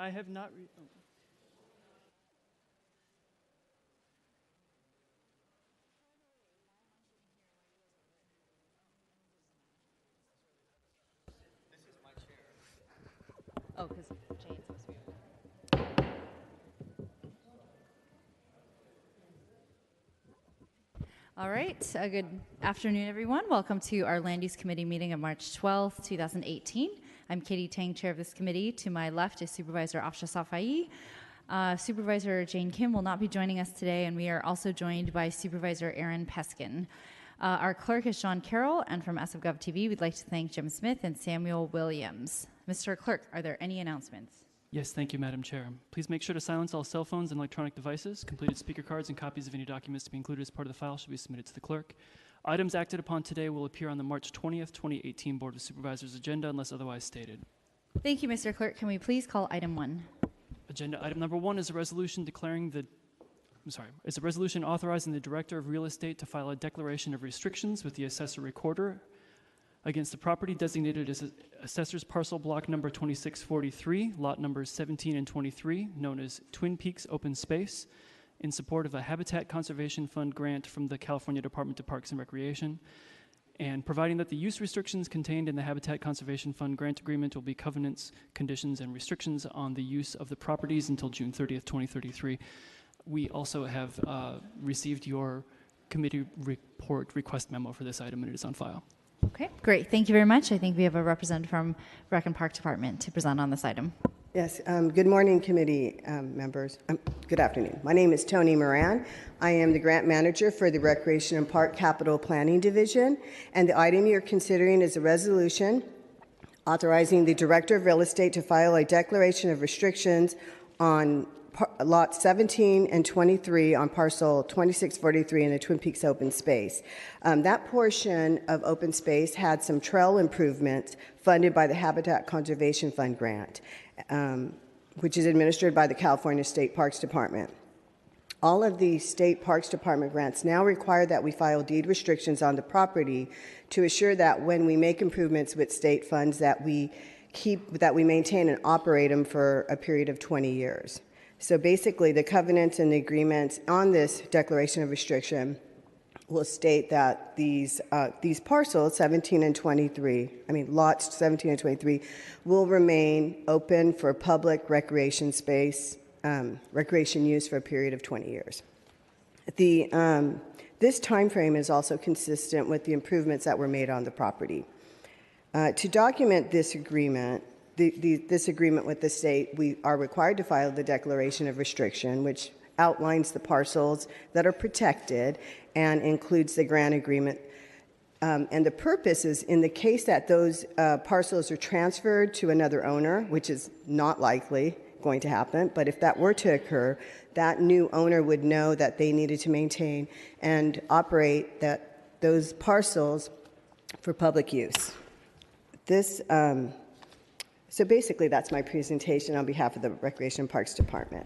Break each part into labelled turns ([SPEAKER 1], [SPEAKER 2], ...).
[SPEAKER 1] I have not.
[SPEAKER 2] Oh, because Jane's supposed to be. All right. Good afternoon, everyone. Welcome to our Land Use Committee meeting of March 12th, 2018. I'm Katie Tang, chair of this committee. To my left is Supervisor Afsha Safai. Supervisor Jane Kim will not be joining us today, and we are also joined by Supervisor Aaron Peskin. Our clerk is Sean Carroll, and from SFGov TV, we'd like to thank Jim Smith and Samuel Williams. Mr. Clerk, are there any announcements?
[SPEAKER 1] Yes, thank you, Madam Chair. Please make sure to silence all cell phones and electronic devices. Completed speaker cards and copies of any documents to be included as part of the file should be submitted to the clerk. Items acted upon today will appear on the March 20th, 2018 Board of Supervisors agenda unless otherwise stated.
[SPEAKER 2] Thank you, Mr. Clerk. Can we please call item 1?
[SPEAKER 1] Agenda item number 1 is a resolution authorizing the Director of Real Estate to file a declaration of restrictions with the Assessor Recorder against the property designated as Assessor's Parcel Block number 2643, lot numbers 17 and 23, known as Twin Peaks Open Space, in support of a Habitat Conservation Fund grant from the California Department of Parks and Recreation, and providing that the use restrictions contained in the Habitat Conservation Fund grant agreement will be covenants, conditions, and restrictions on the use of the properties until June 30th, 2033. We also have received your committee report request memo for this item, and it is on file.
[SPEAKER 2] Okay, great. Thank you very much. I think we have a representative from Rec and Park Department to present on this item.
[SPEAKER 3] Yes, good morning, committee members. Good afternoon. My name is Tony Moran. I am the grant manager for the Recreation and Park Capital Planning Division, and the item you're considering is a resolution authorizing the Director of Real Estate to file a declaration of restrictions on lots 17 and 23 on parcel 2643 in the Twin Peaks open space. That portion of open space had some trail improvements funded by the Habitat Conservation Fund grant, which is administered by the California State Parks Department. All of the State Parks Department grants now require that we file deed restrictions on the property to assure that when we make improvements with state funds that we maintain and operate them for a period of 20 years. So basically, the covenants and the agreements on this declaration of restriction will state that these parcels, 17 and 23, lots 17 and 23, will remain open for public recreation space, recreation use for a period of 20 years. This time frame is also consistent with the improvements that were made on the property. To document this agreement, this agreement with the state, we are required to file the declaration of restriction, which outlines the parcels that are protected and includes the grant agreement. And the purpose is in the case that those parcels are transferred to another owner, which is not likely going to happen, but if that were to occur, that new owner would know that they needed to maintain and operate those parcels for public use. So basically, that's my presentation on behalf of the Recreation and Parks Department.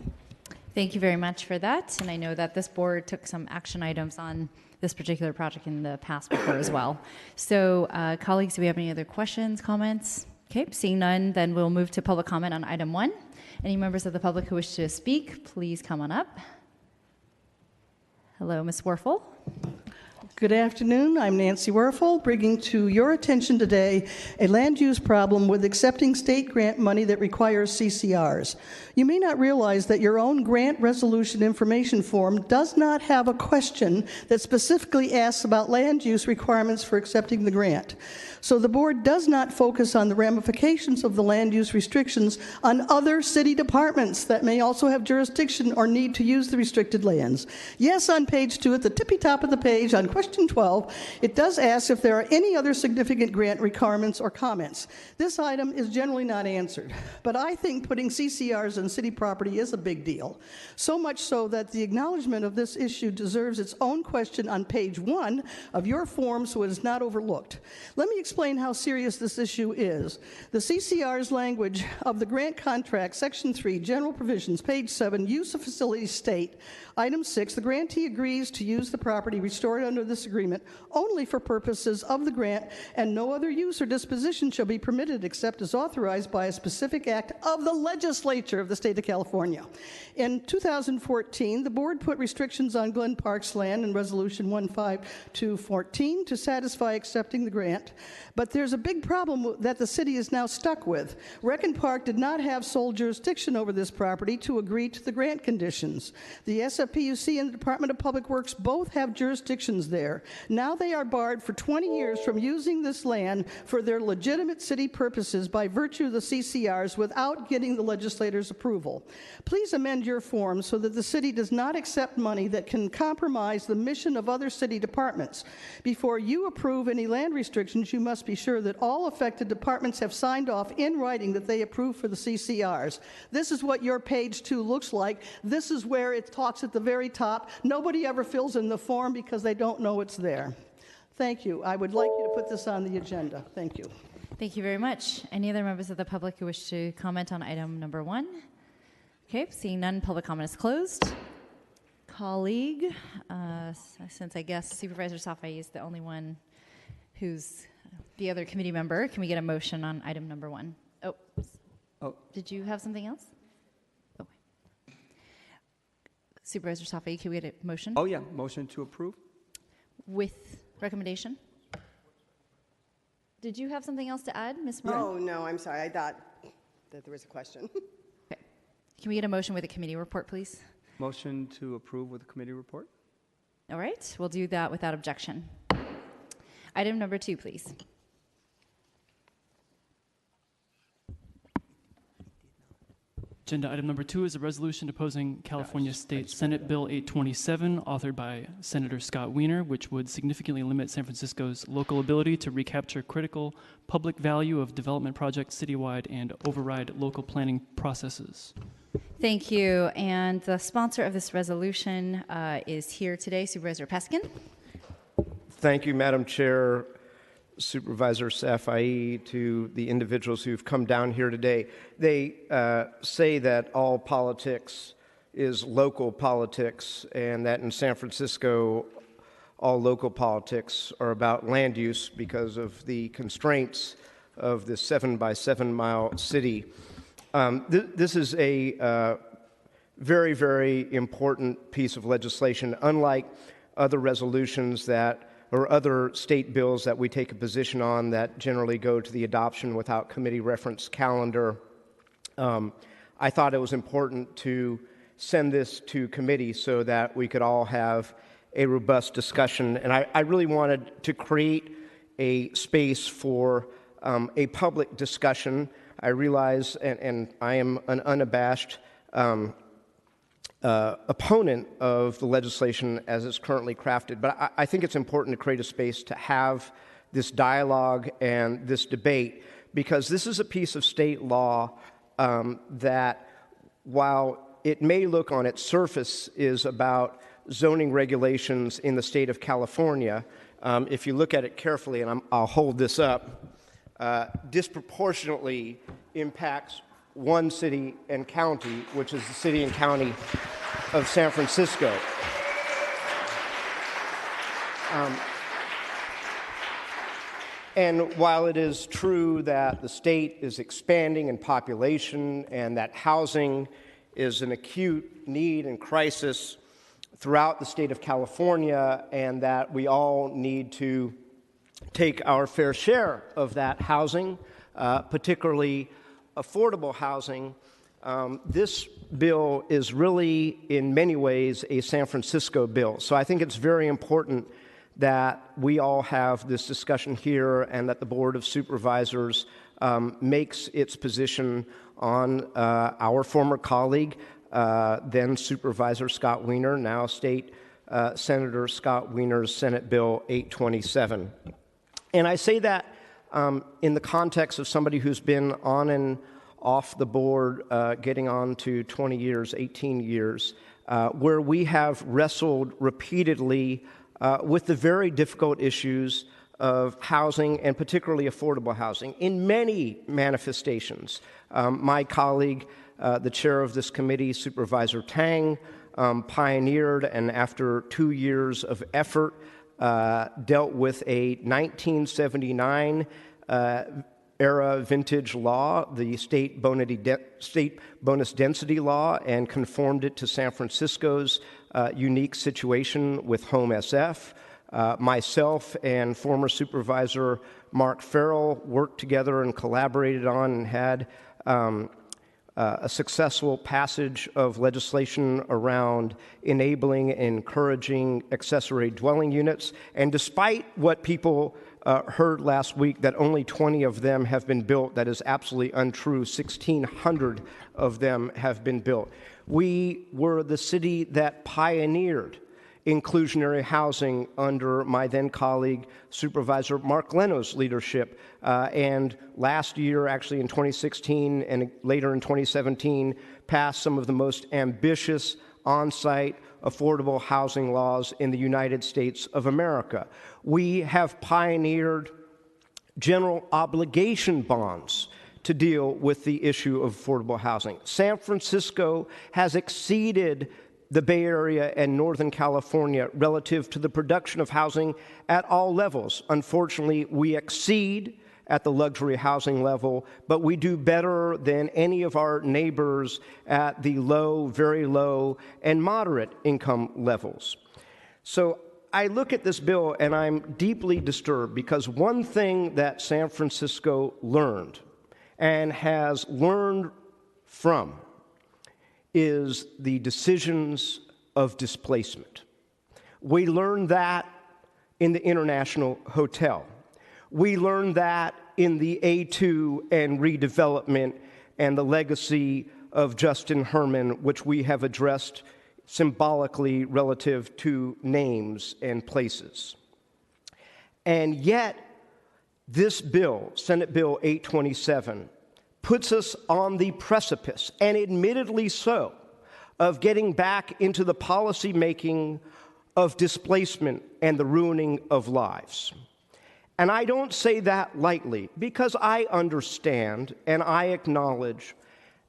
[SPEAKER 2] Thank you very much for that. And I know that this board took some action items on this particular project in the past before as well. So colleagues, do we have any other questions, comments? Okay, seeing none, then we'll move to public comment on item 1. Any members of the public who wish to speak, please come on up. Hello, Ms. Werfel.
[SPEAKER 4] Good afternoon. I'm Nancy Werfel, bringing to your attention today a land use problem with accepting state grant money that requires CCRs. You may not realize that your own grant resolution information form does not have a question that specifically asks about land use requirements for accepting the grant. So the board does not focus on the ramifications of the land use restrictions on other city departments that may also have jurisdiction or need to use the restricted lands. Yes, on page 2, at the tippy top of the page, on question 12, it does ask if there are any other significant grant requirements or comments. This item is generally not answered, but I think putting CCRs on city property is a big deal. So much so that the acknowledgement of this issue deserves its own question on page 1 of your form so it is not overlooked. Let me explain how serious this issue is. The CCR's language of the grant contract, section 3, general provisions, page 7, use of facilities state, item 6, the grantee agrees to use the property restored under the this agreement only for purposes of the grant, and no other use or disposition shall be permitted except as authorized by a specific act of the legislature of the state of California. In 2014, the board put restrictions on Glen Park's land in Resolution 15214 to satisfy accepting the grant, but there's a big problem that the city is now stuck with. Rec and Park did not have sole jurisdiction over this property to agree to the grant conditions. The SFPUC and the Department of Public Works both have jurisdictions there. Now they are barred for 20 years from using this land for their legitimate city purposes by virtue of the CCRs without getting the legislator's approval. Please amend your form so that the city does not accept money that can compromise the mission of other city departments. Before you approve any land restrictions, you must be sure that all affected departments have signed off in writing that they approve for the CCRs. This is what your page 2 looks like. This is where it talks at the very top. Nobody ever fills in the form because they don't know it's there. Thank you. I would like you to put this on the agenda. Thank you.
[SPEAKER 2] Thank you very much. Any other members of the public who wish to comment on item number 1? Okay, seeing none, public comment is closed. Colleague, since I guess Supervisor Safai is the only one who's the other committee member, can we get a motion on item number 1? Oh. Did you have something else? Oh. Supervisor Safai, can we get a motion?
[SPEAKER 5] Oh, yeah, motion to approve.
[SPEAKER 2] With recommendation? Did you have something else to add, Ms. Moran?
[SPEAKER 3] Oh, no, I'm sorry. I thought that there was a question.
[SPEAKER 2] Okay. Can we get a motion with a committee report, please?
[SPEAKER 5] Motion to approve with a committee report.
[SPEAKER 2] All right, we'll do that without objection. Item number 2, please.
[SPEAKER 1] Agenda item number 2 is a resolution opposing California State Senate Bill 827, authored by Senator Scott Wiener, which would significantly limit San Francisco's local ability to recapture critical public value of development projects citywide and override local planning processes.
[SPEAKER 2] Thank you. And the sponsor of this resolution is here today, Supervisor Peskin.
[SPEAKER 6] Thank you, Madam Chair, Supervisor Safai, to the individuals who've come down here today. They say that all politics is local politics, and that in San Francisco, all local politics are about land use because of the constraints of this 7-by-7-mile city. This is a very, very important piece of legislation. Unlike other resolutions that or other state bills that we take a position on that generally go to the adoption without committee reference calendar, I thought it was important to send this to committee so that we could all have a robust discussion. And I really wanted to create a space for a public discussion. I realize, and I am an unabashed opponent of the legislation as it's currently crafted, but I think it's important to create a space to have this dialogue and this debate, because this is a piece of state law that, while it may look on its surface is about zoning regulations in the state of California, if you look at it carefully, and I'll hold this up, disproportionately impacts one city and county, which is the city and county of San Francisco. And while it is true that the state is expanding in population and that housing is an acute need and crisis throughout the state of California, and that we all need to take our fair share of that housing, particularly affordable housing, this bill is really, in many ways, a San Francisco bill. So I think it's very important that we all have this discussion here and that the Board of Supervisors makes its position on our former colleague, then Supervisor Scott Wiener, now State Senator Scott Wiener's Senate Bill 827. And I say that in the context of somebody who's been on and off the board, getting on to 20 years, 18 years, where we have wrestled repeatedly with the very difficult issues of housing, and particularly affordable housing, in many manifestations. My colleague, the chair of this committee, Supervisor Tang, pioneered, and after 2 years of effort, dealt with a 1979 era vintage law, the state bonus density law, and conformed it to San Francisco's unique situation with Home SF. Myself and former Supervisor Mark Farrell worked together and collaborated on and had a successful passage of legislation around enabling and encouraging accessory dwelling units. And despite what people heard last week, that only 20 of them have been built, that is absolutely untrue. 1,600 of them have been built. We were the city that pioneered inclusionary housing under my then colleague, Supervisor Mark Leno's leadership. And last year, actually in 2016 and later in 2017, passed some of the most ambitious on-site affordable housing laws in the United States of America. We have pioneered general obligation bonds to deal with the issue of affordable housing. San Francisco has exceeded the Bay Area and Northern California relative to the production of housing at all levels. Unfortunately, we exceed at the luxury housing level, but we do better than any of our neighbors at the low, very low, and moderate income levels. So I look at this bill and I'm deeply disturbed because one thing that San Francisco learned and has learned from is the decisions of displacement. We learned that in the International Hotel. We learned that in the A2 and redevelopment and the legacy of Justin Herman, which we have addressed symbolically relative to names and places. And yet, this bill, Senate Bill 827, puts us on the precipice, and admittedly so, of getting back into the policy making of displacement and the ruining of lives. And I don't say that lightly, because I understand and I acknowledge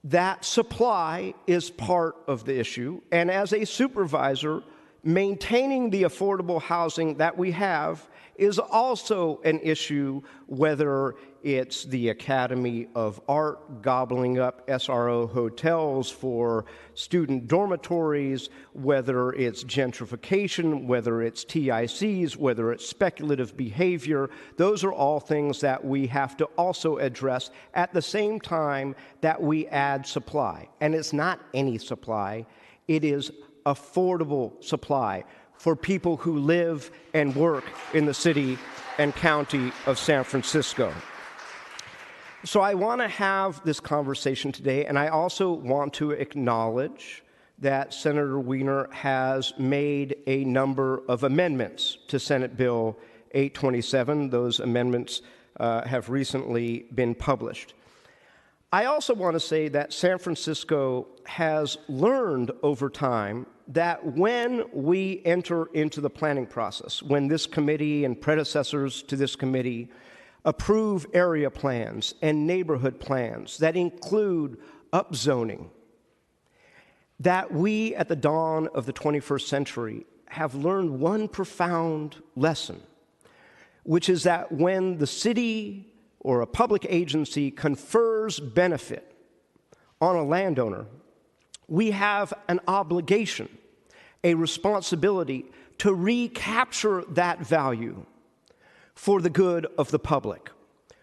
[SPEAKER 6] that supply is part of the issue, and as a supervisor, maintaining the affordable housing that we have is also an issue, whether it's the Academy of Art gobbling up SRO hotels for student dormitories, whether it's gentrification, whether it's TICs, whether it's speculative behavior. Those are all things that we have to also address at the same time that we add supply. And it's not any supply, it is affordable supply for people who live and work in the city and county of San Francisco. So I want to have this conversation today, and I also want to acknowledge that Senator Wiener has made a number of amendments to Senate Bill 827. Those amendments have recently been published. I also want to say that San Francisco has learned over time that when we enter into the planning process, when this committee and predecessors to this committee approve area plans and neighborhood plans that include upzoning, that we at the dawn of the 21st century have learned one profound lesson, which is that when the city or a public agency confers benefit on a landowner, we have an obligation, a responsibility to recapture that value for the good of the public.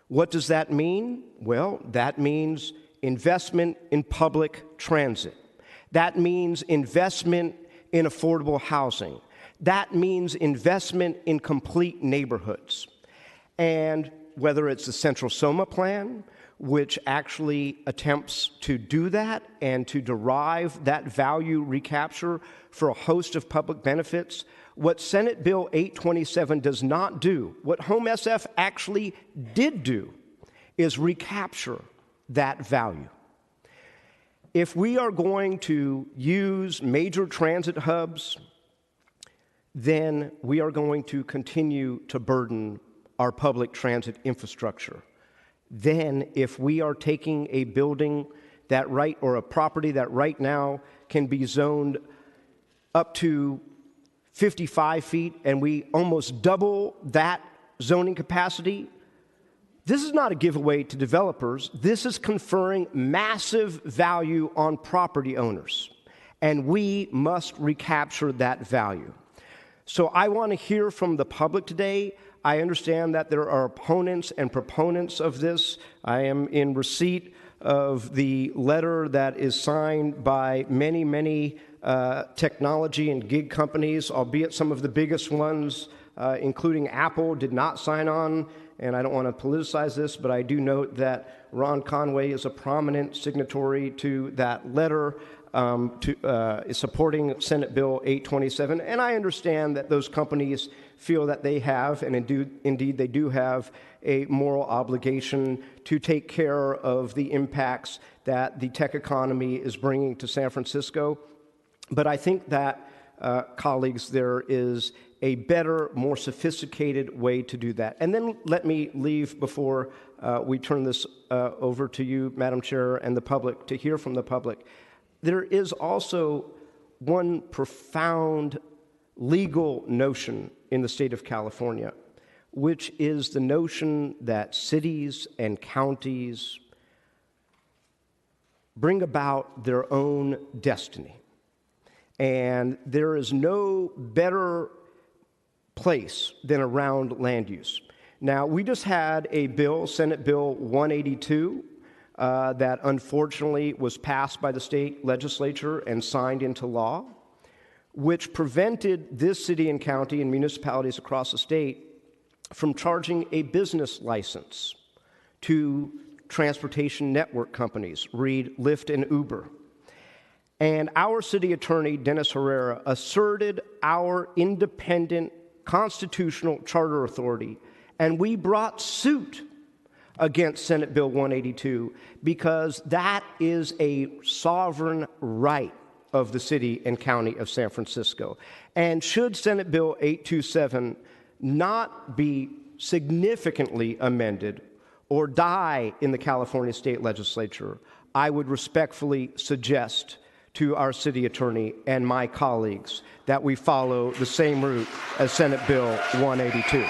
[SPEAKER 6] What does that mean? Well, that means investment in public transit. That means investment in affordable housing. That means investment in complete neighborhoods. And whether it's the Central SoMa Plan, which actually attempts to do that and to derive that value recapture for a host of public benefits, what Senate Bill 827 does not do, what Home SF actually did do, is recapture that value. If we are going to use major transit hubs, then we are going to continue to burden our public transit infrastructure. Then, if we are taking a building that or a property that right now can be zoned up to 55 feet, and we almost double that zoning capacity. This is not a giveaway to developers. This is conferring massive value on property owners, and we must recapture that value. So I want to hear from the public today. I understand that there are opponents and proponents of this. I am in receipt of the letter that is signed by many technology and gig companies, albeit some of the biggest ones, including Apple, did not sign on. And I don't want to politicize this, but I do note that Ron Conway is a prominent signatory to that letter supporting Senate Bill 827. And I understand that those companies feel that they have, and indeed they do have, a moral obligation to take care of the impacts that the tech economy is bringing to San Francisco. But I think that, colleagues, there is a better, more sophisticated way to do that. And then let me leave before we turn this over to you, Madam Chair, and the public, to hear from the public. There is also one profound legal notion in the state of California, which is the notion that cities and counties bring about their own destiny. And there is no better place than around land use. Now, we just had a bill, Senate Bill 182, that unfortunately was passed by the state legislature and signed into law, which prevented this city and county and municipalities across the state from charging a business license to transportation network companies, read Lyft and Uber. And our city attorney, Dennis Herrera, asserted our independent constitutional charter authority, and we brought suit against Senate Bill 182 because that is a sovereign right of the city and county of San Francisco. And should Senate Bill 827 not be significantly amended or die in the California state legislature, I would respectfully suggest to our city attorney and my colleagues that we follow the same route as Senate Bill 182.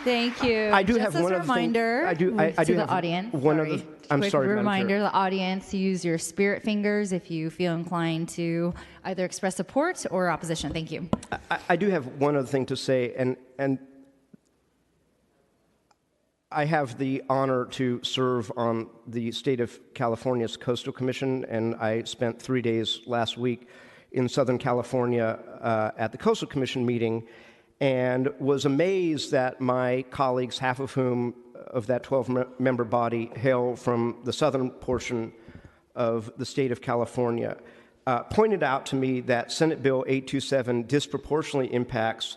[SPEAKER 2] Thank you.
[SPEAKER 6] I do
[SPEAKER 2] Just
[SPEAKER 6] have one
[SPEAKER 2] as a
[SPEAKER 6] other thing.
[SPEAKER 2] reminder
[SPEAKER 6] I do
[SPEAKER 2] to
[SPEAKER 6] have
[SPEAKER 2] the audience.
[SPEAKER 6] one
[SPEAKER 2] sorry.
[SPEAKER 6] other. I'm
[SPEAKER 2] Quick
[SPEAKER 6] sorry, Madam
[SPEAKER 2] reminder
[SPEAKER 6] Chair.
[SPEAKER 2] to the audience to use your spirit fingers if you feel inclined to either express support or opposition. Thank you.
[SPEAKER 6] I do have one other thing to say, and I have the honor to serve on the state of California's Coastal Commission, and I spent 3 days last week in Southern California at the Coastal Commission meeting, and was amazed that my colleagues, half of whom of that 12-member body hail from the southern portion of the state of California, pointed out to me that Senate Bill 827 disproportionately impacts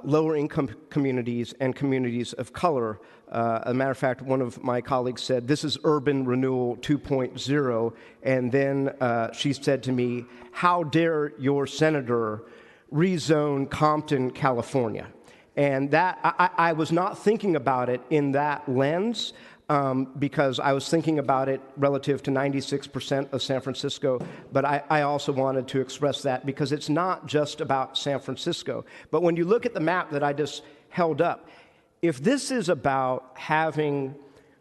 [SPEAKER 6] lower-income communities and communities of color. As a matter of fact, one of my colleagues said, "This is urban renewal 2.0," and then she said to me, "How dare your senator rezone Compton, California?" And that I was not thinking about it in that lens, because I was thinking about it relative to 96% of San Francisco, but I also wanted to express that because it's not just about San Francisco. But when you look at the map that I just held up, if this is about having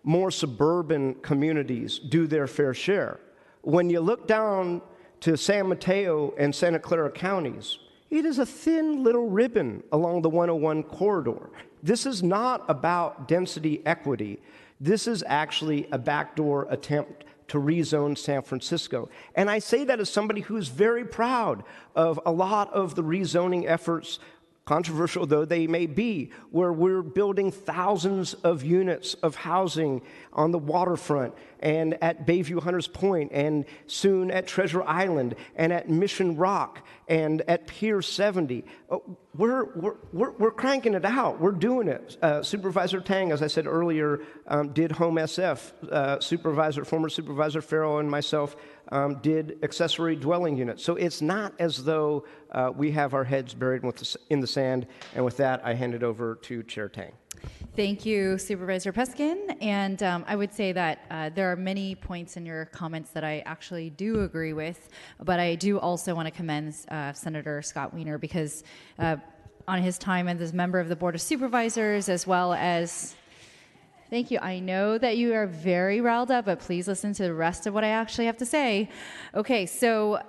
[SPEAKER 6] more suburban communities do their fair share, when you look down to San Mateo and Santa Clara counties, it is a thin little ribbon along the 101 corridor. This is not about density equity. This is actually a backdoor attempt to rezone San Francisco. And I say that as somebody who's very proud of a lot of the rezoning efforts, controversial though they may be, where we're building thousands of units of housing on the waterfront and at Bayview Hunters Point and soon at Treasure Island and at Mission Rock and at Pier 70. We're cranking it out. We're doing it. Supervisor Tang, as I said earlier, did Home SF. Former Supervisor Farrell and myself did accessory dwelling units. So it's not as though we have our heads buried in the sand. And with that, I hand it over to Chair Tang.
[SPEAKER 2] Thank you, Supervisor Peskin. And I would say that there are many points in your comments that I actually do agree with, but I do also want to commend Senator Scott Wiener because on his time as a member of the Board of Supervisors, as well as thank you. I know that you are very riled up, but please listen to the rest of what I actually have to say. Okay, so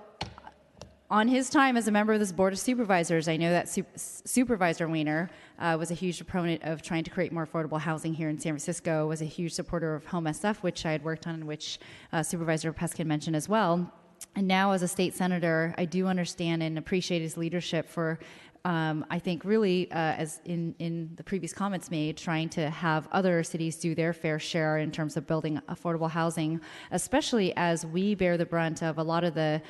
[SPEAKER 2] on his time as a member of this Board of Supervisors, I know that Supervisor Wiener was a huge proponent of trying to create more affordable housing here in San Francisco, was a huge supporter of Home SF, which I had worked on and which Supervisor Peskin mentioned as well. And now as a state senator, I do understand and appreciate his leadership for I think really, as in the previous comments made, trying to have other cities do their fair share in terms of building affordable housing, especially as we bear the brunt of a lot of the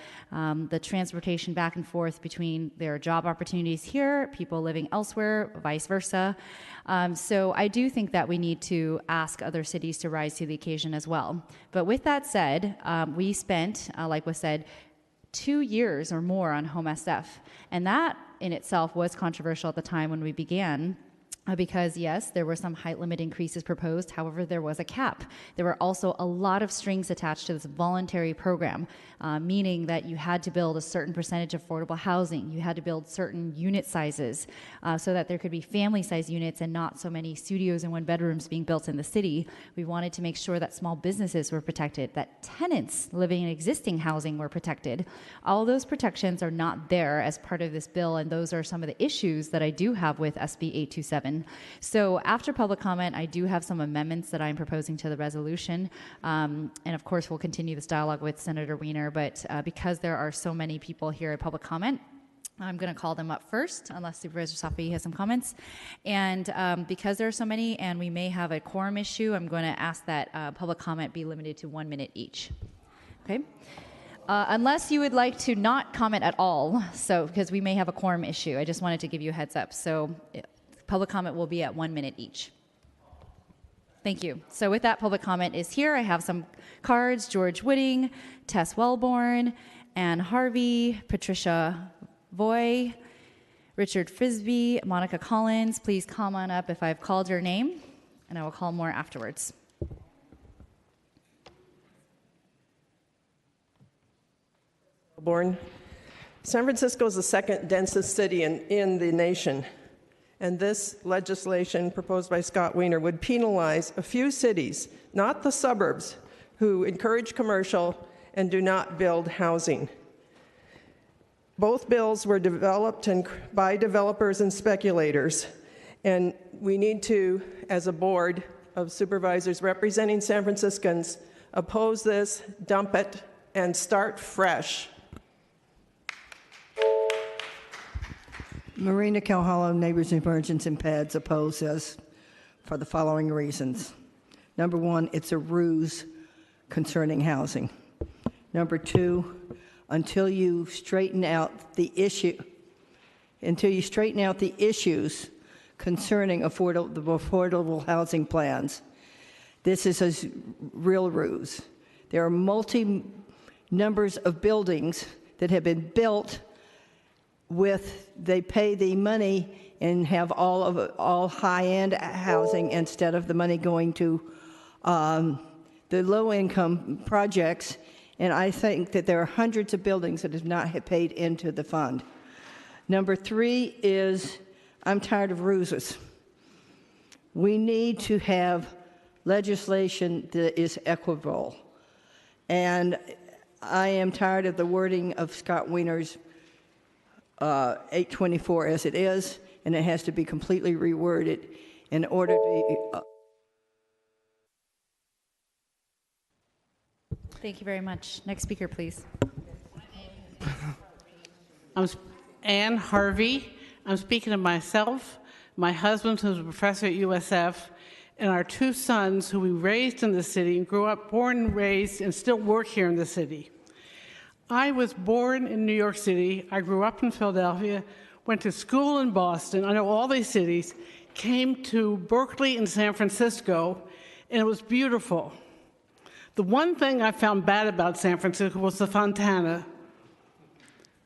[SPEAKER 2] transportation back and forth between their job opportunities here, people living elsewhere, vice versa. So I do think that we need to ask other cities to rise to the occasion as well. But with that said, we spent, like was said, 2 years or more on Home SF, and that in itself was controversial at the time when we began. Because yes, there were some height limit increases proposed. However, there was a cap. There were also a lot of strings attached to this voluntary program, meaning that you had to build a certain percentage of affordable housing. You had to build certain unit sizes so that there could be family-size units and not so many studios and one-bedrooms being built in the city. We wanted to make sure that small businesses were protected, that tenants living in existing housing were protected. All those protections are not there as part of this bill, and those are some of the issues that I do have with SB 827. So after public comment, I do have some amendments that I'm proposing to the resolution. And of course, we'll continue this dialogue with Senator Wiener, but because there are so many people here at public comment, I'm going to call them up first, unless Supervisor Safai has some comments. And because there are so many, and we may have a quorum issue, I'm going to ask that public comment be limited to 1 minute each. Okay? Unless you would like to not comment at all, so because we may have a quorum issue. I just wanted to give you a heads up. So public comment will be at 1 minute each. Thank you. So with that, public comment is here. I have some cards: George Wooding, Tess Wellborn, Ann Harvey, Patricia Voy, Richard Frisbee, Monica Collins. Please come on up if I've called your name, and I will call more afterwards.
[SPEAKER 7] San Francisco is the second densest city in the nation. And this legislation proposed by Scott Wiener would penalize a few cities, not the suburbs, who encourage commercial and do not build housing. Both bills were developed by developers and speculators, and we need to, as a board of supervisors representing San Franciscans, oppose this, dump it, and start fresh.
[SPEAKER 8] Marina Calhollow, Neighbors Emergence and PEDS oppose this for the following reasons. Number one, it's a ruse concerning housing. Number two, until you straighten out the issues concerning the affordable housing plans, this is a real ruse. There are numbers of buildings that have been built they pay the money and have all high-end housing instead of the money going to the low-income projects. And I think that there are hundreds of buildings that have not paid into the fund. Number three is I'm tired of ruses. We need to have legislation that is equitable. And I am tired of the wording of Scott Wiener's 824 as it is, and it has to be completely reworded in order to...
[SPEAKER 2] Thank you very much. Next speaker, please.
[SPEAKER 9] I'm Ann Harvey. I'm speaking of myself, my husband, who's a professor at USF, and our two sons, who we raised in the city and grew up, born and raised, and still work here in the city. I was born in New York City. I grew up in Philadelphia, went to school in Boston. I know all these cities, came to Berkeley and San Francisco, and it was beautiful. The one thing I found bad about San Francisco was the Fontana.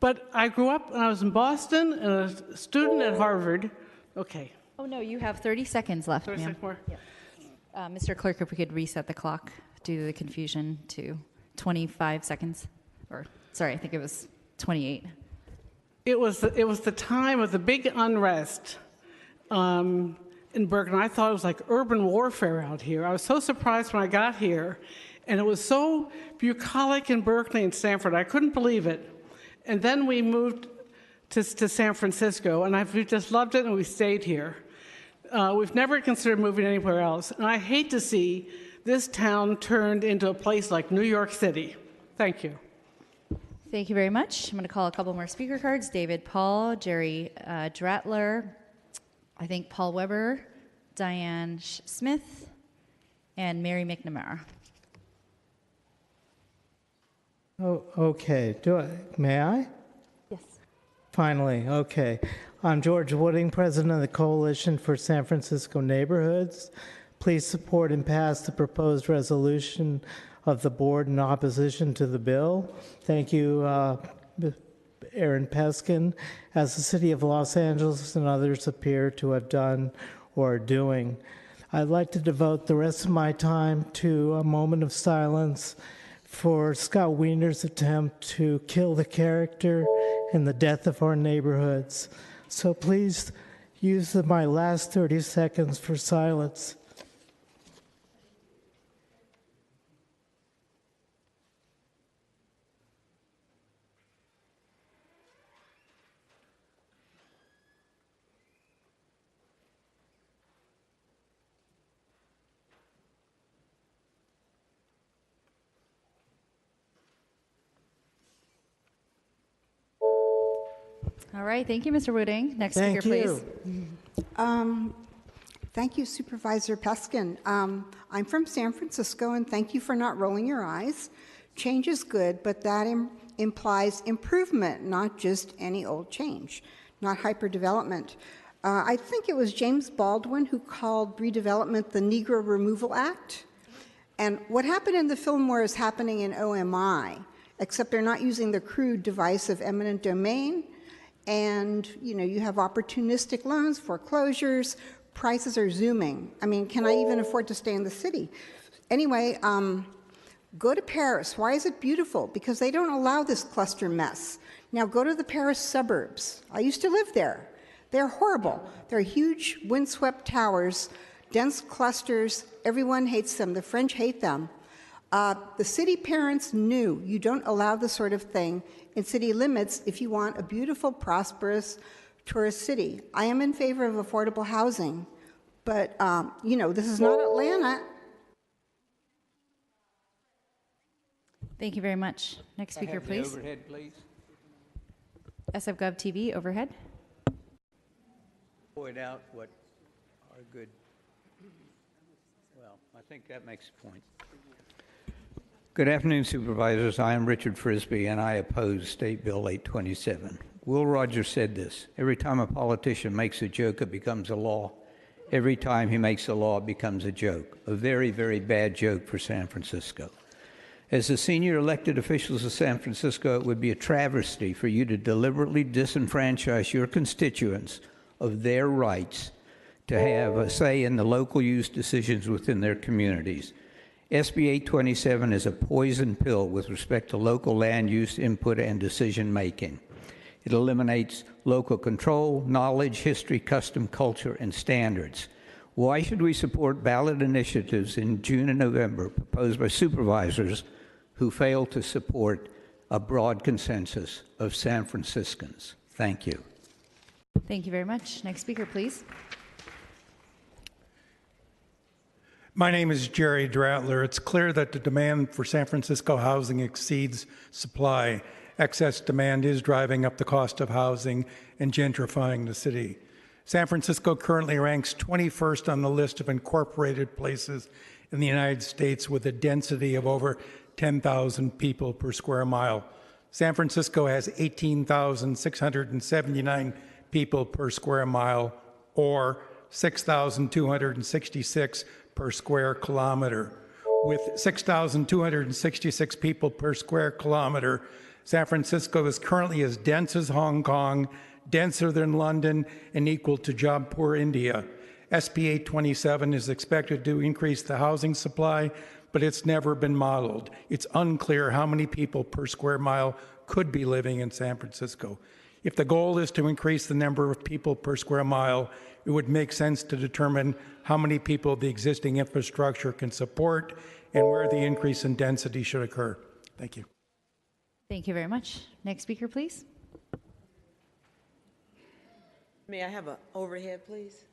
[SPEAKER 9] But I grew up, and I was in Boston, and a student at Harvard. Okay,
[SPEAKER 2] Oh, no, you have 30 seconds left,
[SPEAKER 9] 30
[SPEAKER 2] ma'am.
[SPEAKER 9] seconds more?
[SPEAKER 2] Mr. Clerk, if we could reset the clock due to the confusion to 25 seconds. Or, sorry, I think it was 28.
[SPEAKER 9] It was the time of the big unrest in Berkeley. I thought it was like urban warfare out here. I was so surprised when I got here, and it was so bucolic in Berkeley and Stanford. I couldn't believe it. And then we moved to San Francisco, and we just loved it, and we stayed here. We've never considered moving anywhere else, and I hate to see this town turned into a place like New York City. Thank you.
[SPEAKER 2] Thank you very much. I'm going to call a couple more speaker cards. David Paul, Jerry Dratler, I think Paul Weber, Diane Smith, and Mary McNamara.
[SPEAKER 10] Oh, okay. May I?
[SPEAKER 2] Yes.
[SPEAKER 10] Finally, okay. I'm George Wooding, President of the Coalition for San Francisco Neighborhoods. Please support and pass the proposed resolution of the board in opposition to the bill. Thank you, Aaron Peskin, as the City of Los Angeles and others appear to have done or are doing. I'd like to devote the rest of my time to a moment of silence for Scott Wiener's attempt to kill the character and the death of our neighborhoods. So please use my last 30 seconds for silence.
[SPEAKER 2] All right, thank you, Mr. Wooding. Next
[SPEAKER 10] Thank
[SPEAKER 2] speaker,
[SPEAKER 10] you.
[SPEAKER 2] please.
[SPEAKER 11] Thank you, Supervisor Peskin. I'm from San Francisco, and thank you for not rolling your eyes. Change is good, but that implies improvement, not just any old change, not hyperdevelopment. I think it was James Baldwin who called redevelopment the Negro Removal Act. And what happened in the Fillmore is happening in OMI, except they're not using the crude device of eminent domain. And, you have opportunistic loans, foreclosures, prices are zooming. I mean, can I even afford to stay in the city? Anyway, go to Paris. Why is it beautiful? Because they don't allow this cluster mess. Now go to the Paris suburbs. I used to live there. They're horrible. They're huge windswept towers, dense clusters. Everyone hates them. The French hate them. The city parents knew you don't allow this sort of thing in city limits if you want a beautiful, prosperous tourist city. I am in favor of affordable housing, but, this is not Atlanta.
[SPEAKER 2] Thank you very much. Next speaker, please.
[SPEAKER 12] Overhead, please.
[SPEAKER 2] SFGov TV, overhead.
[SPEAKER 12] Point out what our good, well, I think that makes a point. Good afternoon, Supervisors. I am Richard Frisbee, and I oppose State Bill 827. Will Rogers said this: every time a politician makes a joke, it becomes a law. Every time he makes a law, it becomes a joke. A very, very bad joke for San Francisco. As the senior elected officials of San Francisco, it would be a travesty for you to deliberately disenfranchise your constituents of their rights to have a say in the local use decisions within their communities. SB 827 is a poison pill with respect to local land use input and decision making. It eliminates local control, knowledge, history, custom, culture, and standards. Why should we support ballot initiatives in June and November proposed by supervisors who fail to support a broad consensus of San Franciscans? Thank you.
[SPEAKER 2] Thank you very much. Next speaker, please.
[SPEAKER 13] My name is Jerry Dratler. It's clear that the demand for San Francisco housing exceeds supply. Excess demand is driving up the cost of housing and gentrifying the city. San Francisco currently ranks 21st on the list of incorporated places in the United States with a density of over 10,000 people per square mile. San Francisco has 18,679 people per square mile, or 6,266 per square kilometer. With 6,266 people per square kilometer, San Francisco is currently as dense as Hong Kong, denser than London, and equal to job-poor India. SB 827 is expected to increase the housing supply, but it's never been modeled. It's unclear how many people per square mile could be living in San Francisco. If the goal is to increase the number of people per square mile, it would make sense to determine how many people the existing infrastructure can support and where the increase in density should occur. Thank you.
[SPEAKER 2] Thank you very much. Next speaker, please.
[SPEAKER 14] May I have an overhead, please?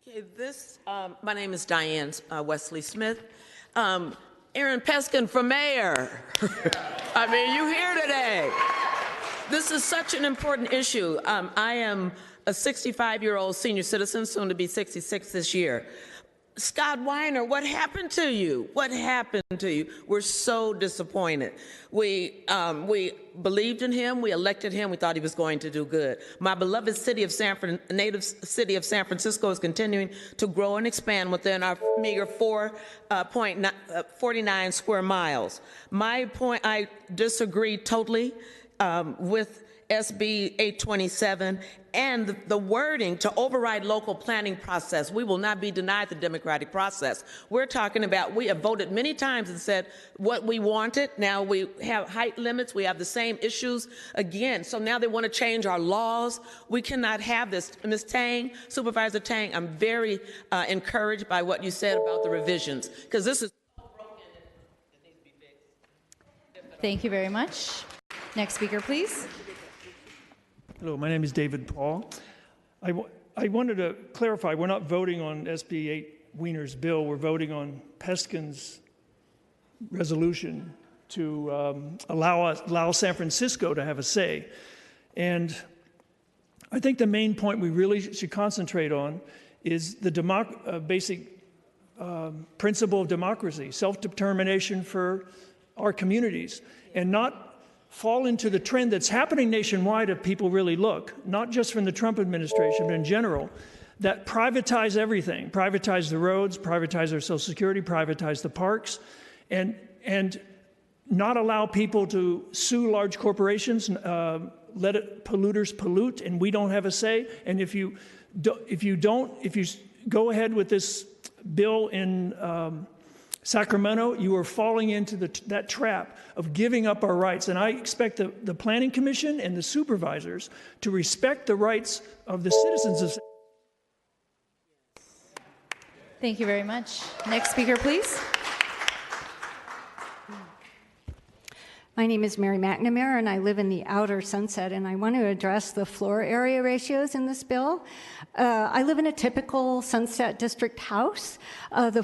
[SPEAKER 14] Okay, my name is Diane Wesley Smith. Aaron Peskin for mayor. I mean, you here today. This is such an important issue. I am a 65-year-old senior citizen, soon to be 66 this year. Scott Weiner, what happened to you? What happened to you? We're so disappointed. We believed in him. We elected him. We thought he was going to do good. My beloved native city of San Francisco is continuing to grow and expand within our meager 49 square miles. My point, I disagree totally with SB 827 and the wording to override local planning process. We will not be denied the democratic process. We're talking about, we have voted many times and said what we wanted. Now we have height limits. We have the same issues again. So now they want to change our laws. We cannot have this. Ms. Tang, Supervisor Tang, I'm very encouraged by what you said about the revisions, because this is broken. It needs to be fixed.
[SPEAKER 2] Thank you very much. Next speaker, please.
[SPEAKER 15] Hello, my name is David Paul. I wanted to clarify, we're not voting on SB 8 Weiner's bill, we're voting on Peskin's resolution to allow San Francisco to have a say. And I think the main point we really should concentrate on is the basic principle of democracy, self-determination for our communities, and not fall into the trend that's happening nationwide if people really look, not just from the Trump administration, but in general, that privatize everything, privatize the roads, privatize our Social Security, privatize the parks, and not allow people to sue large corporations, let polluters pollute, and we don't have a say. And if you go ahead with this bill in Sacramento, you are falling into that trap of giving up our rights. And I expect the Planning Commission and the supervisors to respect the rights of the citizens of.
[SPEAKER 2] Thank you very much. Next speaker, please.
[SPEAKER 11] My name is Mary McNamara, and I live in the outer Sunset, and I want to address the floor area ratios in this bill. I live in a typical Sunset District house. The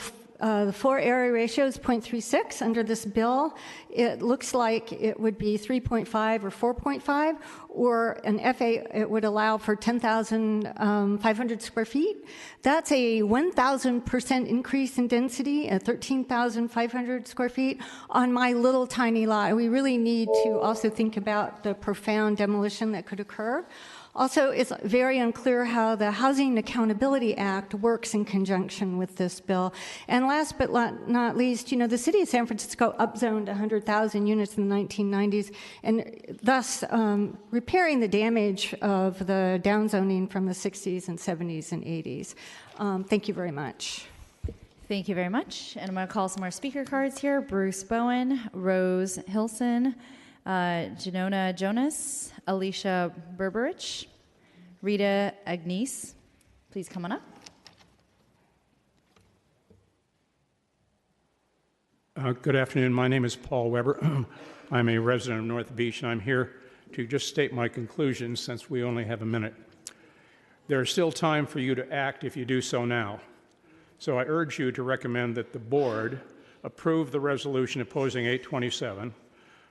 [SPEAKER 11] floor area ratio is 0.36. Under this bill, it looks like it would be 3.5 or 4.5, or an FA, it would allow for 10,500 square feet. That's a 1,000% increase in density at 13,500 square feet on my little tiny lot. We really need to also think about the profound demolition that could occur. Also, it's very unclear how the Housing Accountability Act works in conjunction with this bill. And last but not least, the city of San Francisco upzoned 100,000 units in the 1990s, and thus repairing the damage of the downzoning from the 60s and 70s and 80s. Thank you very much.
[SPEAKER 2] Thank you very much. And I'm going to call some more speaker cards here. Bruce Bowen, Rose Hilson, Janona Jonas, Alicia Berberich, Rita Agnes. Please come on up.
[SPEAKER 16] Good afternoon. My name is Paul Weber. I'm a resident of North Beach, and I'm here to just state my conclusions since we only have a minute. There is still time for you to act if you do so now. So I urge you to recommend that the board approve the resolution opposing 827,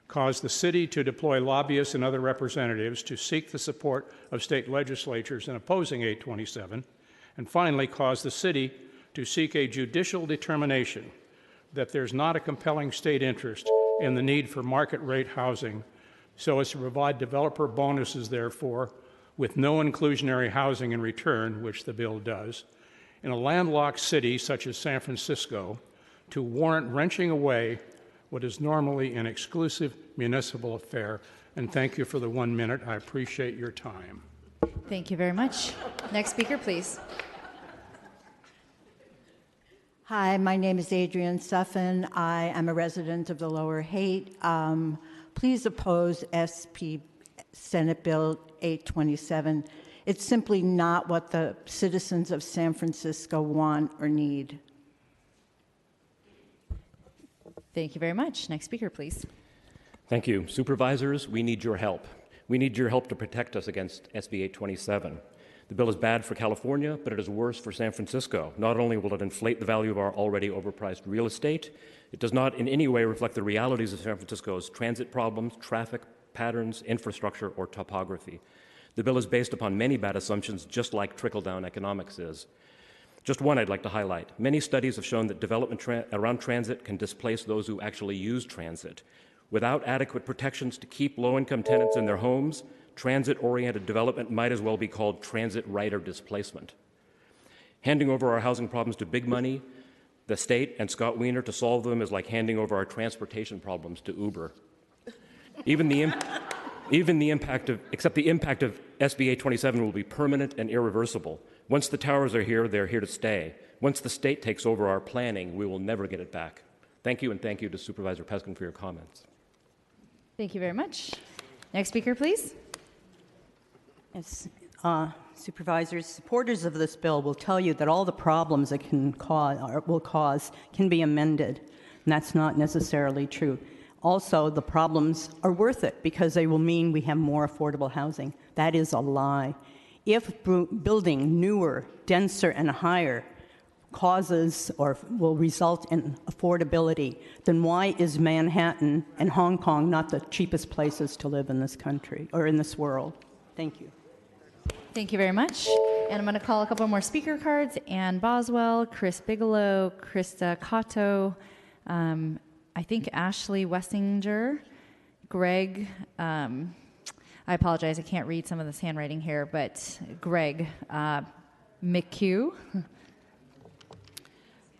[SPEAKER 16] cause the city to deploy lobbyists and other representatives to seek the support of state legislatures in opposing 827, and finally cause the city to seek a judicial determination that there's not a compelling state interest in the need for market rate housing, so as to provide developer bonuses, therefore, with no inclusionary housing in return, which the bill does, in a landlocked city such as San Francisco, to warrant wrenching away what is normally an exclusive municipal affair. And thank you for the 1 minute. I appreciate your time.
[SPEAKER 2] Thank you very much. Next speaker, please.
[SPEAKER 17] Hi, my name is Adrienne Suffin. I am a resident of the Lower Haight. Please oppose SP Senate Bill 827. It's simply not what the citizens of San Francisco want or need.
[SPEAKER 2] Thank you very much. Next speaker, please.
[SPEAKER 18] Thank you. Supervisors, we need your help. We need your help to protect us against SB 827. The bill is bad for California, but it is worse for San Francisco. Not only will it inflate the value of our already overpriced real estate, it does not in any way reflect the realities of San Francisco's transit problems, traffic patterns, infrastructure, or topography. The bill is based upon many bad assumptions, just like trickle-down economics is. Just one I'd like to highlight. Many studies have shown that development around transit can displace those who actually use transit. Without adequate protections to keep low-income tenants in their homes, transit-oriented development might as well be called transit rider displacement. Handing over our housing problems to big money, the state, and Scott Wiener to solve them is like handing over our transportation problems to Uber. The impact of SB 827 will be permanent and irreversible. Once the towers are here, they're here to stay. Once the state takes over our planning, we will never get it back. Thank you, and thank you to Supervisor Peskin for your comments.
[SPEAKER 2] Thank you very much. Next speaker, please.
[SPEAKER 19] Yes, supervisors, supporters of this bill will tell you that all the problems it can cause can be amended, and that's not necessarily true. Also, the problems are worth it because they will mean we have more affordable housing. That is a lie. If building newer, denser, and higher causes or will result in affordability, then why is Manhattan and Hong Kong not the cheapest places to live in this country or in this world? Thank you.
[SPEAKER 2] Thank you very much. And I'm going to call a couple more speaker cards. Ann Boswell, Chris Bigelow, Krista Cotto, I think Ashley Wessinger, Greg, I apologize, I can't read some of this handwriting here, but Greg McHugh.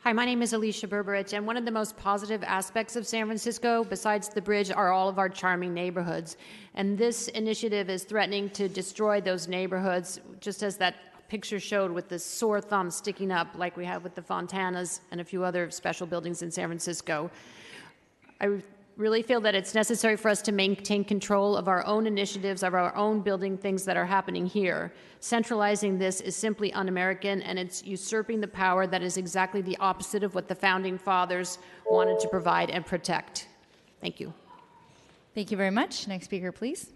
[SPEAKER 20] Hi, my name is Alicia Berberich, and one of the most positive aspects of San Francisco, besides the bridge, are all of our charming neighborhoods. And this initiative is threatening to destroy those neighborhoods, just as that picture showed with the sore thumb sticking up like we have with the Fontanas and a few other special buildings in San Francisco. I really feel that it's necessary for us to maintain control of our own initiatives, of our own building things that are happening here. Centralizing this is simply un-American, and it's usurping the power that is exactly the opposite of what the Founding Fathers wanted to provide and protect. Thank you.
[SPEAKER 2] Thank you very much. Next speaker, please.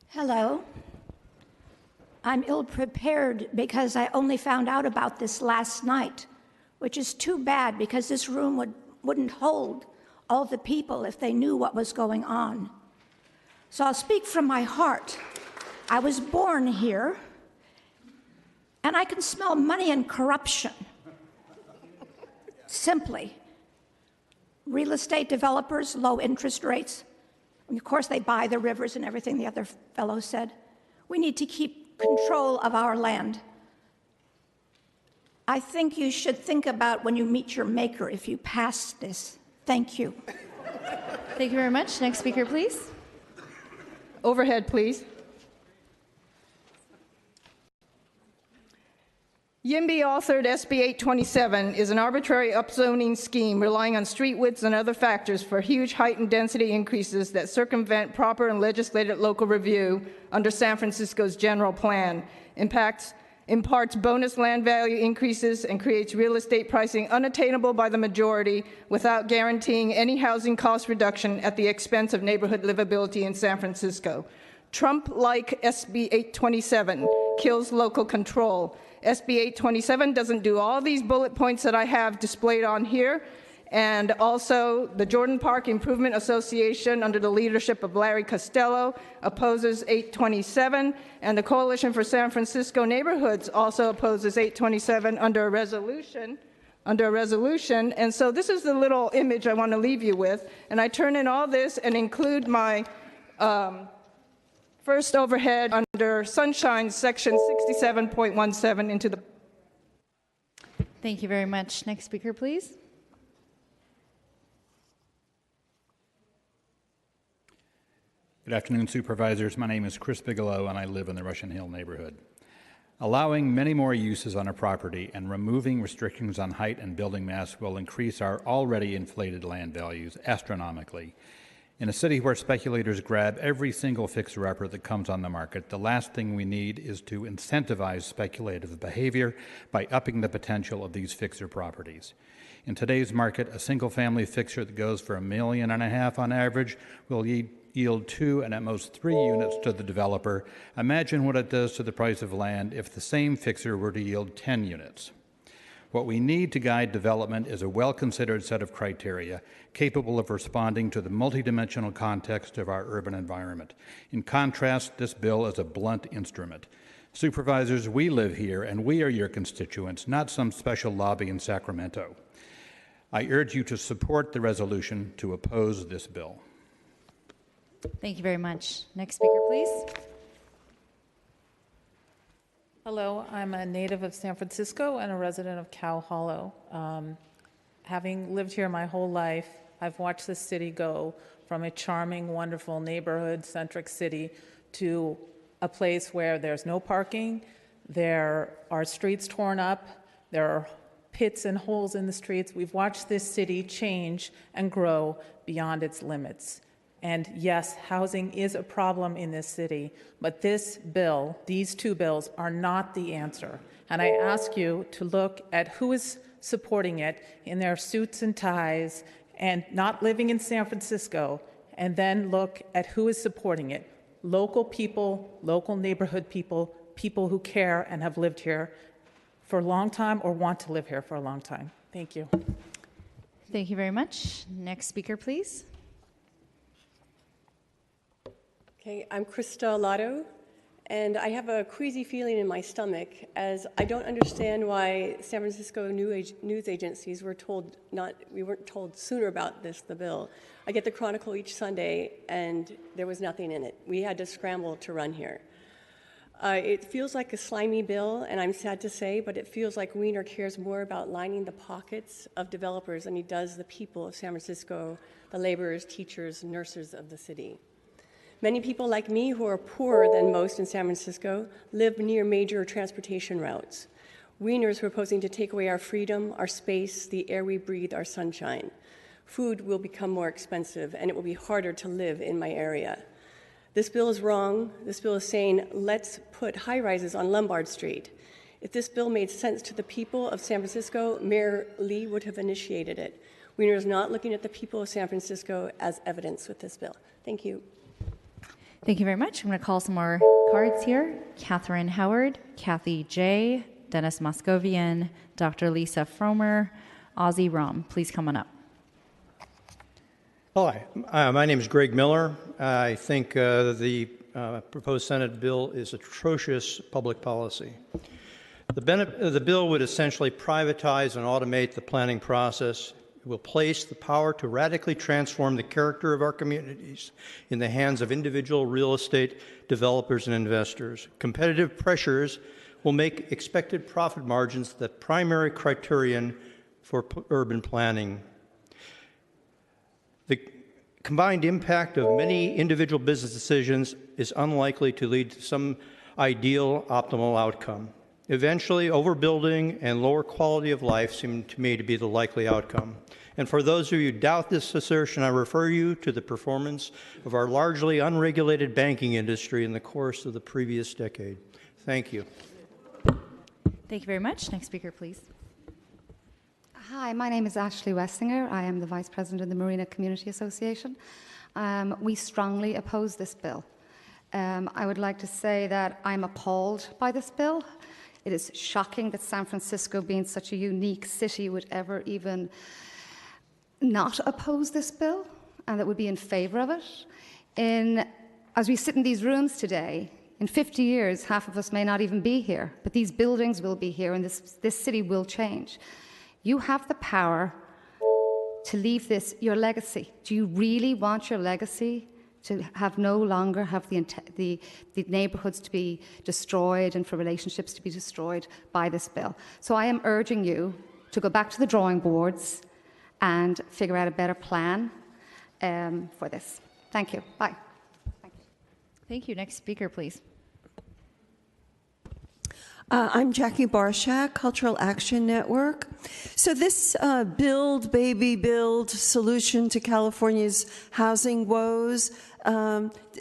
[SPEAKER 21] Hello. I'm ill-prepared because I only found out about this last night, which is too bad because this room wouldn't hold all the people if they knew what was going on. So I'll speak from my heart. I was born here, and I can smell money and corruption. Simply. Real estate developers, low interest rates. And of course, they buy the rivers and everything the other fellow said. We need to keep control of our land. I think you should think about when you meet your maker if you pass this. Thank you.
[SPEAKER 2] Thank you very much. Next speaker, please.
[SPEAKER 22] Overhead, please. YIMBY authored SB 827 is an arbitrary upzoning scheme relying on street widths and other factors for huge height and density increases that circumvent proper and legislated local review under San Francisco's general plan, imparts bonus land value increases, and creates real estate pricing unattainable by the majority without guaranteeing any housing cost reduction at the expense of neighborhood livability in San Francisco. Trump-like SB 827 kills local control. SB 827 doesn't do all these bullet points that I have displayed on here. And also, the Jordan Park Improvement Association, under the leadership of Larry Costello, opposes 827, and the Coalition for San Francisco Neighborhoods also opposes 827 under a resolution. And so this is the little image I want to leave you with. And I turn in all this and include my first overhead under Sunshine Section 67.17 into the...
[SPEAKER 2] Thank you very much. Next speaker, please.
[SPEAKER 3] Good afternoon, supervisors. My name is Chris Bigelow, and I live in the Russian Hill neighborhood. Allowing many more uses on a property and removing restrictions on height and building mass will increase our already inflated land values astronomically. In a city where speculators grab every single fixer-upper that comes on the market, the last thing we need is to incentivize speculative behavior by upping the potential of these fixer properties. In today's market, a single-family fixer that goes for $1.5 million on average will yield 2 and at most 3 units to the developer. Imagine what it does to the price of land if the same fixer were to yield 10 units. What we need to guide development is a well-considered set of criteria capable of responding to the multidimensional context of our urban environment. In contrast, this bill is a blunt instrument. Supervisors, we live here and we are your constituents, not some special lobby in Sacramento. I urge you to support the resolution to oppose this bill.
[SPEAKER 2] Thank you very much. Next speaker, please.
[SPEAKER 4] Hello, I'm a native of San Francisco and a resident of Cow Hollow. Having lived here my whole life, I've watched this city go from a charming, wonderful neighborhood-centric city to a place where there's no parking, there are streets torn up, there are pits and holes in the streets. We've watched this city change and grow beyond its limits. And yes, housing is a problem in this city, but this bill, these two bills, are not the answer. And I ask you to look at who is supporting it in their suits and ties and not living in San Francisco, and then look at who is supporting it. Local people, local neighborhood people, people who care and have lived here for a long time or want to live here for a long time. Thank you.
[SPEAKER 2] Thank you very much. Next speaker, please.
[SPEAKER 23] Okay, I'm Krista Lotto, and I have a queasy feeling in my stomach as I don't understand why San Francisco news agencies were told we weren't told sooner about the bill. I get the Chronicle each Sunday, and there was nothing in it. We had to scramble to run here. It feels like a slimy bill, and I'm sad to say, but it feels like Wiener cares more about lining the pockets of developers than he does the people of San Francisco, the laborers, teachers, nurses of the city. Many people like me who are poorer than most in San Francisco live near major transportation routes. Wiener is proposing to take away our freedom, our space, the air we breathe, our sunshine. Food will become more expensive, and it will be harder to live in my area. This bill is wrong. This bill is saying, let's put high-rises on Lombard Street. If this bill made sense to the people of San Francisco, Mayor Lee would have initiated it. Wiener is not looking at the people of San Francisco as evidence with this bill. Thank you.
[SPEAKER 2] Thank you very much. I'm going to call some more cards here. Catherine Howard, Kathy J., Dennis Moscovian, Dr. Lisa Fromer, Ozzie Rom. Please come on up.
[SPEAKER 24] Hi, my name is Greg Miller. I think the proposed Senate bill is atrocious public policy. The bill would essentially privatize and automate the planning process. It will place the power to radically transform the character of our communities in the hands of individual real estate developers and investors. Competitive pressures will make expected profit margins the primary criterion for urban planning. The combined impact of many individual business decisions is unlikely to lead to some ideal optimal outcome. Eventually, overbuilding and lower quality of life seem to me to be the likely outcome. And for those of you who doubt this assertion, I refer you to the performance of our largely unregulated banking industry in the course of the previous decade. Thank you.
[SPEAKER 2] Thank you very much. Next speaker, please.
[SPEAKER 25] Hi, my name is Ashley Wessinger. I am the Vice President of the Marina Community Association. We strongly oppose this bill. I would like to say that I'm appalled by this bill. It is shocking that San Francisco, being such a unique city, would ever even not oppose this bill and that would be in favor of it. As we sit in these rooms today, in 50 years, half of us may not even be here, but these buildings will be here and this city will change. You have the power to leave this your legacy. Do you really want your legacy to have no longer have the neighborhoods to be destroyed and for relationships to be destroyed by this bill? So I am urging you to go back to the drawing boards and figure out a better plan for this. Thank you. Bye.
[SPEAKER 2] Thank you. Next speaker, please.
[SPEAKER 1] I'm Jackie Barshak, Cultural Action Network. So this Build, Baby, Build solution to California's housing woes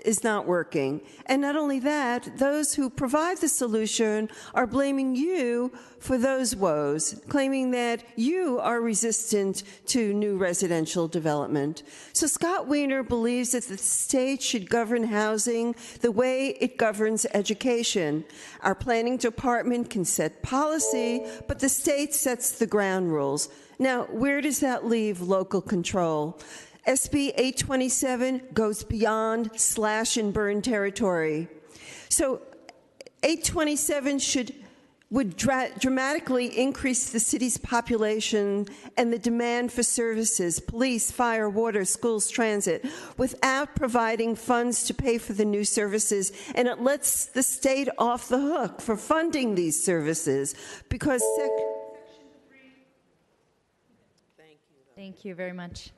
[SPEAKER 1] is not working. And not only that, those who provide the solution are blaming you for those woes, claiming that you are resistant to new residential development. So Scott Wiener believes that the state should govern housing the way it governs education. Our planning department can set policy, but the state sets the ground rules. Now, where does that leave local control? SB 827 goes beyond slash and burn territory. So 827 would dramatically increase the city's population and the demand for services, police, fire, water, schools, transit, without providing funds to pay for the new services. And it lets the state off the hook for funding these services because
[SPEAKER 2] Thank you very much.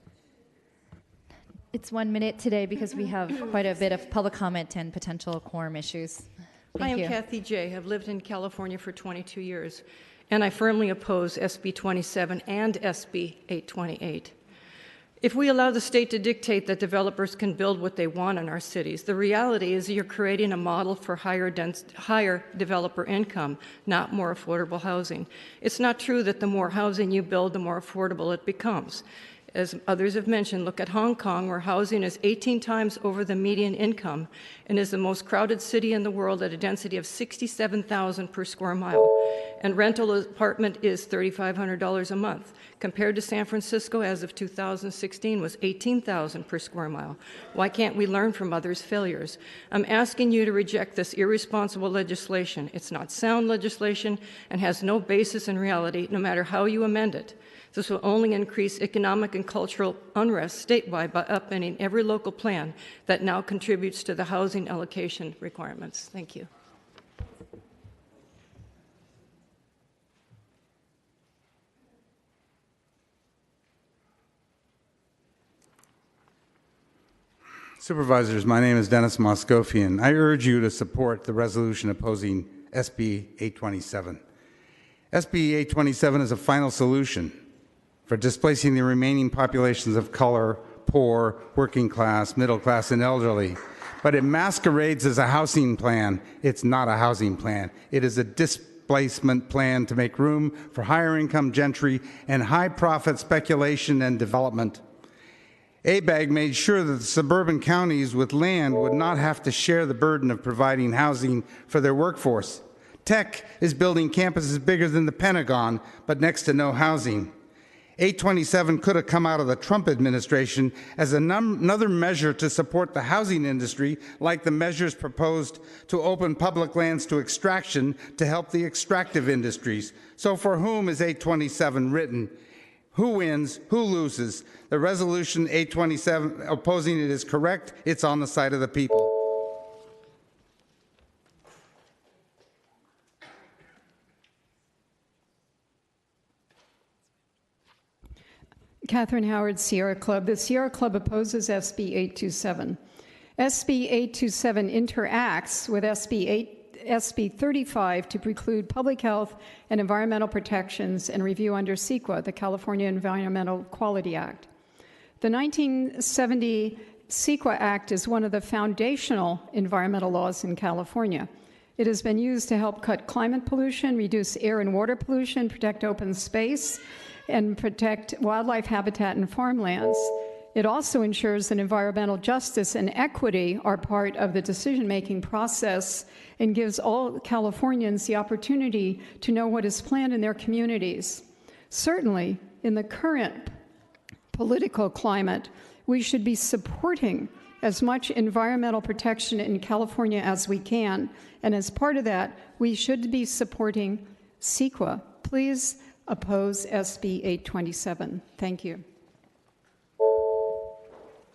[SPEAKER 2] It's 1 minute today because we have quite a bit of public comment and potential quorum issues.
[SPEAKER 5] I am
[SPEAKER 2] Thank you.
[SPEAKER 5] Kathy Jay. I've lived in California for 22 years, and I firmly oppose SB 27 and SB 828. If we allow the state to dictate that developers can build what they want in our cities, the reality is you're creating a model for higher developer income, not more affordable housing. It's not true that the more housing you build, the more affordable it becomes. As others have mentioned, look at Hong Kong, where housing is 18 times over the median income and is the most crowded city in the world at a density of 67,000 per square mile. And rental apartment is $3,500 a month, compared to San Francisco as of 2016 was $18,000 per square mile. Why can't we learn from others' failures? I'm asking you to reject this irresponsible legislation. It's not sound legislation and has no basis in reality, no matter how you amend it. This will only increase economic and cultural unrest statewide by upending every local plan that now contributes to the housing allocation requirements. Thank you.
[SPEAKER 6] Supervisors, my name is Dennis Moscofian. I urge you to support the resolution opposing SB 827. SB 827 is a final solution for displacing the remaining populations of color, poor, working class, middle class, and elderly. But it masquerades as a housing plan. It's not a housing plan. It is a displacement plan to make room for higher income gentry and high profit speculation and development. ABAG made sure that the suburban counties with land would not have to share the burden of providing housing for their workforce. Tech is building campuses bigger than the Pentagon, but next to no housing. 827 could have come out of the Trump administration as another measure to support the housing industry, like the measures proposed to open public lands to extraction to help the extractive industries. So for whom is 827 written? Who wins? Who loses? The resolution 827 opposing it is correct. It's on the side of the people.
[SPEAKER 7] Catherine Howard, Sierra Club. The Sierra Club opposes SB 827. SB 827 interacts with SB 35 to preclude public health and environmental protections and review under CEQA, the California Environmental Quality Act. The 1970 CEQA Act is one of the foundational environmental laws in California. It has been used to help cut climate pollution, reduce air and water pollution, protect open space, and protect wildlife habitat and farmlands. It also ensures that environmental justice and equity are part of the decision-making process and gives all Californians the opportunity to know what is planned in their communities. Certainly, in the current political climate, we should be supporting as much environmental protection in California as we can, and as part of that, we should be supporting CEQA. Please oppose SB 827. Thank you.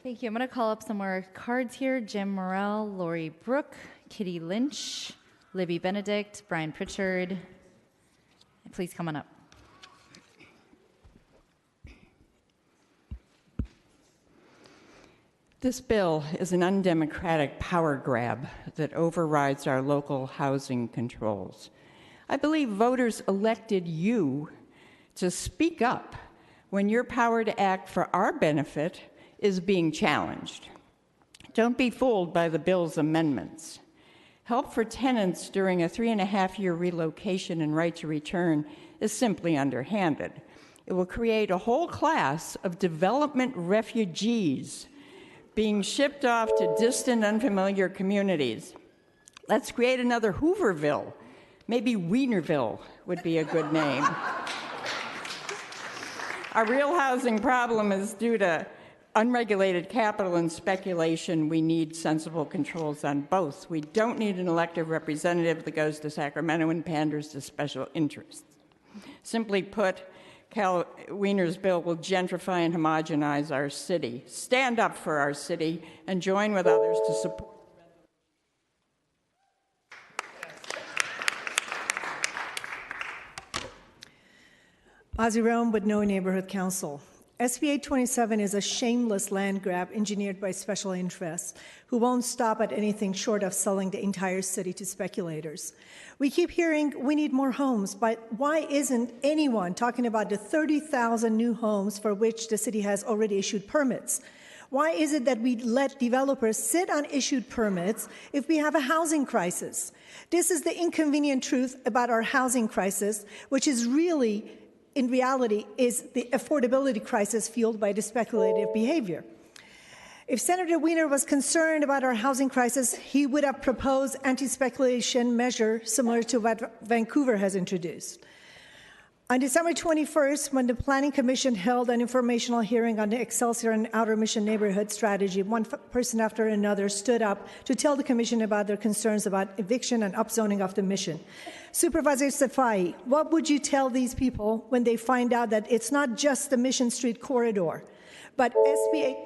[SPEAKER 2] Thank you. I'm going to call up some more cards here. Jim Morrell, Lori Brooke, Kitty Lynch, Libby Benedict, Brian Pritchard. Please come on up.
[SPEAKER 8] This bill is an undemocratic power grab that overrides our local housing controls. I believe voters elected you to speak up when your power to act for our benefit is being challenged. Don't be fooled by the bill's amendments. Help for tenants during a 3.5-year relocation and right to return is simply underhanded. It will create a whole class of development refugees being shipped off to distant, unfamiliar communities. Let's create another Hooverville. Maybe Wienerville would be a good name. Our real housing problem is due to unregulated capital and speculation. We need sensible controls on both. We don't need an elected representative that goes to Sacramento and panders to special interests. Simply put, Cal Wiener's bill will gentrify and homogenize our city. Stand up for our city and join with others to support.
[SPEAKER 9] Ozzie Rome with No Neighborhood Council. SB 827 is a shameless land grab engineered by special interests who won't stop at anything short of selling the entire city to speculators. We keep hearing we need more homes, but why isn't anyone talking about the 30,000 new homes for which the city has already issued permits? Why is it that we let developers sit on issued permits if we have a housing crisis? This is the inconvenient truth about our housing crisis, which is really, in reality, is the affordability crisis fueled by the speculative behavior. If Senator Wiener was concerned about our housing crisis, he would have proposed anti-speculation measure similar to what Vancouver has introduced. On December 21st, when the Planning Commission held an informational hearing on the Excelsior and Outer Mission neighborhood strategy, one person after another stood up to tell the Commission about their concerns about eviction and upzoning of the Mission. Supervisor Safai, what would you tell these people when they find out that it's not just the Mission Street corridor, but SB 8...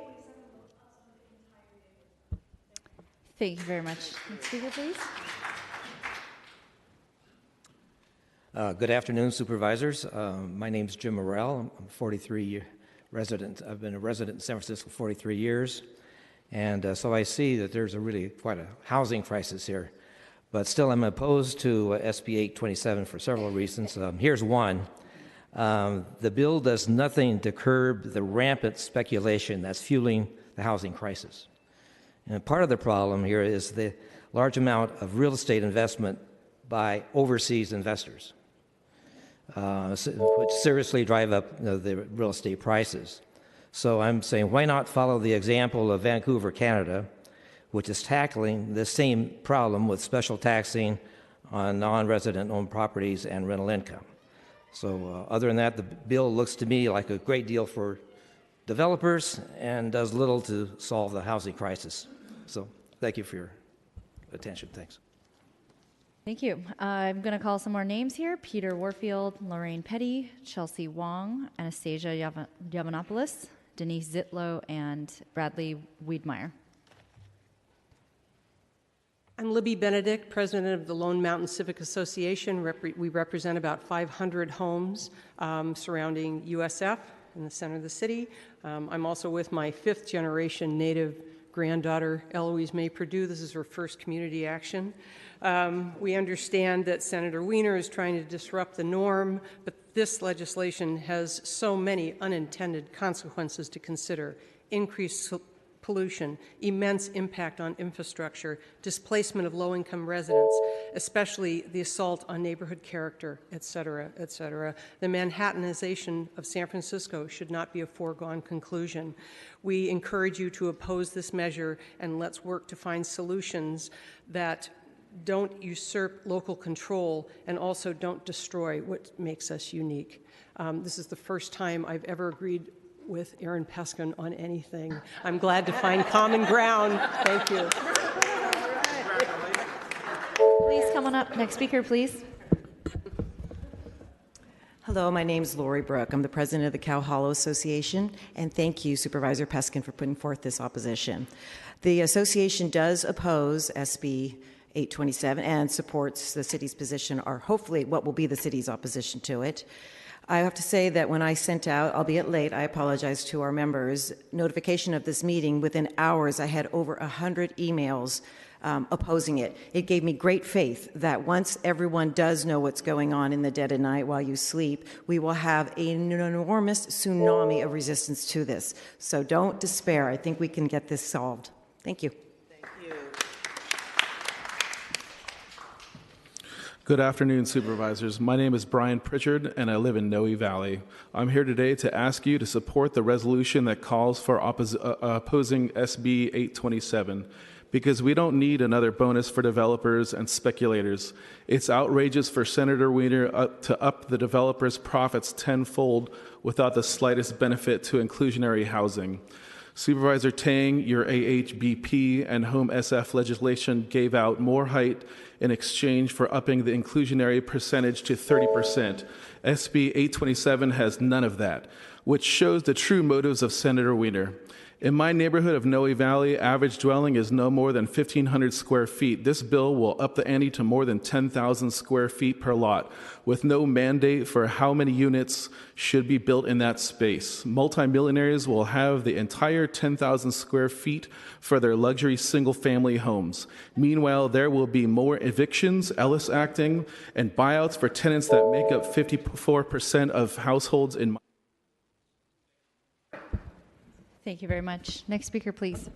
[SPEAKER 2] Thank you very much. Next speaker, please.
[SPEAKER 10] Good afternoon, supervisors. My name is Jim Morrell. I'm a 43-year resident. I've been a resident in San Francisco 43 years, and so I see that there's really quite a housing crisis here. But still, I'm opposed to SB 827 for several reasons. Here's one. The bill does nothing to curb the rampant speculation that's fueling the housing crisis. And part of the problem here is the large amount of real estate investment by overseas investors, which seriously drive up the real estate prices. So I'm saying, why not follow the example of Vancouver, Canada, which is tackling the same problem with special taxing on non-resident owned properties and rental income. So other than that, the bill looks to me like a great deal for developers and does little to solve the housing crisis. So thank you for your attention. Thanks.
[SPEAKER 2] Thank you. I'm going to call some more names here. Peter Warfield, Lorraine Petty, Chelsea Wong, Anastasia Yavanopoulos, Denise Zitlow, and Bradley Wiedmeyer.
[SPEAKER 12] I'm Libby Benedict, president of the Lone Mountain Civic Association. We represent about 500 homes surrounding USF in the center of the city. I'm also with my 5th generation Native granddaughter, Eloise May Perdue. This is her first community action. We understand that Senator Wiener is trying to disrupt the norm, but this legislation has so many unintended consequences to consider: increased pollution, immense impact on infrastructure, displacement of low-income residents, especially the assault on neighborhood character, et cetera, et cetera. The Manhattanization of San Francisco should not be a foregone conclusion. We encourage you to oppose this measure, and let's work to find solutions that don't usurp local control and also don't destroy what makes us unique. This is the first time I've ever agreed with Aaron Peskin on anything. I'm glad to find common ground. Thank you.
[SPEAKER 2] Please come on up. Next speaker, please.
[SPEAKER 13] Hello, my name is Lori Brook. I'm the president of the Cow Hollow Association, and thank you, Supervisor Peskin, for putting forth this opposition. The association does oppose SB 827 and supports the city's position, or hopefully what will be the city's opposition to it. I have to say that when I sent out, albeit late, I apologize to our members, notification of this meeting, within hours I had over 100 emails opposing it. It gave me great faith that once everyone does know what's going on in the dead of night while you sleep, we will have an enormous tsunami of resistance to this. So don't despair. I think we can get this solved. Thank you.
[SPEAKER 11] Good afternoon, supervisors. My name is Brian Pritchard, and I live in Noe Valley. I'm here today to ask you to support the resolution that calls for opposing SB 827, because we don't need another bonus for developers and speculators. It's outrageous for Senator Wiener to up the developers' profits tenfold without the slightest benefit to inclusionary housing. Supervisor Tang, your AHBP and Home SF legislation gave out more height in exchange for upping the inclusionary percentage to 30%. SB 827 has none of that, which shows the true motives of Senator Wiener. In my neighborhood of Noe Valley, average dwelling is no more than 1,500 square feet. This bill will up the ante to more than 10,000 square feet per lot, with no mandate for how many units should be built in that space. Multimillionaires will have the entire 10,000 square feet for their luxury single-family homes. Meanwhile, there will be more evictions, Ellis acting, and buyouts for tenants that make up 54% of households in my
[SPEAKER 2] Thank you very much. Next speaker, please.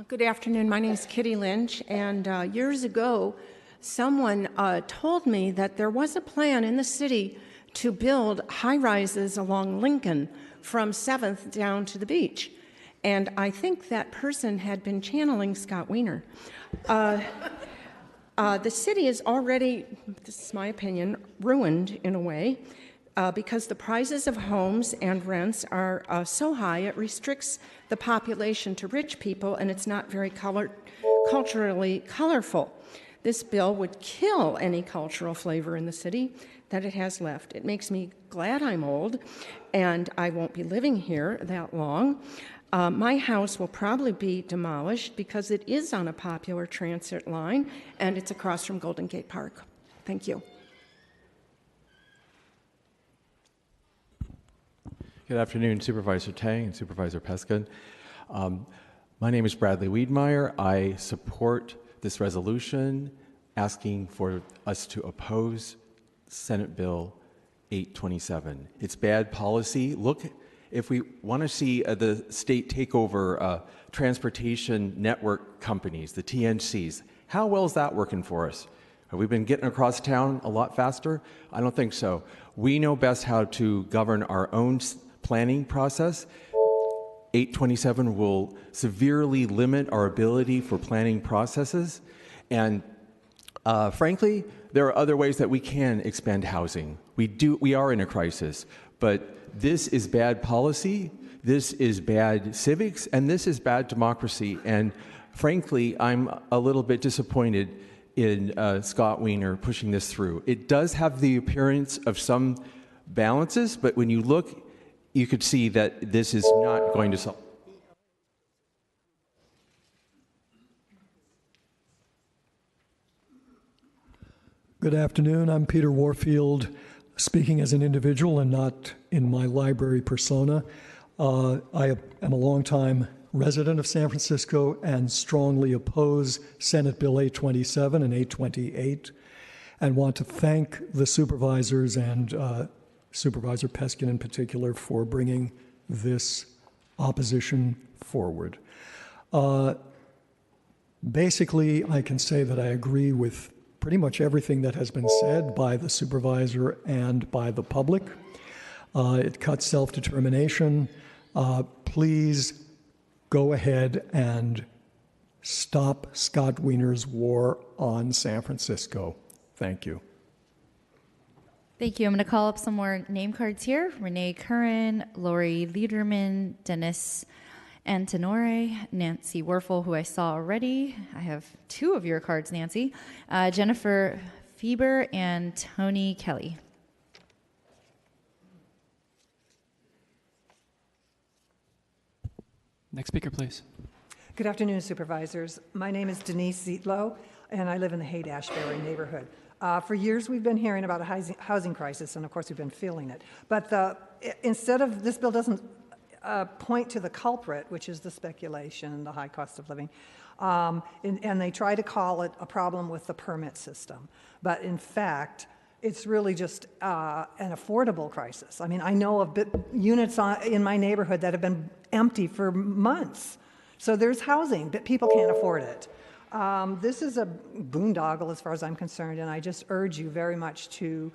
[SPEAKER 14] Good afternoon. My name is Kitty Lynch, and years ago, someone told me that there was a plan in the city to build high-rises along Lincoln from 7th down to the beach. And I think that person had been channeling Scott Wiener. The city is already, this is my opinion, ruined in a way. Because the prices of homes and rents are so high, it restricts the population to rich people, and it's not very culturally colorful. This bill would kill any cultural flavor in the city that it has left. It makes me glad I'm old, and I won't be living here that long. My house will probably be demolished because it is on a popular transit line, and it's across from Golden Gate Park. Thank you.
[SPEAKER 15] Good afternoon, Supervisor Tang and Supervisor Peskin. My name is Bradley Wiedmeyer. I support this resolution asking for us to oppose Senate Bill 827. It's bad policy. Look, if we want to see the state take over transportation network companies, the TNCs, how well is that working for us? Have we been getting across town a lot faster? I don't think so. We know best how to govern our own planning process. 827 will severely limit our ability for planning processes. And frankly, there are other ways that we can expand housing. We are in a crisis, but this is bad policy, this is bad civics, and this is bad democracy. And frankly, I'm a little bit disappointed in Scott Wiener pushing this through. It does have the appearance of some balances, but when you look, you could see that this is not going to solve.
[SPEAKER 16] Good afternoon. I'm Peter Warfield, speaking as an individual and not in my library persona. I am a longtime resident of San Francisco and strongly oppose Senate Bill 827 and 828, and want to thank the supervisors and Supervisor Peskin in particular for bringing this opposition forward. Basically, I can say that I agree with pretty much everything that has been said by the supervisor and by the public. It cuts self-determination. Please go ahead and stop Scott Wiener's war on San Francisco. Thank you.
[SPEAKER 2] Thank you. I'm going to call up some more name cards here. Renee Curran, Lori Liederman, Dennis Antonore, Nancy Werfel, who I saw already. I have two of your cards, Nancy. Jennifer Fieber and Tony Kelly.
[SPEAKER 17] Next speaker, please.
[SPEAKER 26] Good afternoon, supervisors. My name is Denise Zietlow, and I live in the Haight-Ashbury neighborhood.
[SPEAKER 17] For years, we've been hearing about a housing crisis, and of course, we've been feeling it. But instead of, this bill doesn't point to the culprit, which is the speculation, the high cost of living, and they try to call it a problem with the permit system. But in fact, it's really just an affordable crisis. I mean, I know of units in my neighborhood that have been empty for months. So there's housing, but people can't afford it. This is a boondoggle as far as I'm concerned, and I just urge you very much to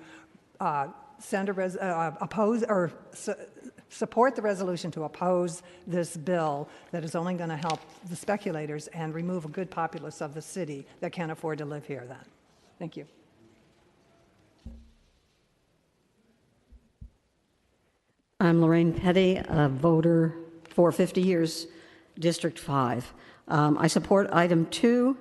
[SPEAKER 17] support the resolution to oppose this bill that is only going to help the speculators and remove a good populace of the city that can't afford to live here then. Thank you.
[SPEAKER 18] I'm Lorraine Petty, a voter for 50 years, District 5. I support item 2.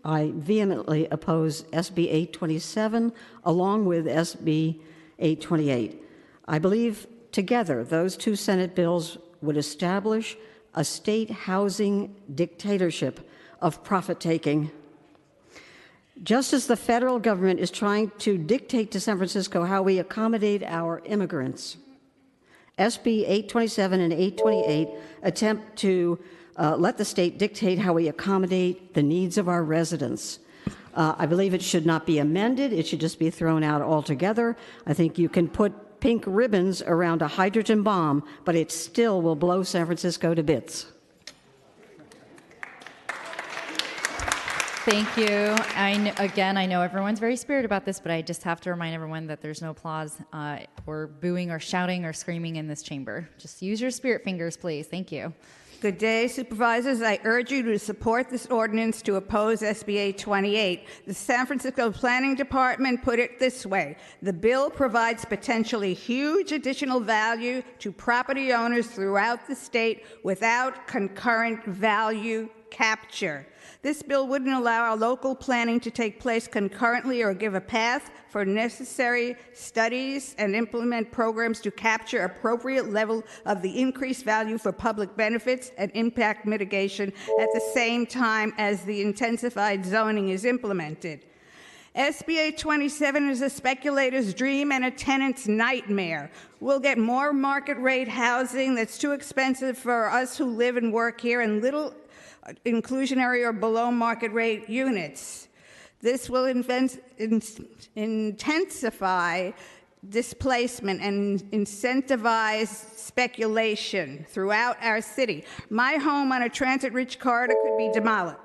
[SPEAKER 18] I vehemently oppose SB 827 along with SB 828. I believe together those two Senate bills would establish a state housing dictatorship of profit-taking. Just as the federal government is trying to dictate to San Francisco how we accommodate our immigrants, SB 827 and 828 attempt to let the state dictate how we accommodate the needs of our residents. I believe it should not be amended. It should just be thrown out altogether. I think you can put pink ribbons around a hydrogen bomb, but it still will blow San Francisco to bits.
[SPEAKER 2] Thank you. I know everyone's very spirited about this, but I just have to remind everyone that there's no applause or booing or shouting or screaming in this chamber. Just use your spirit fingers, please. Thank you.
[SPEAKER 22] Good day, supervisors. I urge you to support this ordinance to oppose SB 828. The San Francisco Planning Department put it this way: the bill provides potentially huge additional value to property owners throughout the state without concurrent value capture. This bill wouldn't allow our local planning to take place concurrently or give a path for necessary studies and implement programs to capture appropriate level of the increased value for public benefits and impact mitigation at the same time as the intensified zoning is implemented. SB 827 is a speculator's dream and a tenant's nightmare. We'll get more market rate housing that's too expensive for us who live and work here, and little inclusionary or below market rate units. This will intensify displacement and incentivize speculation throughout our city. My home on a transit-rich corridor could be demolished.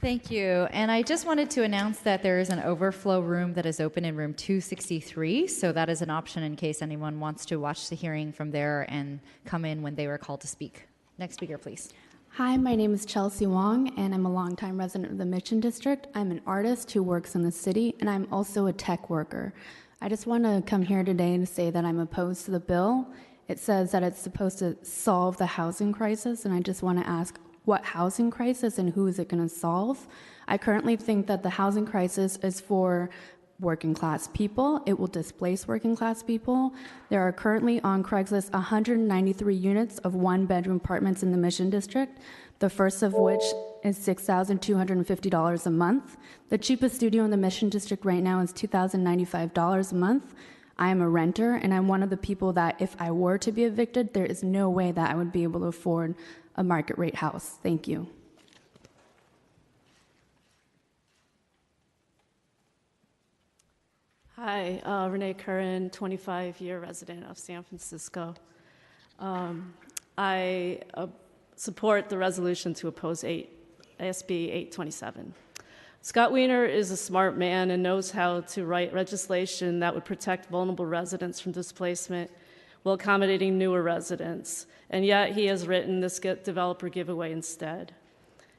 [SPEAKER 2] Thank you. And I just wanted to announce that there is an overflow room that is open in room 263. So that is an option in case anyone wants to watch the hearing from there and come in when they were called to speak. Next speaker, please.
[SPEAKER 19] Hi, my name is Chelsea Wong, and I'm a longtime resident of the Mission District. I'm an artist who works in the city, and I'm also a tech worker. I just want to come here today and say that I'm opposed to the bill. It says that it's supposed to solve the housing crisis, and I just want to ask, what housing crisis and who is it going to solve? I currently think that the housing crisis is for working class people. It will displace working class people. There are currently on Craigslist 193 units of one-bedroom apartments in the Mission District, the first of which is $6,250 a month. The cheapest studio in the Mission District right now is $2,095 a month. I am a renter, and I'm one of the people that if I were to be evicted, there is no way that I would be able to afford a market rate house. Thank you.
[SPEAKER 20] Hi, Renee Curran, 25-year resident of San Francisco. I support the resolution to oppose SB 827. Scott Wiener is a smart man and knows how to write legislation that would protect vulnerable residents from displacement while accommodating newer residents, and yet he has written this developer giveaway instead.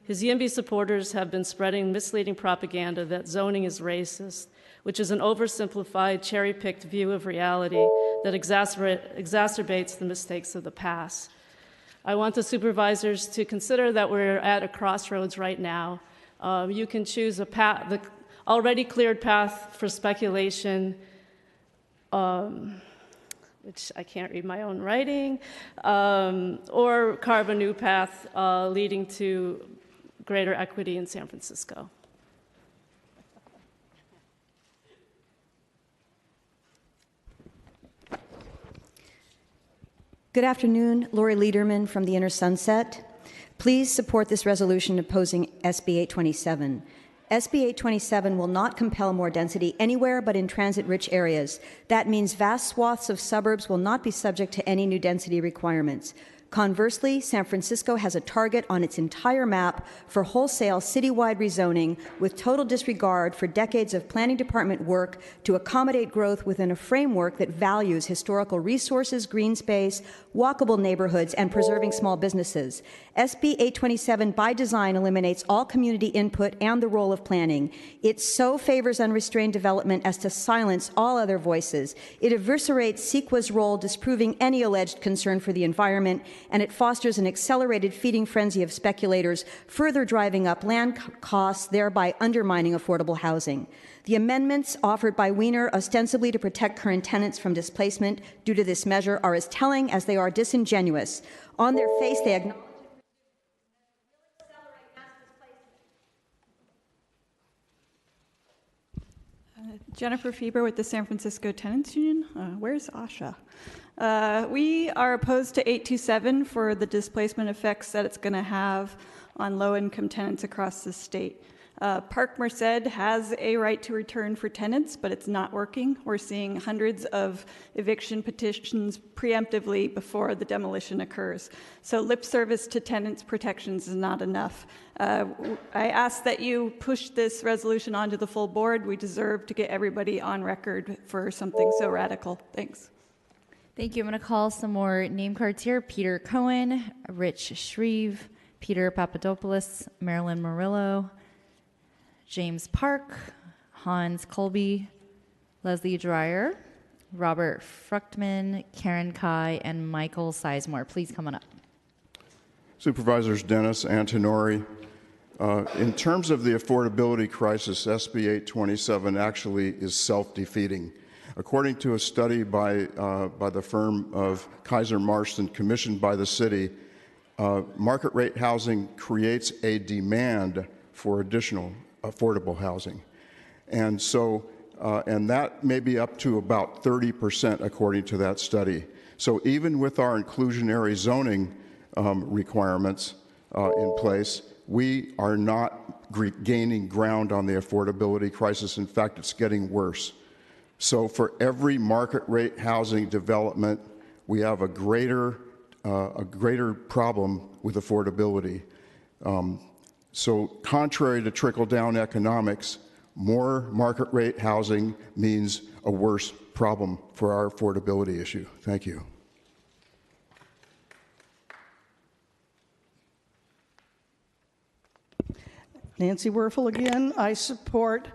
[SPEAKER 20] His YIMBY supporters have been spreading misleading propaganda that zoning is racist, which is an oversimplified, cherry-picked view of reality that exacerbates the mistakes of the past. I want the supervisors to consider that we're at a crossroads right now. You can choose a path, the already cleared path for speculation, which I can't read my own writing, or carve a new path leading to greater equity in San Francisco.
[SPEAKER 3] Good afternoon, Lori Lederman from the Inner Sunset. Please support this resolution opposing SB 827. SB 827 will not compel more density anywhere but in transit-rich areas. That means vast swaths of suburbs will not be subject to any new density requirements. Conversely, San Francisco has a target on its entire map for wholesale citywide rezoning with total disregard for decades of planning department work to accommodate growth within a framework that values historical resources, green space, walkable neighborhoods, and preserving small businesses. SB 827 by design eliminates all community input and the role of planning. It so favors unrestrained development as to silence all other voices. It eviscerates CEQA's role, disproving any alleged concern for the environment, and it fosters an accelerated feeding frenzy of speculators, further driving up land costs, thereby undermining affordable housing. The amendments offered by Wiener, ostensibly to protect current tenants from displacement due to this measure, are as telling as they are disingenuous. On their face, they acknowledge
[SPEAKER 4] Jennifer Fieber with the San Francisco Tenants Union. Where's Asha? We are opposed to 827 for the displacement effects that it's going to have on low-income tenants across the state. Park Merced has a right to return for tenants, but it's not working. We're seeing hundreds of eviction petitions preemptively before the demolition occurs. So lip service to tenants' protections is not enough. I ask that you push this resolution onto the full board. We deserve to get everybody on record for something so radical. Thanks.
[SPEAKER 2] Thank you. I'm going to call some more name cards here. Peter Cohen, Rich Shreve, Peter Papadopoulos, Marilyn Murillo, James Park, Hans Colby, Leslie Dreyer, Robert Fruchtman, Karen Kai, and Michael Sizemore. Please come on up.
[SPEAKER 21] Supervisors Dennis, Antonori. In terms of the affordability crisis, SB 827 actually is self-defeating. According to a study by the firm of Kaiser Marston commissioned by the city, market rate housing creates a demand for additional affordable housing. And so, and that may be up to about 30% according to that study. So even with our inclusionary zoning requirements in place, we are not gaining ground on the affordability crisis. In fact, it's getting worse. So for every market rate housing development, we have a greater problem with affordability. So contrary to trickle-down economics, more market rate housing means a worse problem for our affordability issue. Thank you.
[SPEAKER 23] Nancy Werfel again. I support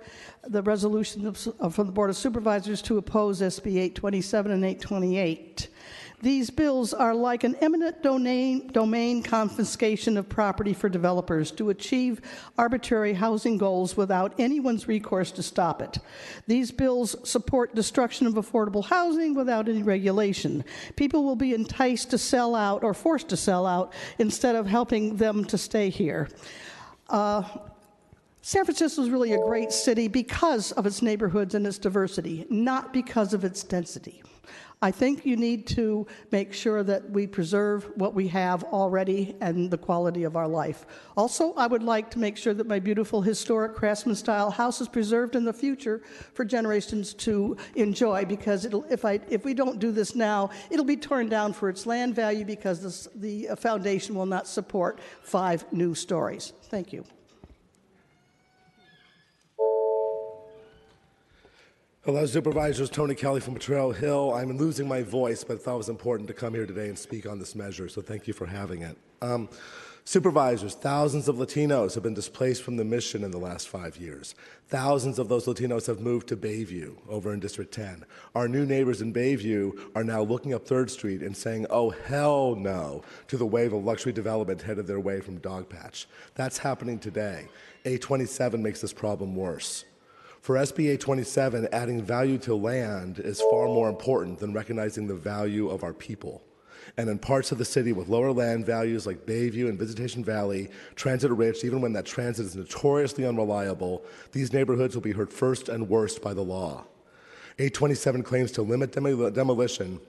[SPEAKER 23] the resolution from the Board of Supervisors to oppose SB 827 and 828. These bills are like an eminent domain confiscation of property for developers to achieve arbitrary housing goals without anyone's recourse to stop it. These bills support destruction of affordable housing without any regulation. People will be enticed to sell out or forced to sell out instead of helping them to stay here. San Francisco is really a great city because of its neighborhoods and its diversity, not because of its density. I think you need to make sure that we preserve what we have already and the quality of our life. Also, I would like to make sure that my beautiful historic craftsman-style house is preserved in the future for generations to enjoy, because if we don't do this now, it'll be torn down for its land value because the foundation will not support 5 new stories. Thank you.
[SPEAKER 24] Hello, Supervisors. Tony Kelly from Potrero Hill. I'm losing my voice, but I thought it was important to come here today and speak on this measure, so thank you for having it. Supervisors, thousands of Latinos have been displaced from the Mission in the last 5 years. Thousands of those Latinos have moved to Bayview over in District 10. Our new neighbors in Bayview are now looking up 3rd Street and saying, oh, hell no, to the wave of luxury development headed their way from Dogpatch. That's happening today. 827 makes this problem worse. For SB 827, adding value to land is far more important than recognizing the value of our people. And in parts of the city with lower land values like Bayview and Visitation Valley, transit-rich, even when that transit is notoriously unreliable, these neighborhoods will be hurt first and worst by the law. 827 claims to limit demolition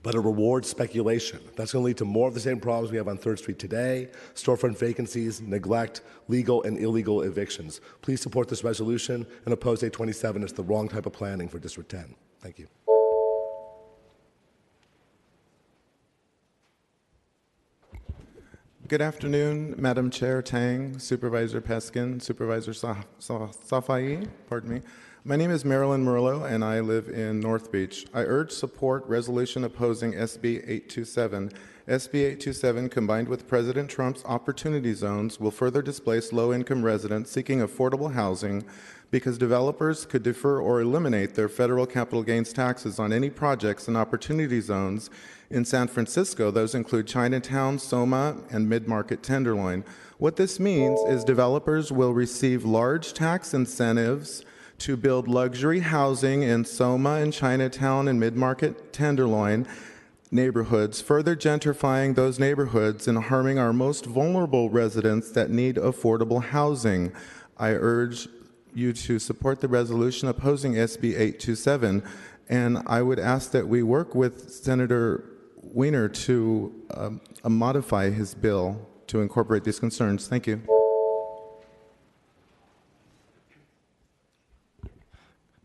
[SPEAKER 24] but it rewards speculation. That's going to lead to more of the same problems we have on 3rd Street today: storefront vacancies, neglect, legal and illegal evictions. Please support this resolution and oppose 827. It's the wrong type of planning for District 10. Thank you.
[SPEAKER 1] Good afternoon, Madam Chair Tang, Supervisor Peskin, Supervisor Safai, pardon me. My name is Marilyn Merlo, and I live in North Beach. I urge support resolution opposing SB 827. SB 827, combined with President Trump's opportunity zones, will further displace low-income residents seeking affordable housing because developers could defer or eliminate their federal capital gains taxes on any projects in opportunity zones in San Francisco. Those include Chinatown, Soma, and Mid-Market Tenderloin. What this means is developers will receive large tax incentives to build luxury housing in Soma and Chinatown and Mid-Market Tenderloin neighborhoods, further gentrifying those neighborhoods and harming our most vulnerable residents that need affordable housing. I urge you to support the resolution opposing SB 827, and I would ask that we work with Senator Wiener to modify his bill to incorporate these concerns. Thank you.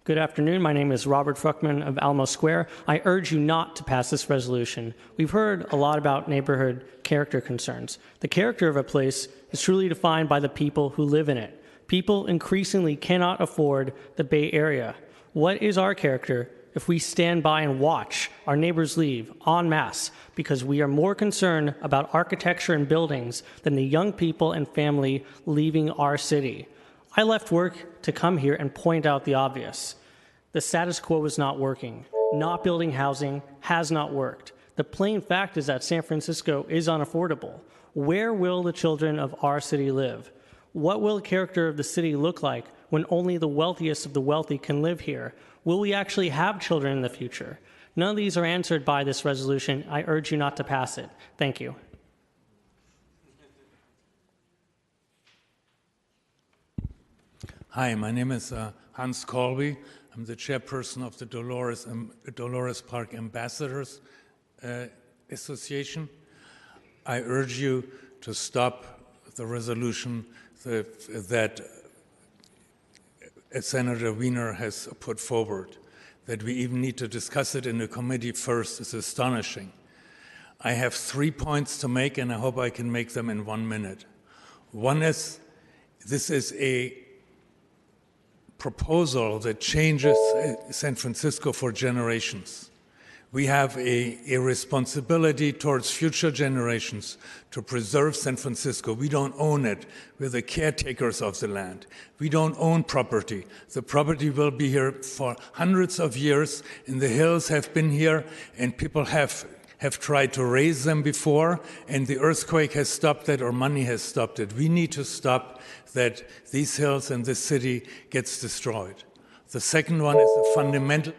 [SPEAKER 5] Good afternoon. My name is Robert Fruckman of Alamo Square. I urge you not to pass this resolution. We've heard a lot about neighborhood character concerns. The character of a place is truly defined by the people who live in it. People increasingly cannot afford the Bay Area. What is our character if we stand by and watch our neighbors leave en masse because we are more concerned about architecture and buildings than the young people and family leaving our city? I left work to come here and point out the obvious. The status quo is not working. Not building housing has not worked. The plain fact is that San Francisco is unaffordable. Where will the children of our city live? What will the character of the city look like when only the wealthiest of the wealthy can live here? Will we actually have children in the future? None of these are answered by this resolution. I urge you not to pass it. Thank you.
[SPEAKER 6] Hi, my name is Hans Colby. I'm the chairperson of the Dolores Park Ambassadors Association. I urge you to stop the resolution that Senator Wiener has put forward. That we even need to discuss it in the committee first is astonishing. I have 3 points to make, and I hope I can make them in 1 minute. One is, this is a proposal that changes San Francisco for generations. We have a responsibility towards future generations to preserve San Francisco. We don't own it. We're the caretakers of the land. We don't own property. The property will be here for hundreds of years, and the hills have been here, and people have tried to raise them before, and the earthquake has stopped that, or money has stopped it. We need to stop that these hills and this city gets destroyed. The second one is a fundamental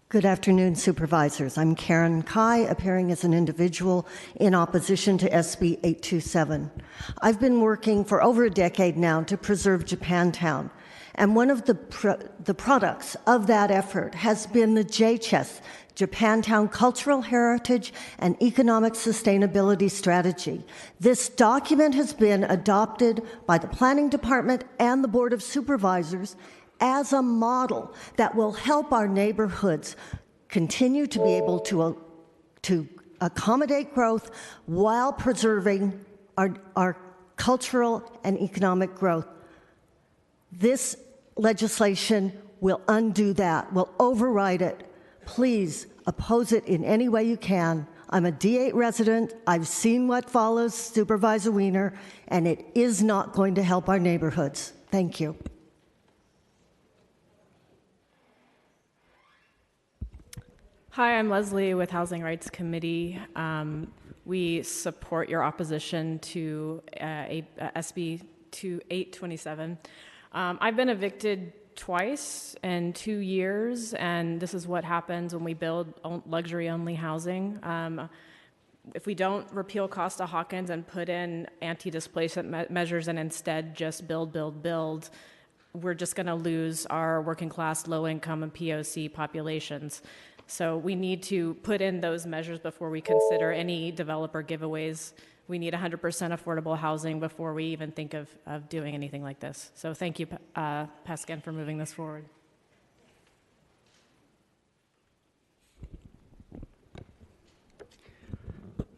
[SPEAKER 7] Good afternoon, supervisors. I'm Karen Kai, appearing as an individual in opposition to SB 827. I've been working for over a decade now to preserve Japantown, and one of the products of that effort has been the JCHES, Japantown Cultural Heritage and Economic Sustainability Strategy. This document has been adopted by the Planning Department and the Board of Supervisors as a model that will help our neighborhoods continue to be able to accommodate growth while preserving our cultural and economic growth. This legislation will undo that, will override it. Please oppose it in any way you can. I'm a D8 resident. I've seen what follows, Supervisor Wiener, and it is not going to help our neighborhoods. Thank you.
[SPEAKER 25] Hi, I'm Leslie with Housing Rights Committee. We support your opposition to SB 827. I've been evicted twice in 2 years, and this is what happens when we build luxury-only housing. if we don't repeal Costa-Hawkins and put in anti-displacement measures and instead just build, we're just going to lose our working class, low income, and POC populations. So we need to put in those measures before we consider any developer giveaways. We need 100% affordable housing before we even think of doing anything like this. So thank you, Peskin, for moving this forward.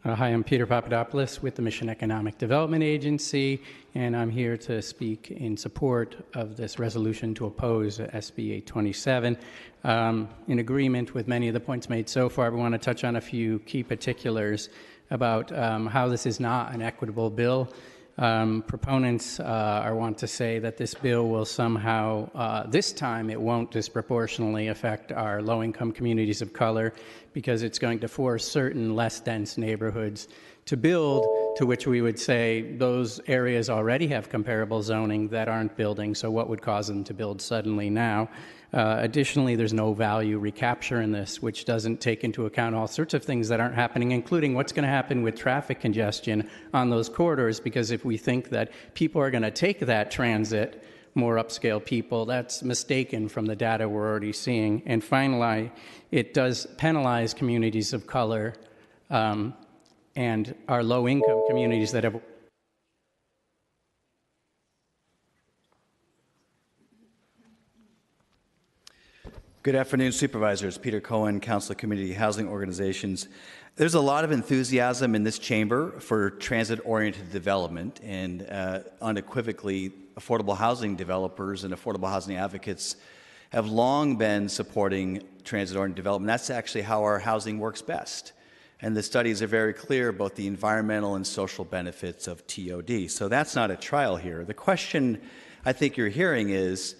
[SPEAKER 8] Hi, I'm Peter Papadopoulos with the Mission Economic Development Agency, and I'm here to speak in support of this resolution to oppose SB 827. In agreement with many of the points made so far, we want to touch on a few key particulars about how this is not an equitable bill. Proponents want to say that this bill will somehow, this time it won't disproportionately affect our low-income communities of color because it's going to force certain less dense neighborhoods to build, to which we would say those areas already have comparable zoning that aren't building, so what would cause them to build suddenly now? Additionally, there's no value recapture in this, which doesn't take into account all sorts of things that aren't happening, including what's going to happen with traffic congestion on those corridors, because if we think that people are going to take that transit, more upscale people, that's mistaken from the data we're already seeing. And finally, it does penalize communities of color and our low-income communities that have
[SPEAKER 9] Good afternoon, Supervisors. Peter Cohen, Council of Community Housing Organizations. There's a lot of enthusiasm in this chamber for transit-oriented development, and unequivocally, affordable housing developers and affordable housing advocates have long been supporting transit-oriented development. That's actually how our housing works best. And the studies are very clear about the environmental and social benefits of TOD. So that's not a trial here. The question I think you're hearing is,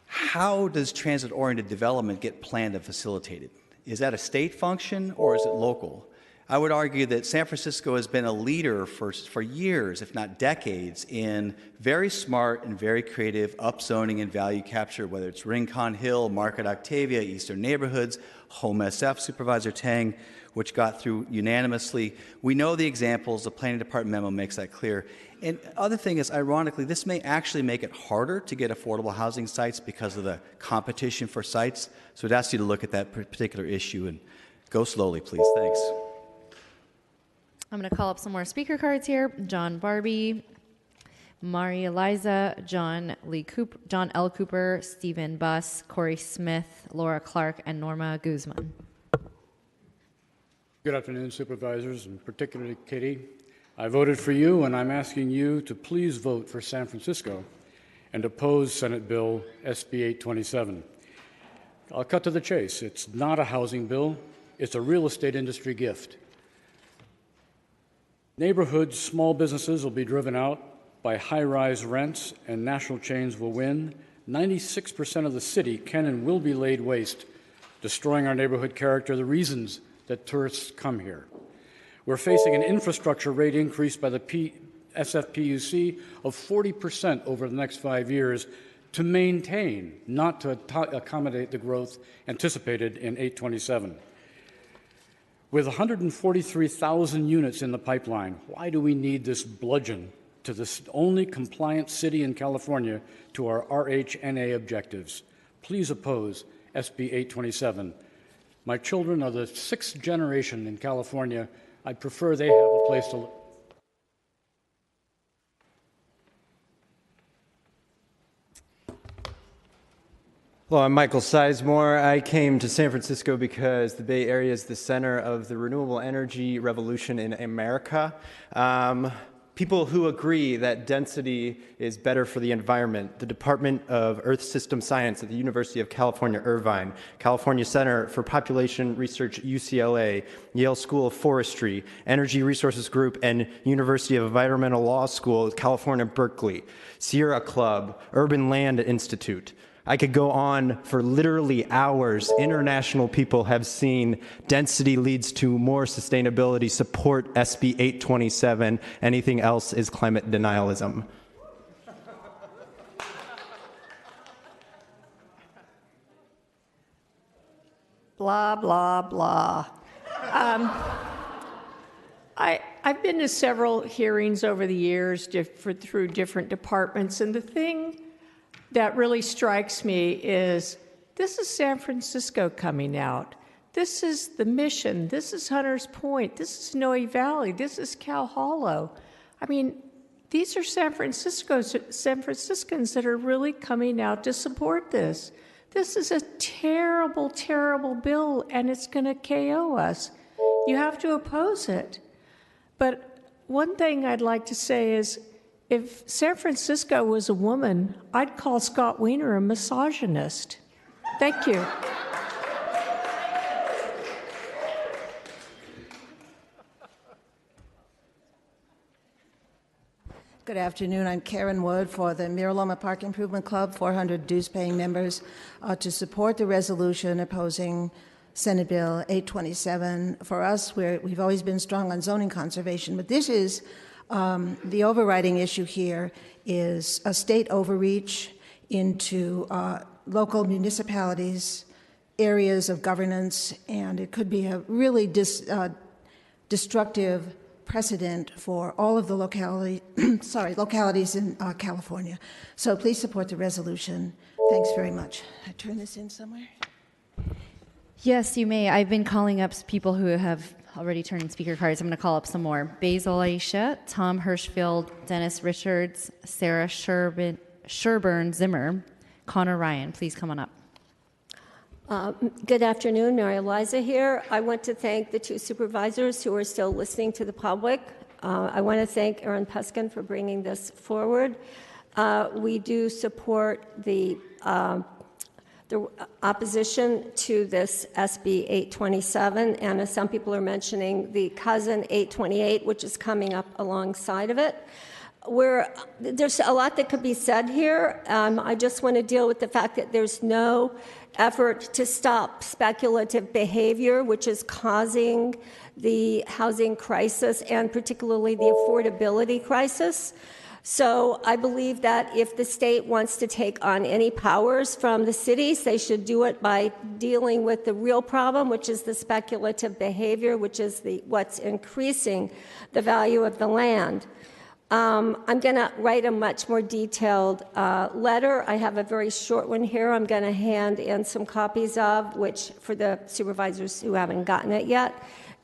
[SPEAKER 9] how does transit-oriented development get planned and facilitated? Is that a state function or is it local? I would argue that San Francisco has been a leader for years, if not decades, in very smart and very creative upzoning and value capture, whether it's Rincon Hill, Market Octavia, Eastern Neighborhoods, Home SF, Supervisor Tang, which got through unanimously. We know the examples. The Planning Department memo makes that clear. And other thing is, ironically, this may actually make it harder to get affordable housing sites because of the competition for sites. So I'd ask you to look at that particular issue and go slowly, please. Thanks.
[SPEAKER 2] I'm going to call up some more speaker cards here. John Barbie, Mari Eliza, John L. Cooper, Stephen Buss, Corey Smith, Laura Clark, and Norma Guzman.
[SPEAKER 10] Good afternoon, Supervisors, and particularly Katie. I voted for you, and I'm asking you to please vote for San Francisco and oppose Senate Bill SB 827. I'll cut to the chase. It's not a housing bill. It's a real estate industry gift. Neighborhoods, small businesses will be driven out by high-rise rents, and national chains will win. 96% of the city can and will be laid waste, destroying our neighborhood character, the reasons that tourists come here. We're facing an infrastructure rate increase by the SFPUC of 40% over the next 5 years to maintain, not to accommodate the growth anticipated in 827. With 143,000 units in the pipeline, why do we need this bludgeon to this only compliant city in California to our RHNA objectives? Please oppose SB 827. My children are the 6th generation in California. I'd prefer they have a place to live.
[SPEAKER 12] Hello, I'm Michael Sizemore. I came to San Francisco because the Bay Area is the center of the renewable energy revolution in America. People who agree that density is better for the environment, the Department of Earth System Science at the University of California, Irvine, California Center for Population Research, UCLA, Yale School of Forestry, Energy Resources Group, and University of Environmental Law School, California, Berkeley, Sierra Club, Urban Land Institute. I could go on for literally hours. International people have seen density leads to more sustainability. Support SB 827. Anything else is climate denialism.
[SPEAKER 22] Blah, blah, blah.
[SPEAKER 11] I've been to several hearings over the years through different departments, and the thing that really strikes me is this is San Francisco coming out. This is the Mission. This is Hunters Point. This is Noe Valley. This is Cal Hollow. I mean, these are San Franciscans that are really coming out to support this. This is a terrible, terrible bill, and it's going to KO us. You have to oppose it. But one thing I'd like to say is, if San Francisco was a woman, I'd call Scott Wiener a misogynist. Thank you.
[SPEAKER 13] Good afternoon. I'm Karen Wood for the Mira Loma Park Improvement Club, 400 dues-paying members, to support the resolution opposing Senate Bill 827. For us, we've always been strong on zoning conservation, but this is the overriding issue here is a state overreach into local municipalities, areas of governance, and it could be a really destructive precedent for all of the localities in California. So please support the resolution. Thanks very much. I turn this in somewhere?
[SPEAKER 2] Yes, you may. I've been calling up people who have already turned in speaker cards. I'm going to call up some more. Basil Aisha, Tom Hirschfield, Dennis Richards, Sarah Sherburne Zimmer, Connor Ryan. Please come on up.
[SPEAKER 14] Good afternoon, Mary Eliza here. I want to thank the two supervisors who are still listening to the public. I want to thank Aaron Peskin for bringing this forward. We do support the opposition to this SB 827, and as some people are mentioning, the cousin 828, which is coming up alongside of it. There's a lot that could be said here. I just want to deal with the fact that there's no effort to stop speculative behavior, which is causing the housing crisis and particularly the affordability crisis. So I believe that if the state wants to take on any powers from the cities, they should do it by dealing with the real problem, which is the speculative behavior, which is what's increasing the value of the land. I'm going to write a much more detailed letter. I have a very short one here I'm going to hand in some copies of, which for the supervisors who haven't gotten it yet.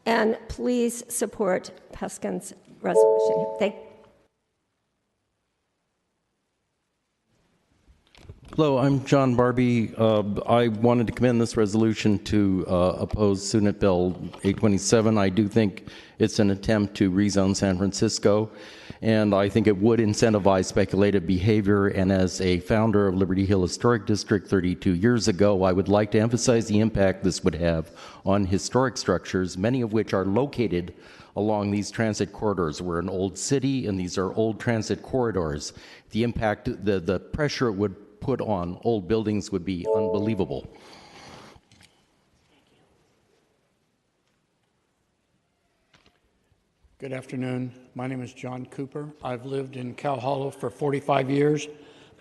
[SPEAKER 14] And please support Peskin's resolution. Thank you.
[SPEAKER 15] Hello, I'm John Barbie. I wanted to commend this resolution to oppose Senate Bill 827. I do think it's an attempt to rezone San Francisco, and I think it would incentivize speculative behavior. And as a founder of Liberty Hill Historic District 32 years ago, I would like to emphasize the impact this would have on historic structures, many of which are located along these transit corridors. We're an old city, and these are old transit corridors. The impact, the pressure it would put on old buildings would be unbelievable.
[SPEAKER 10] Good afternoon. My name is John Cooper. I've lived in Cal Hollow for 45 years,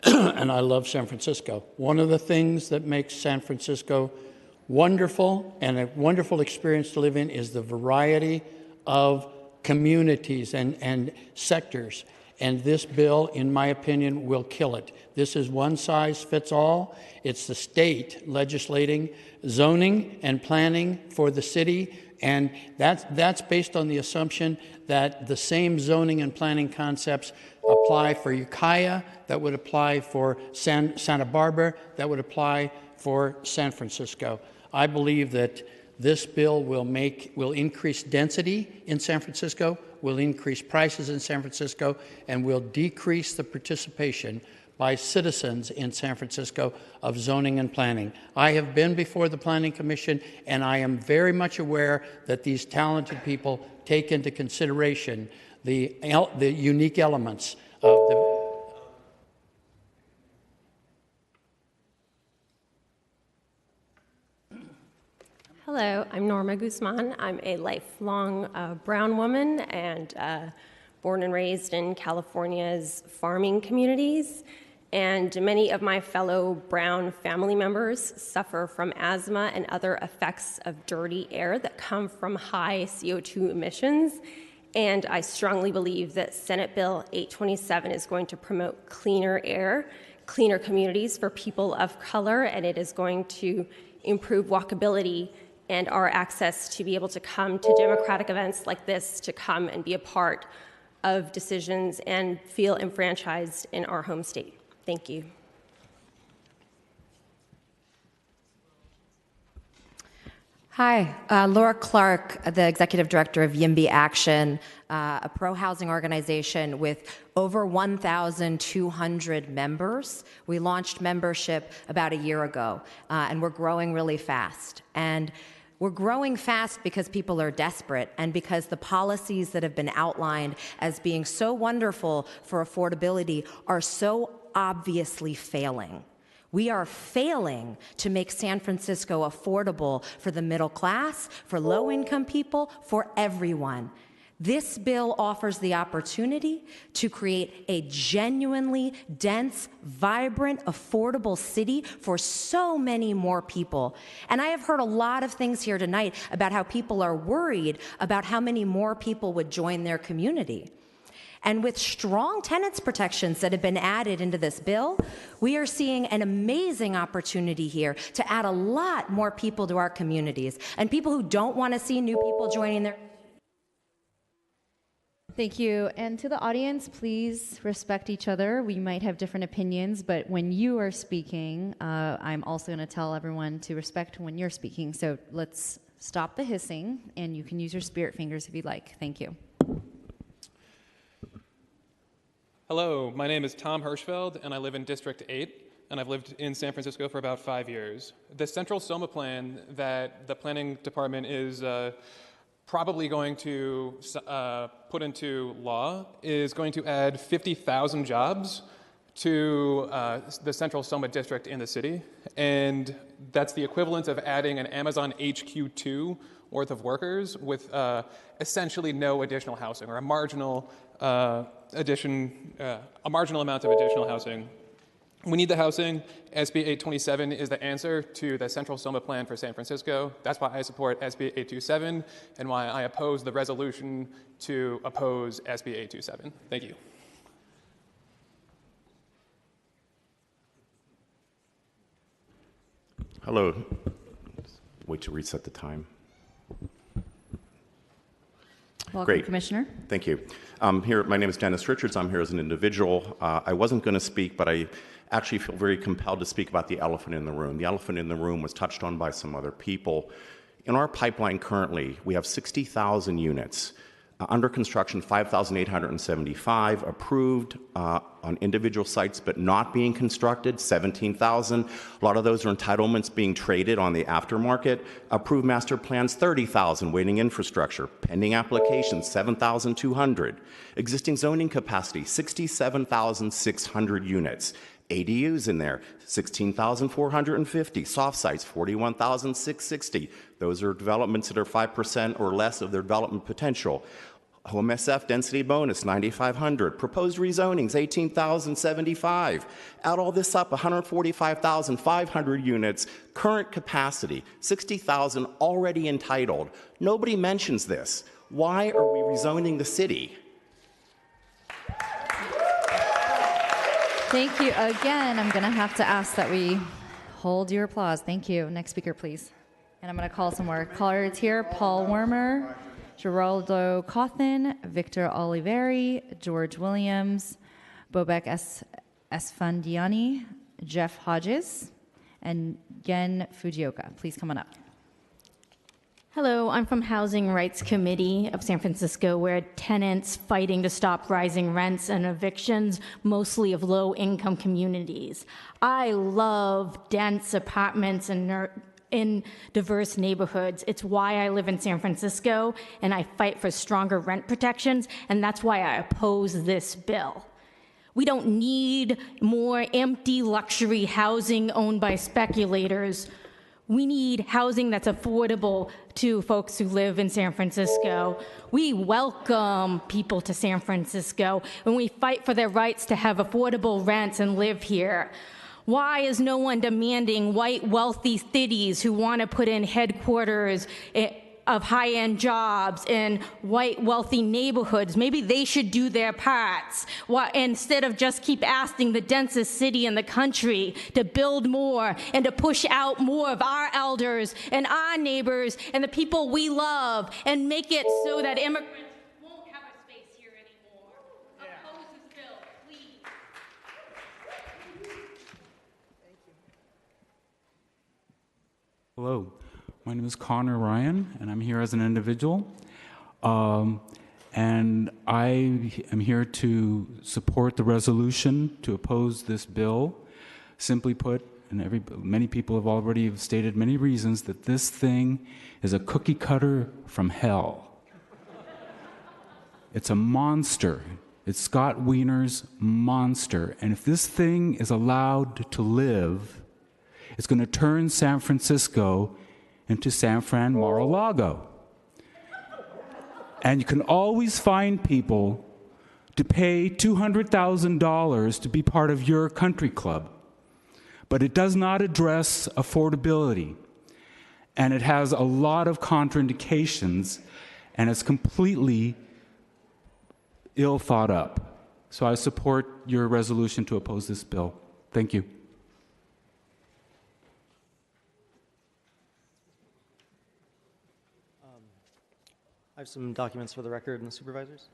[SPEAKER 10] and I love San Francisco. One of the things that makes San Francisco wonderful and a wonderful experience to live in is the variety of communities and sectors. And this bill, in my opinion, will kill it. This is one size fits all. It's the state legislating zoning and planning for the city, and that's based on the assumption that the same zoning and planning concepts apply for Ukiah, that would apply for Santa Barbara, that would apply for San Francisco. I believe that this bill will increase density in San Francisco, will increase prices in San Francisco, and will decrease the participation by citizens in San Francisco of zoning and planning. I have been before the Planning Commission, and I am very much aware that these talented people take into consideration the unique elements of the
[SPEAKER 14] Hello, I'm Norma Guzman. I'm a lifelong brown woman and born and raised in California's farming communities. And many of my fellow brown family members suffer from asthma and other effects of dirty air that come from high CO2 emissions. And I strongly believe that Senate Bill 827 is going to promote cleaner air, cleaner communities for people of color, and it is going to improve walkability and our access to be able to come to democratic events like this, to come and be a part of decisions and feel enfranchised in our home state. Thank you.
[SPEAKER 16] Hi, Laura Clark, the Executive Director of YIMBY Action, a pro-housing organization with over 1,200 members. We launched membership about a year ago, and we're growing really fast. And we're growing fast because people are desperate and because the policies that have been outlined as being so wonderful for affordability are so obviously failing. We are failing to make San Francisco affordable for the middle class, for low-income people, for everyone. This bill offers the opportunity to create a genuinely dense, vibrant, affordable city for so many more people. And I have heard a lot of things here tonight about how people are worried about how many more people would join their community. And with strong tenants protections that have been added into this bill, we are seeing an amazing opportunity here to add a lot more people to our communities, and people who don't want to see new people joining their.
[SPEAKER 2] Thank you. And to the audience, please respect each other. We might have different opinions, but when you are speaking, I'm also going to tell everyone to respect when you're speaking. So let's stop the hissing, and you can use your spirit fingers if you'd like. Thank you.
[SPEAKER 17] Hello, my name is Tom Hirschfeld, and I live in District 8, and I've lived in San Francisco for about 5 years. The Central SOMA plan that the planning department is probably going to put into law is going to add 50,000 jobs to the Central SOMA district in the city, and that's the equivalent of adding an Amazon HQ2 worth of workers with essentially no additional housing, or a marginal amount of additional housing. We need the housing. SB 827 is the answer to the Central SOMA plan for San Francisco. That's why I support SB 827 and why I oppose the resolution to oppose SB 827. Thank you.
[SPEAKER 18] Hello. Wait to reset the time.
[SPEAKER 2] Welcome,
[SPEAKER 18] Great.
[SPEAKER 2] Commissioner.
[SPEAKER 18] Thank you. Here, my name is Dennis Richards. I'm here as an individual. I wasn't going to speak, but I actually feel very compelled to speak about the elephant in the room. The elephant in the room was touched on by some other people. In our pipeline currently, we have 60,000 units. Under construction, 5,875, approved on individual sites but not being constructed, 17,000. A lot of those are entitlements being traded on the aftermarket. Approved master plans, 30,000, waiting infrastructure. Pending applications, 7,200. Existing zoning capacity, 67,600 units. ADUs in there, 16,450. Soft sites, 41,660. Those are developments that are 5% or less of their development potential. Home SF density bonus, 9,500. Proposed rezonings, 18,075. Add all this up, 145,500 units. Current capacity, 60,000 already entitled. Nobody mentions this. Why are we rezoning the city?
[SPEAKER 2] Thank you. Again, I'm going to have to ask that we hold your applause. Thank you. Next speaker, please. And I'm going to call some more callers here. Paul Wormer, Geraldo Cawthon, Victor Oliveri, George Williams, Bobek Esfandiani, Jeff Hodges, and Gen Fujioka. Please come on up.
[SPEAKER 19] Hello, I'm from Housing Rights Committee of San Francisco, where tenants fighting to stop rising rents and evictions, mostly of low-income communities. I love dense apartments and in diverse neighborhoods. It's why I live in San Francisco, and I fight for stronger rent protections, and that's why I oppose this bill. We don't need more empty luxury housing owned by speculators. We need housing that's affordable to folks who live in San Francisco. We welcome people to San Francisco, and we fight for their rights to have affordable rents and live here. Why is no one demanding white, wealthy cities who want to put in headquarters of high-end jobs in white, wealthy neighborhoods. Maybe they should do their parts instead of just keep asking the densest city in the country to build more and to push out more of our elders and our neighbors and the people we love and make it so that immigrants won't have a space here anymore. Oppose this bill, please.
[SPEAKER 3] Hello, my name is Connor Ryan, and I'm here as an individual. And I am here to support the resolution to oppose this bill. Simply put, and many people have already stated many reasons that this thing is a cookie cutter from hell. It's a monster. It's Scott Wiener's monster. And if this thing is allowed to live, it's going to turn San Francisco into San Fran Mar-a-Lago. And you can always find people to pay $200,000 to be part of your country club. But it does not address affordability. And it has a lot of contraindications, and it's completely ill thought up. So I support your resolution to oppose this bill. Thank you.
[SPEAKER 4] I have some documents for the record and the supervisors.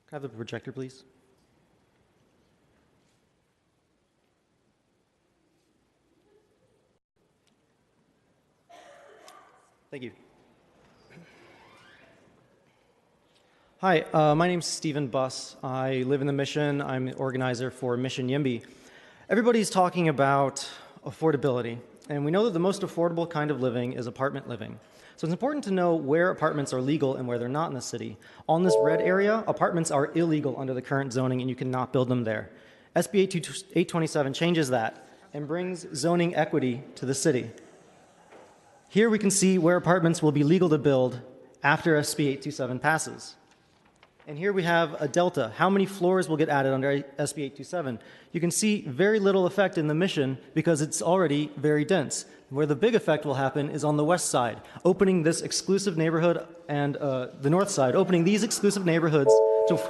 [SPEAKER 4] Can I have the projector, please? Thank you. Hi, my name's Stephen Buss. I live in the Mission. I'm the organizer for Mission YIMBY. Everybody's talking about affordability, and we know that the most affordable kind of living is apartment living. So it's important to know where apartments are legal and where they're not in the city. On this red area, apartments are illegal under the current zoning, and you cannot build them there. SB 827 changes that and brings zoning equity to the city. Here we can see where apartments will be legal to build after SB 827 passes. And here we have a delta. How many floors will get added under SB 827? You can see very little effect in the Mission because it's already very dense. Where the big effect will happen is on the west side, opening this exclusive neighborhood, and the north side, opening these exclusive neighborhoods to...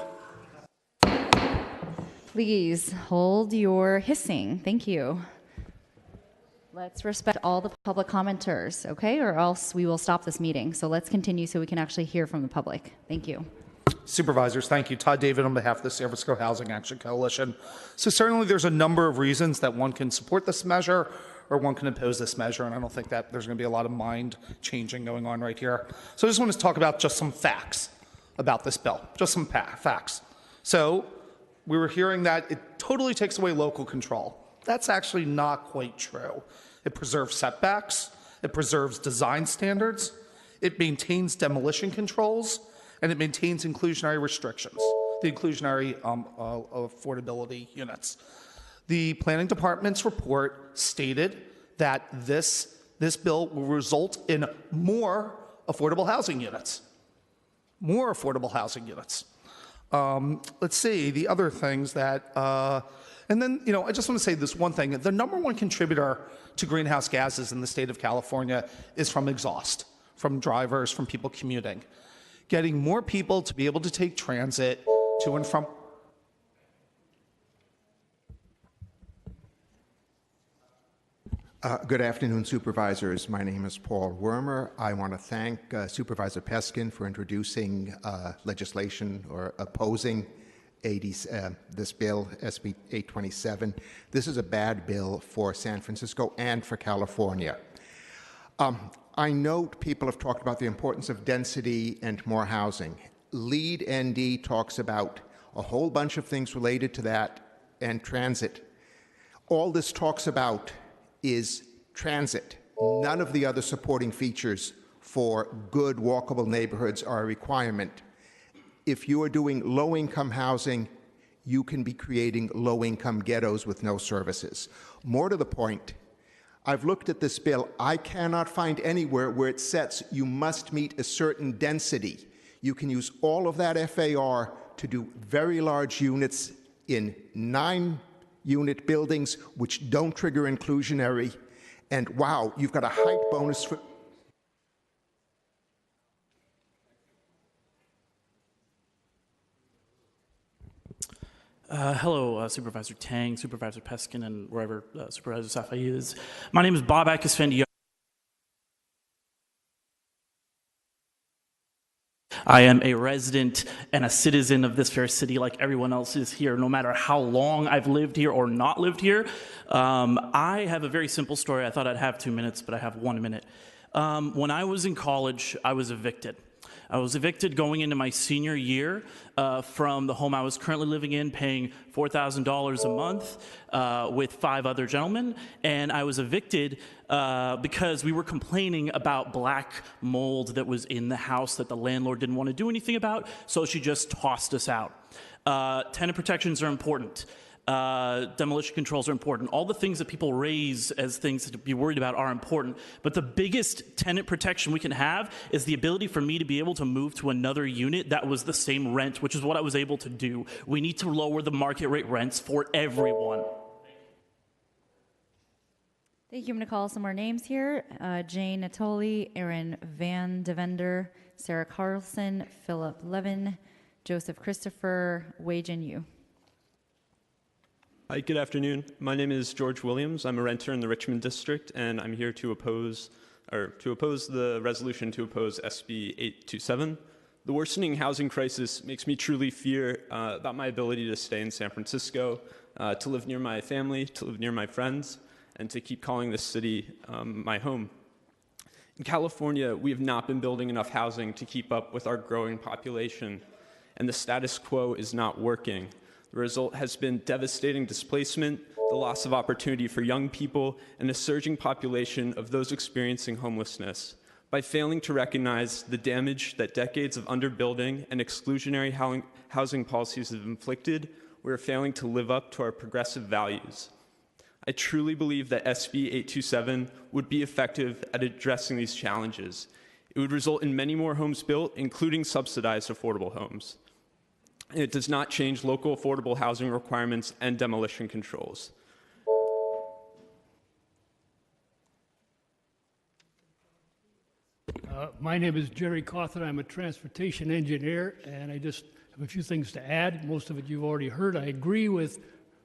[SPEAKER 2] Please hold your hissing. Thank you. Let's respect all the public commenters, okay? Or else we will stop this meeting. So let's continue so we can actually hear from the public. Thank you.
[SPEAKER 20] Supervisors, thank you. Todd David on behalf of the San Francisco Housing Action Coalition. So certainly there's a number of reasons that one can support this measure or one can oppose this measure, and I don't think that there's going to be a lot of mind changing going on right here. So I just want to talk about just some facts about this bill, just some facts. So we were hearing that it totally takes away local control. That's actually not quite true. It preserves setbacks, it preserves design standards, it maintains demolition controls, and it maintains inclusionary restrictions, the inclusionary affordability units. The planning department's report stated that this bill will result in more affordable housing units. More affordable housing units. Let's see, the other things that, and then, I just want to say this one thing. The number one contributor to greenhouse gases in the state of California is from exhaust, from drivers, from people commuting. Getting more people to be able to take transit to and from.
[SPEAKER 21] Good afternoon, supervisors. My name is Paul Wormer. I want to thank Supervisor Peskin for introducing legislation or opposing this bill, SB 827. This is a bad bill for San Francisco and for California. I note people have talked about the importance of density and more housing. LEAD ND talks about a whole bunch of things related to that and transit. All this talks about is transit. None of the other supporting features for good walkable neighborhoods are a requirement. If you are doing low-income housing, you can be creating low-income ghettos with no services. More to the point, I've looked at this bill. I cannot find anywhere where it sets you must meet a certain density. You can use all of that FAR to do very large units in 9 unit buildings which don't trigger inclusionary. And wow, you've got a height bonus for.
[SPEAKER 1] Hello, Supervisor Tang, Supervisor Peskin, and wherever Supervisor Safai is. My name is Bob Akisfendi. I am a resident and a citizen of this fair city like everyone else is here, no matter how long I've lived here or not lived here. I have a very simple story. I thought I'd have 2 minutes, but I have 1 minute. When I was in college, I was evicted. I was evicted going into my senior year from the home I was currently living in, paying $4,000 a month with 5 other gentlemen. And I was evicted because we were complaining about black mold that was in the house that the landlord didn't want to do anything about, so she just tossed us out. Tenant protections are important. Demolition controls are important. All the things that people raise as things to be worried about are important. But the biggest tenant protection we can have is the ability for me to be able to move to another unit that was the same rent, which is what I was able to do. We need to lower the market rate rents for everyone.
[SPEAKER 2] Thank you. I'm going to call some more names here. Jane Natoli, Aaron Van Devender, Sarah Carlson, Philip Levin, Joseph Christopher, Wei Jin Yu.
[SPEAKER 5] Hi, good afternoon. My name is George Williams. I'm a renter in the Richmond District, and I'm here to oppose the resolution to oppose SB 827. The worsening housing crisis makes me truly fear about my ability to stay in San Francisco, to live near my family, to live near my friends, and to keep calling this city my home. In California, we have not been building enough housing to keep up with our growing population, and the status quo is not working. The result has been devastating displacement, the loss of opportunity for young people, and a surging population of those experiencing homelessness. By failing to recognize the damage that decades of underbuilding and exclusionary housing policies have inflicted, we are failing to live up to our progressive values. I truly believe that SB 827 would be effective at addressing these challenges. It would result in many more homes built, including subsidized affordable homes. It does not change local affordable housing requirements and demolition controls.
[SPEAKER 6] My name is Jerry Cawthon. I'm a transportation engineer, and I just have a few things to add. Most of it you've already heard. I agree with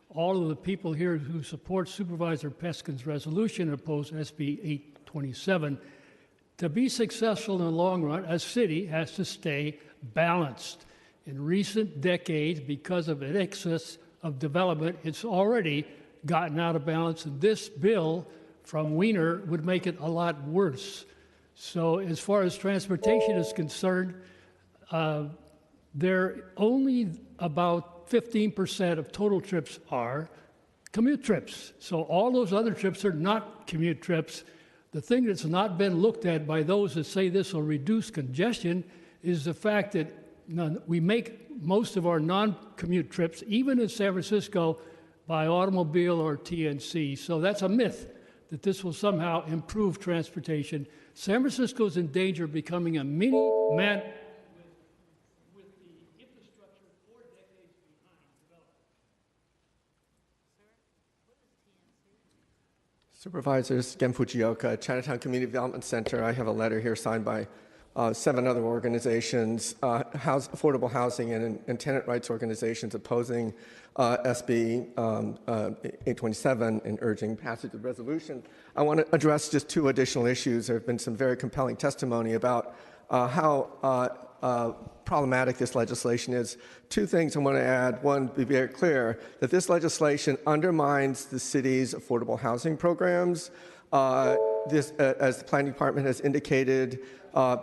[SPEAKER 6] all of the people here who support Supervisor Peskin's resolution and oppose SB 827. To be successful in the long run, a city has to stay balanced. In recent decades, because of an excess of development, it's already gotten out of balance, and this bill from Wiener would make it a lot worse. So as far as transportation is concerned, there only about 15% of total trips are commute trips. So all those other trips are not commute trips. The thing that's not been looked at by those that say this will reduce congestion is the fact that we make most of our non-commute trips, even in San Francisco, by automobile or TNC. So that's a myth that this will somehow improve transportation. San Francisco is in danger of becoming a mini man with the infrastructure 4 decades behind development.
[SPEAKER 23] Supervisors, Gen Fujioka, Chinatown Community Development Center. I have a letter here signed by 7 other organizations, affordable housing and tenant rights organizations opposing SB 827 and urging passage of the resolution. I want to address just 2 additional issues. There have been some very compelling testimony about how problematic this legislation is. 2 things I want to add. One, be very clear that this legislation undermines the city's affordable housing programs. As the planning department has indicated,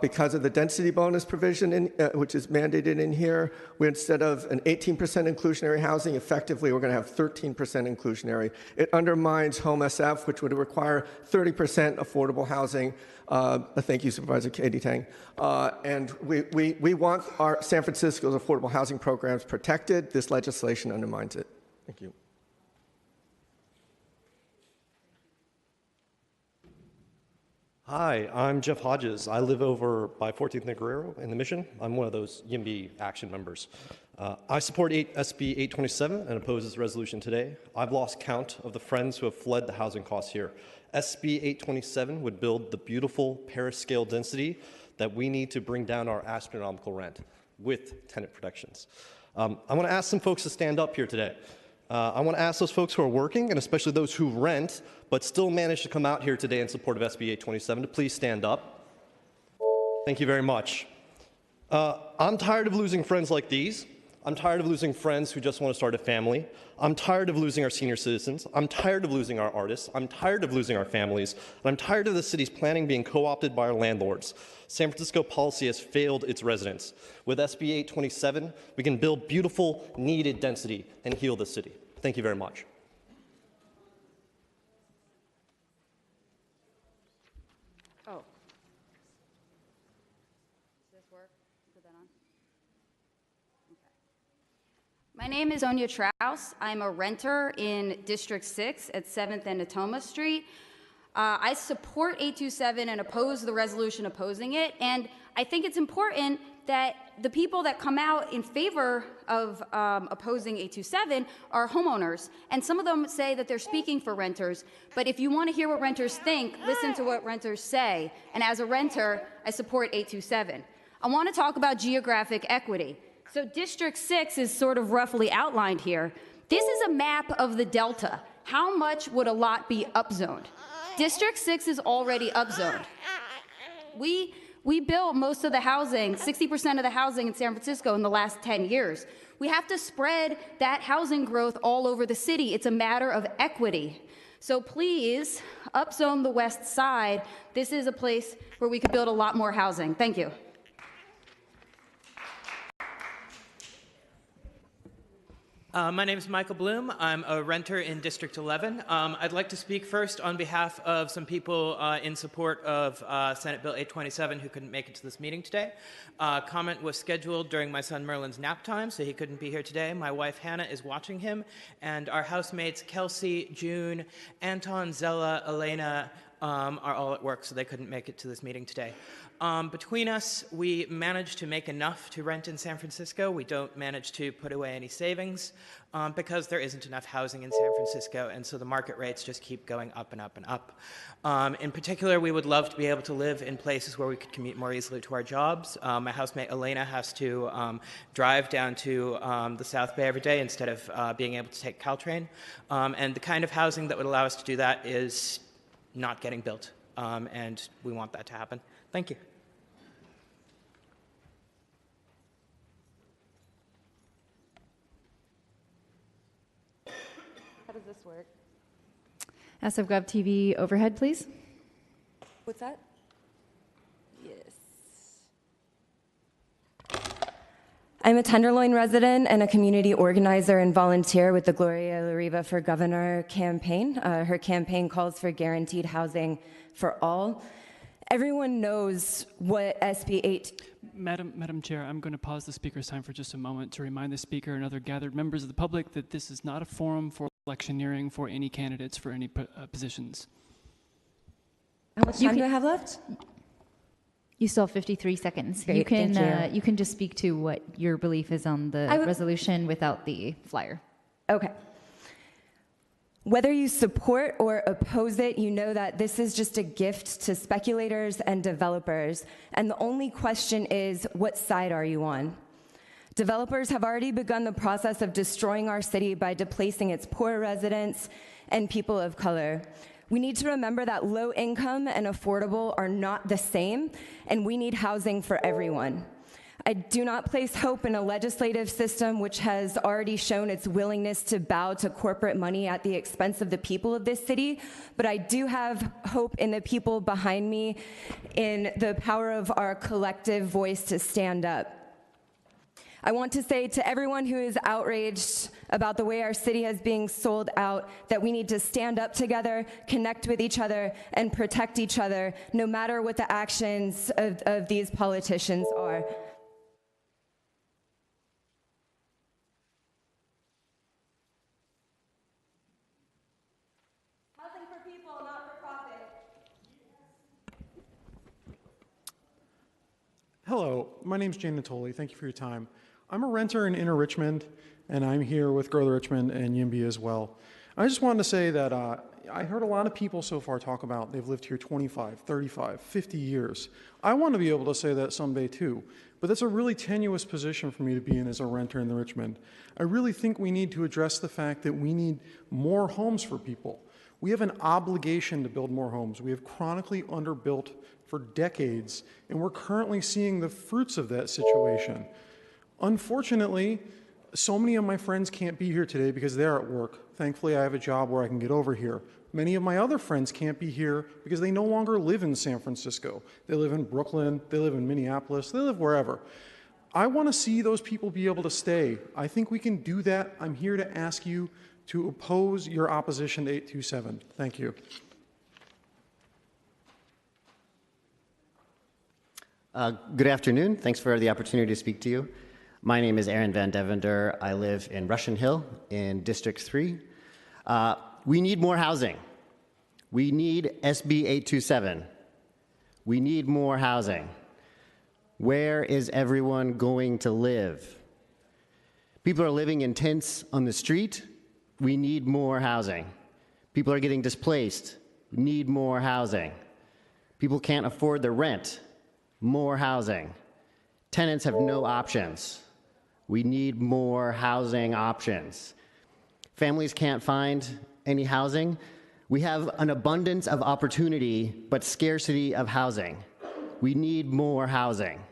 [SPEAKER 23] because of the density bonus provision which is mandated in here, we instead of an 18% inclusionary housing, effectively we're going to have 13% inclusionary. It undermines Home SF, which would require 30% affordable housing. Thank you, Supervisor Katie Tang. And we want our San Francisco's affordable housing programs protected. This legislation undermines it. Thank you.
[SPEAKER 24] Hi, I'm Jeff Hodges. I live over by 14th and Guerrero in the Mission. I'm one of those YIMBY Action members.
[SPEAKER 7] I support SB 827 and oppose this resolution today. I've lost count of the friends who have fled the housing costs here. SB 827 would build the beautiful Paris-scale density that we need to bring down our astronomical rent with tenant protections. I want to ask some folks to stand up here today. I want to ask those folks who are working, and especially those who rent, but still manage to come out here today in support of SB 827 to please stand up. Thank you very much. I'm tired of losing friends like these. I'm tired of losing friends who just want to start a family. I'm tired of losing our senior citizens. I'm tired of losing our artists. I'm tired of losing our families. And I'm tired of the city's planning being co-opted by our landlords. San Francisco policy has failed its residents. With SB 827, we can build beautiful, needed density and heal the city. Thank you very much.
[SPEAKER 8] Oh. Does this work? Put that on. My name is Onya Traus. I'm a renter in District 6 at 7th and Natoma Street. I support 827 and oppose the resolution opposing it. And I think it's important that the people that come out in favor of opposing 827 are homeowners. And some of them say that they're speaking for renters. But if you want to hear what renters think, listen to what renters say. And as a renter, I support 827. I want to talk about geographic equity. So District 6 is sort of roughly outlined here. This is a map of the Delta. How much would a lot be upzoned? District 6 is already upzoned. We built most of the housing, 60% of the housing in San Francisco in the last 10 years. We have to spread that housing growth all over the city. It's a matter of equity. So please, upzone the west side. This is a place where we could build a lot more housing. Thank you.
[SPEAKER 9] My name is Michael Bloom. I'm a renter in District 11. I'd like to speak first on behalf of some people in support of Senate Bill 827 who couldn't make it to this meeting today. Comment was scheduled during my son Merlin's nap time, so he couldn't be here today. My wife Hannah is watching him, and our housemates Kelsey, June, Anton, Zella, Elena are all at work, so they couldn't make it to this meeting today. Between us, we managed to make enough to rent in San Francisco. We don't manage to put away any savings because there isn't enough housing in San Francisco, and so the market rates just keep going up and up and up. In particular, we would love to be able to live in places where we could commute more easily to our jobs. My housemate Elena has to drive down to the South Bay every day instead of being able to take Caltrain. And the kind of housing that would allow us to do that is not getting built, and we want that to happen. Thank you.
[SPEAKER 2] How does this work? SFGov TV overhead, please.
[SPEAKER 16] What's that? Yes. I'm a Tenderloin resident and a community organizer and volunteer with the Gloria La Riva for Governor campaign. Her campaign calls for guaranteed housing for all. Everyone knows what SB 8...
[SPEAKER 24] Madam Chair, I'm going to pause the speaker's time for just a moment to remind the speaker and other gathered members of the public that this is not a forum for electioneering for any candidates for any positions.
[SPEAKER 16] How much time do I have left?
[SPEAKER 2] You still have 53 seconds.
[SPEAKER 16] Great, thank you.
[SPEAKER 2] You can just speak to what your belief is on the resolution without the flyer.
[SPEAKER 16] Okay. Whether you support or oppose it, you know that this is just a gift to speculators and developers. And the only question is, what side are you on? Developers have already begun the process of destroying our city by displacing its poor residents and people of color. We need to remember that low income and affordable are not the same, and we need housing for everyone. I do not place hope in a legislative system which has already shown its willingness to bow to corporate money at the expense of the people of this city, but I do have hope in the people behind me, in the power of our collective voice to stand up. I want to say to everyone who is outraged about the way our city is being sold out that we need to stand up together, connect with each other, and protect each other, no matter what the actions of these politicians are.
[SPEAKER 25] Hello, my name is Jane Natoli. Thank you for your time.
[SPEAKER 11] I'm a renter in Inner Richmond, and I'm here with Grow the Richmond and YIMBY as well. I just wanted to say that I heard a lot of people so far talk about they've lived here 25, 35, 50 years. I want to be able to say that someday too, but that's a really tenuous position for me to be in as a renter in the Richmond. I really think we need to address the fact that we need more homes for people. We have an obligation to build more homes. We have chronically underbuilt for decades, and we're currently seeing the fruits of that situation. Unfortunately, so many of my friends can't be here today because they're at work. Thankfully, I have a job where I can get over here. Many of my other friends can't be here because they no longer live in San Francisco. They live in Brooklyn, they live in Minneapolis, they live wherever. I want to see those people be able to stay. I think we can do that. I'm here to ask you to oppose your opposition to 827. Thank you.
[SPEAKER 12] Good afternoon. Thanks for the opportunity to speak to you. My name is Aaron Van Devender. I live in Russian Hill in District 3. We need more housing. We need SB 827. We need more housing. Where is everyone going to live? People are living in tents on the street. We need more housing. People are getting displaced. We need more housing. People can't afford the rent. More housing. Tenants have no options. We need more housing options. Families can't find any housing. We have an abundance of opportunity, but scarcity of housing. We need more housing.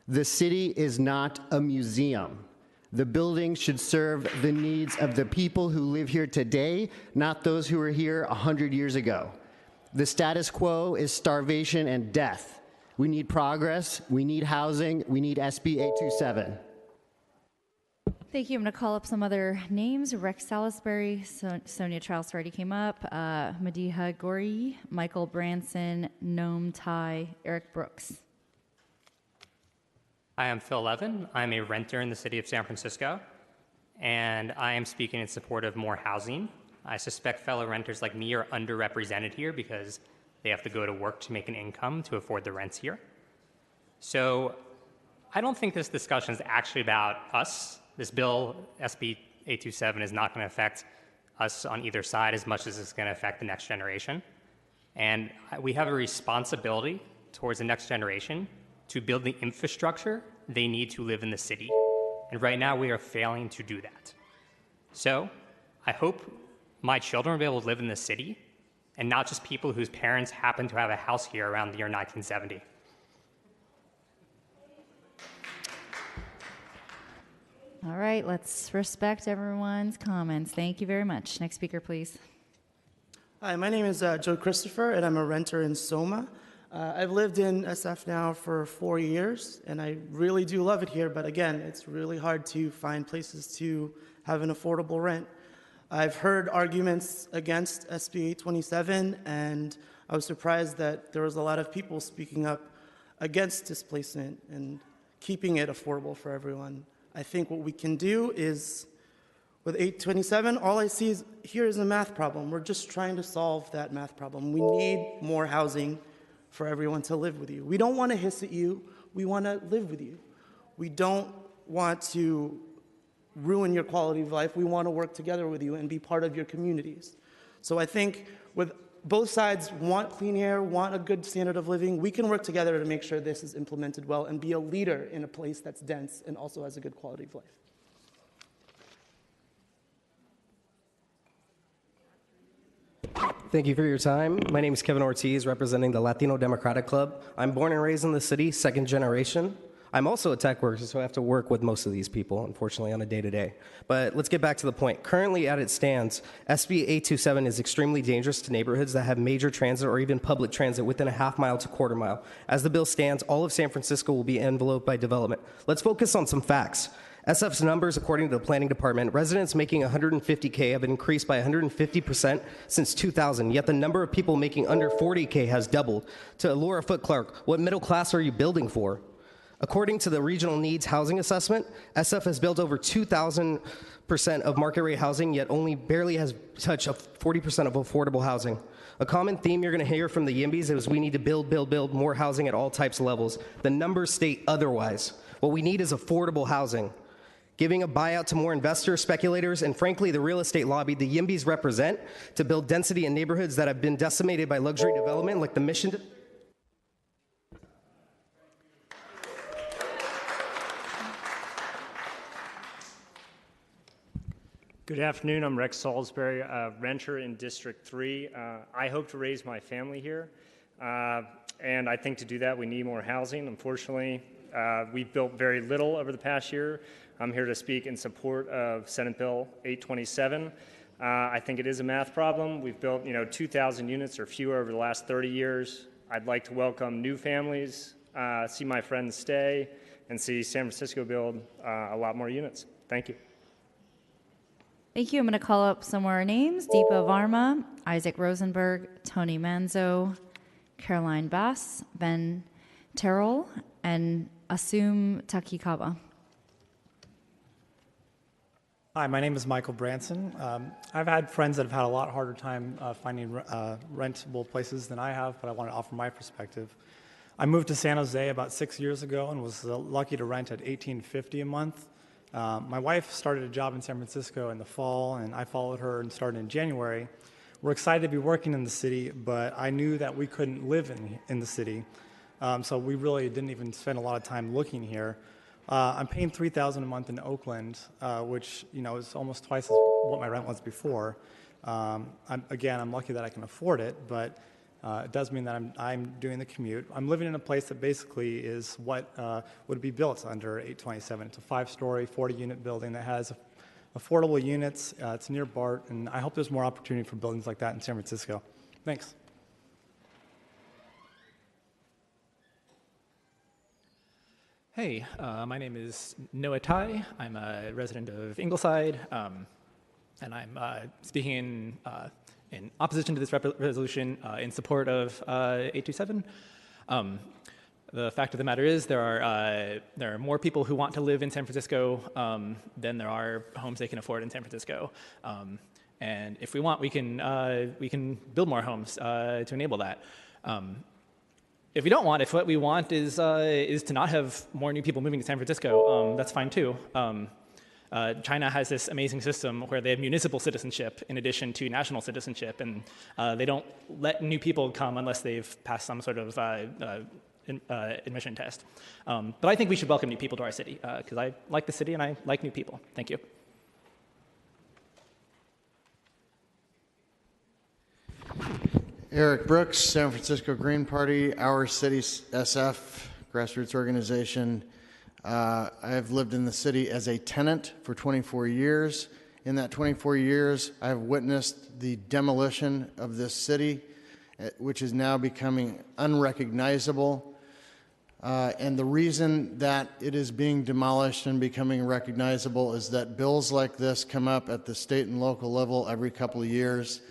[SPEAKER 12] The city is not a museum. The building should serve the needs of the people who live here today, not those who were here 100 years ago. The status quo is starvation and death. We need progress. We need housing. We need SB 827.
[SPEAKER 2] Thank you. I'm going to call up some other names. Rex Salisbury, Sonia Traus already came up, Madiha Gori, Michael Branson, Noam Tai, Eric Brooks.
[SPEAKER 13] I am Phil Levin. I'm a renter in the city of San Francisco, and I am speaking in support of more housing. I suspect fellow renters like me are underrepresented here because they have to go to work to make an income to afford the rents here. So I don't think this discussion is actually about us. This bill, SB 827, is not going to affect us on either side as much as it's going to affect the next generation. And we have a responsibility towards the next generation to build the infrastructure they need to live in the city. And right now we are failing to do that. So I hope my children will be able to live in the city and not just people whose parents happen to have a house here around the year 1970.
[SPEAKER 2] All right, let's respect everyone's comments. Thank you very much. Next speaker, please.
[SPEAKER 22] Hi, my name is Joe Christopher, and I'm a renter in Soma. I've lived in SF now for 4 years, and I really do love it here, but again, it's really hard to find places to have an affordable rent. I've heard arguments against SB 827, and I was surprised that there was a lot of people speaking up against displacement and keeping it affordable for everyone. I think what we can do is, with 827, all I see here is a math problem. We're just trying to solve that math problem. We need more housing for everyone to live with you. We don't want to hiss at you. We want to live with you. We don't want to ruin your quality of life. We want to work together with you and be part of your communities. So I think with both sides want clean air, want a good standard of living, we can work together to make sure this is implemented well and be a leader in a place that's dense and also has a good quality of life.
[SPEAKER 25] Thank you for your time. My name is Kevin Ortiz, representing the Latino Democratic Club. I'm born and raised in the city, second generation. I'm also a tech worker, so I have to work with most of these people, unfortunately, on a day-to-day. But let's get back to the point. Currently, as it stands, SB 827 is extremely dangerous to neighborhoods that have major transit or even public transit within a half mile to quarter mile. As the bill stands, all of San Francisco will be enveloped by development. Let's focus on some facts. SF's numbers, according to the planning department, residents making $150K have increased by 150% since 2000, yet the number of people making under $40K has doubled. To Laura Foote Clark, what middle class are you building for? According to the Regional Needs Housing Assessment, SF has built over 2,000% of market rate housing, yet only barely has touched 40% of affordable housing. A common theme you're going to hear from the YIMBYs is we need to build more housing at all types of levels. The numbers state otherwise. What we need is affordable housing. giving a buyout to more investors, speculators, and frankly, the real estate lobby the YIMBYs represent to build density in neighborhoods that have been decimated by luxury development like the Mission District.
[SPEAKER 10] Good afternoon. I'm Rex Salisbury, a renter in District 3. I hope to raise my family here, and I think to do that we need more housing. Unfortunately, we've built very little over the past year. I'm here to speak in support of Senate Bill 827. I think it is a math problem. We've built 2,000 units or fewer over the last 30 years. I'd like to welcome new families, see my friends stay, and see San Francisco build a lot more units. Thank you.
[SPEAKER 2] Thank you. I'm going to call up some more names. Deepa Varma, Isaac Rosenberg, Tony Manzo, Caroline Bass, Ben Terrell, and Asum Takikaba.
[SPEAKER 14] Hi, my name is Michael Branson. I've had friends that have had a lot harder time finding rentable places than I have, but I want to offer my perspective. I moved to San Jose about 6 years ago and was lucky to rent at $18.50 a month. My wife started a job in San Francisco in the fall, and I followed her and started in January. We're excited to be working in the city, but I knew that we couldn't live in the city, so we really didn't even spend a lot of time looking here. I'm paying $3,000 a month in Oakland, which is almost twice as what my rent was before. I'm lucky that I can afford it, but it does mean that I'm doing the commute. I'm living in a place that basically is what would be built under 827. It's a 5-story, 40-unit building that has affordable units. It's near BART, and I hope there's more opportunity for buildings like that in San Francisco. Thanks.
[SPEAKER 15] Hey, my name is Noah Tai. I'm a resident of Ingleside, and I'm speaking in opposition to this resolution in support of 827. The fact of the matter is there are more people who want to live in San Francisco than there are homes they can afford in San Francisco. And if we want, we can build more homes to enable that. If we don't want, if what we want is to not have more new people moving to San Francisco, that's fine too. China has this amazing system where they have municipal citizenship in addition to national citizenship, and they don't let new people come unless they've passed some sort of admission test. But I think we should welcome new people to our city because I like the city and I like new people. Thank you.
[SPEAKER 17] Eric Brooks, San Francisco Green Party, Our City SF, grassroots organization. I have lived in the city as a tenant for 24 years. In that 24 years, I have witnessed the demolition of this city, which is now becoming unrecognizable. And the reason that it is being demolished and becoming recognizable is that bills like this come up at the state and local level every couple of years.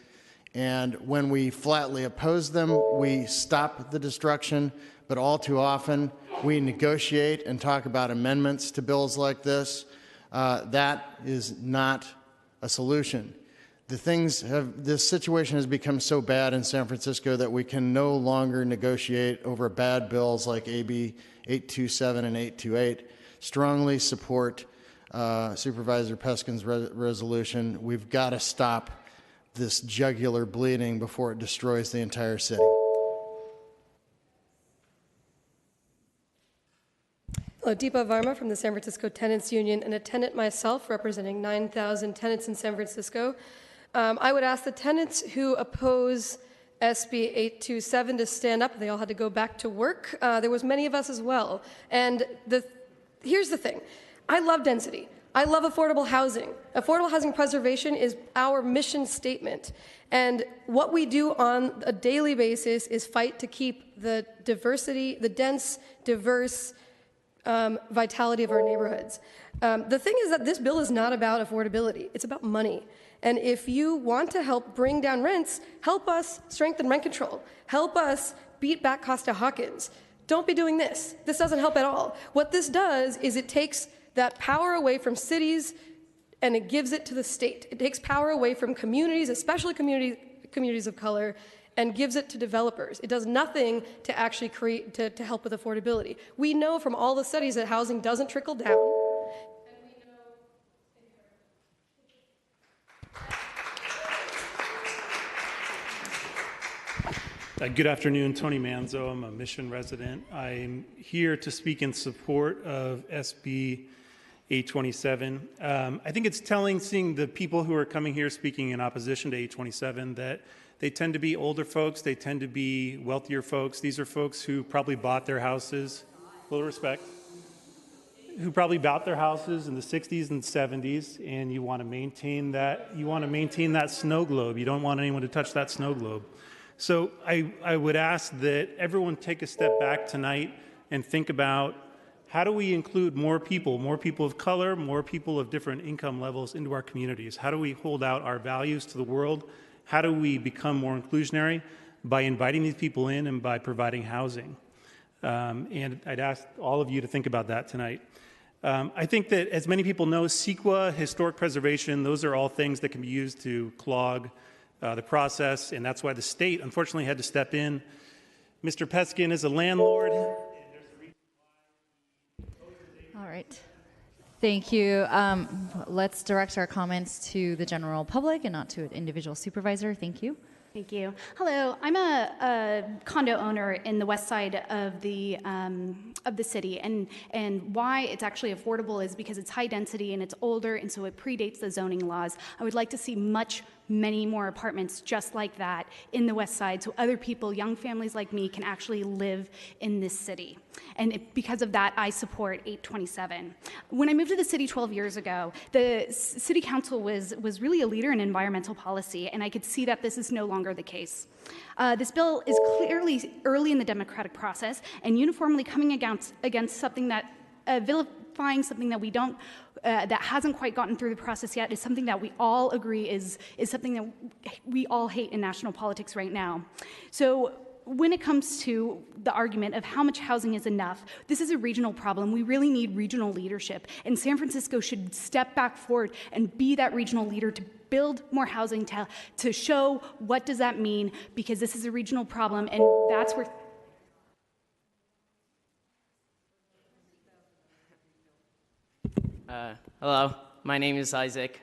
[SPEAKER 17] And when we flatly oppose them, we stop the destruction, but all too often we negotiate and talk about amendments to bills like this. That is not a solution. This situation has become so bad in San Francisco that we can no longer negotiate over bad bills like AB 827 and 828. Strongly support Supervisor Peskin's resolution. We've got to stop this jugular bleeding before it destroys the entire city.
[SPEAKER 18] Hello, Deepa Varma from the San Francisco Tenants Union, and a tenant myself representing 9,000 tenants in San Francisco. I would ask the tenants who oppose SB 827 to stand up. They all had to go back to work. There was many of us as well. And here's the thing. I love density. I love affordable housing. Affordable housing preservation is our mission statement. And what we do on a daily basis is fight to keep the diversity, the dense, diverse vitality of our neighborhoods. The thing is that this bill is not about affordability. It's about money. And if you want to help bring down rents, help us strengthen rent control. Help us beat back Costa-Hawkins. Don't be doing this. This doesn't help at all. What this does is it takes that power away from cities and it gives it to the state. It takes power away from communities, especially communities of color, and gives it to developers. It does nothing to actually to help with affordability. We know from all the studies that housing doesn't trickle down. And we know
[SPEAKER 3] Good afternoon, Tony Manzo. I'm a Mission resident. I'm here to speak in support of SB 827. I think it's telling seeing the people who are coming here speaking in opposition to 827 that they tend to be older folks, they tend to be wealthier folks. These are folks who probably bought their houses, full respect, who probably bought their houses in the 60s and 70s, and you want to maintain that snow globe. You don't want anyone to touch that snow globe. So I would ask that everyone take a step back tonight and think about how do we include more people of color, more people of different income levels into our communities? How do we hold out our values to the world? How do we become more inclusionary? By inviting these people in and by providing housing. And I'd ask all of you to think about that tonight. I think that, as many people know, CEQA, historic preservation, those are all things that can be used to clog the process, and that's why the state, unfortunately, had to step in. Mr. Peskin is a landlord.
[SPEAKER 2] All right. Thank you. Let's direct our comments to the general public and not to an individual supervisor. Thank you.
[SPEAKER 4] Thank you. Hello, I'm a condo owner in the west side of the city, and why it's actually affordable is because it's high density and it's older, and so it predates the zoning laws. I would like to see many more apartments just like that in the west side, so other people, young families like me, can actually live in this city. And because of that, I support 827. When I moved to the city 12 years ago, the city council was really a leader in environmental policy, and I could see that this is no longer the case. This bill is clearly early in the democratic process and uniformly coming against something that vilifying something that we don't that hasn't quite gotten through the process yet is something that we all agree is something that we all hate in national politics right now. So when it comes to the argument of how much housing is enough, this is a regional problem. We really need regional leadership, and San Francisco should step back forward and be that regional leader to build more housing, to show what does that mean, because this is a regional problem, and that's where...
[SPEAKER 19] Hello, my name is Isaac.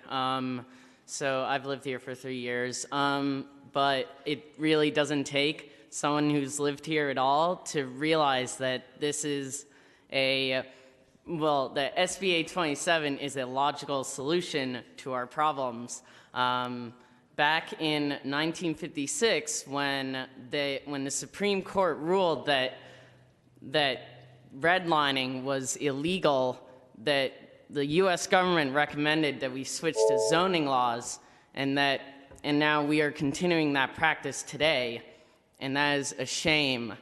[SPEAKER 19] So I've lived here for 3 years, but it really doesn't take someone who's lived here at all to realize that this is that SB 827 is a logical solution to our problems. Back in 1956, when the Supreme Court ruled that redlining was illegal, that the U.S. government recommended that we switch to zoning laws, and now we are continuing that practice today, and that is a shame.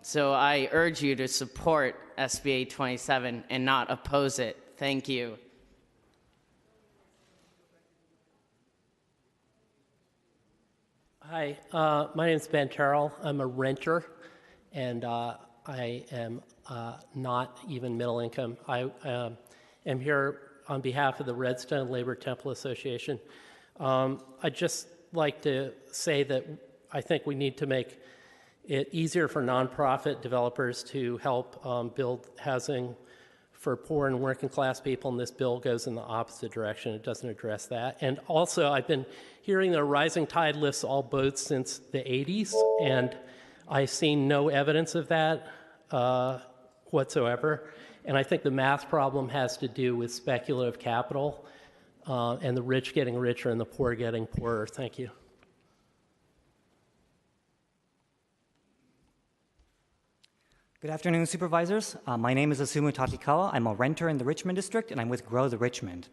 [SPEAKER 19] So I urge you to support SB 827 and not oppose it. Thank you.
[SPEAKER 20] Hi, my name is Ben Terrell. I'm a renter, and I am not even middle income. I am here on behalf of the Redstone Labor Temple Association. I'd just like to say that I think we need to make it easier for nonprofit developers to help build housing for poor and working class people, and this bill goes in the opposite direction. It doesn't address that. And also, I've been hearing the rising tide lifts all boats since the 80s, and I've seen no evidence of that whatsoever. And I think the math problem has to do with speculative capital and the rich getting richer and the poor getting poorer. Thank you.
[SPEAKER 21] Good afternoon, supervisors. My name is Asumu Tatikawa. I'm a renter in the Richmond district, and I'm with Grow the Richmond.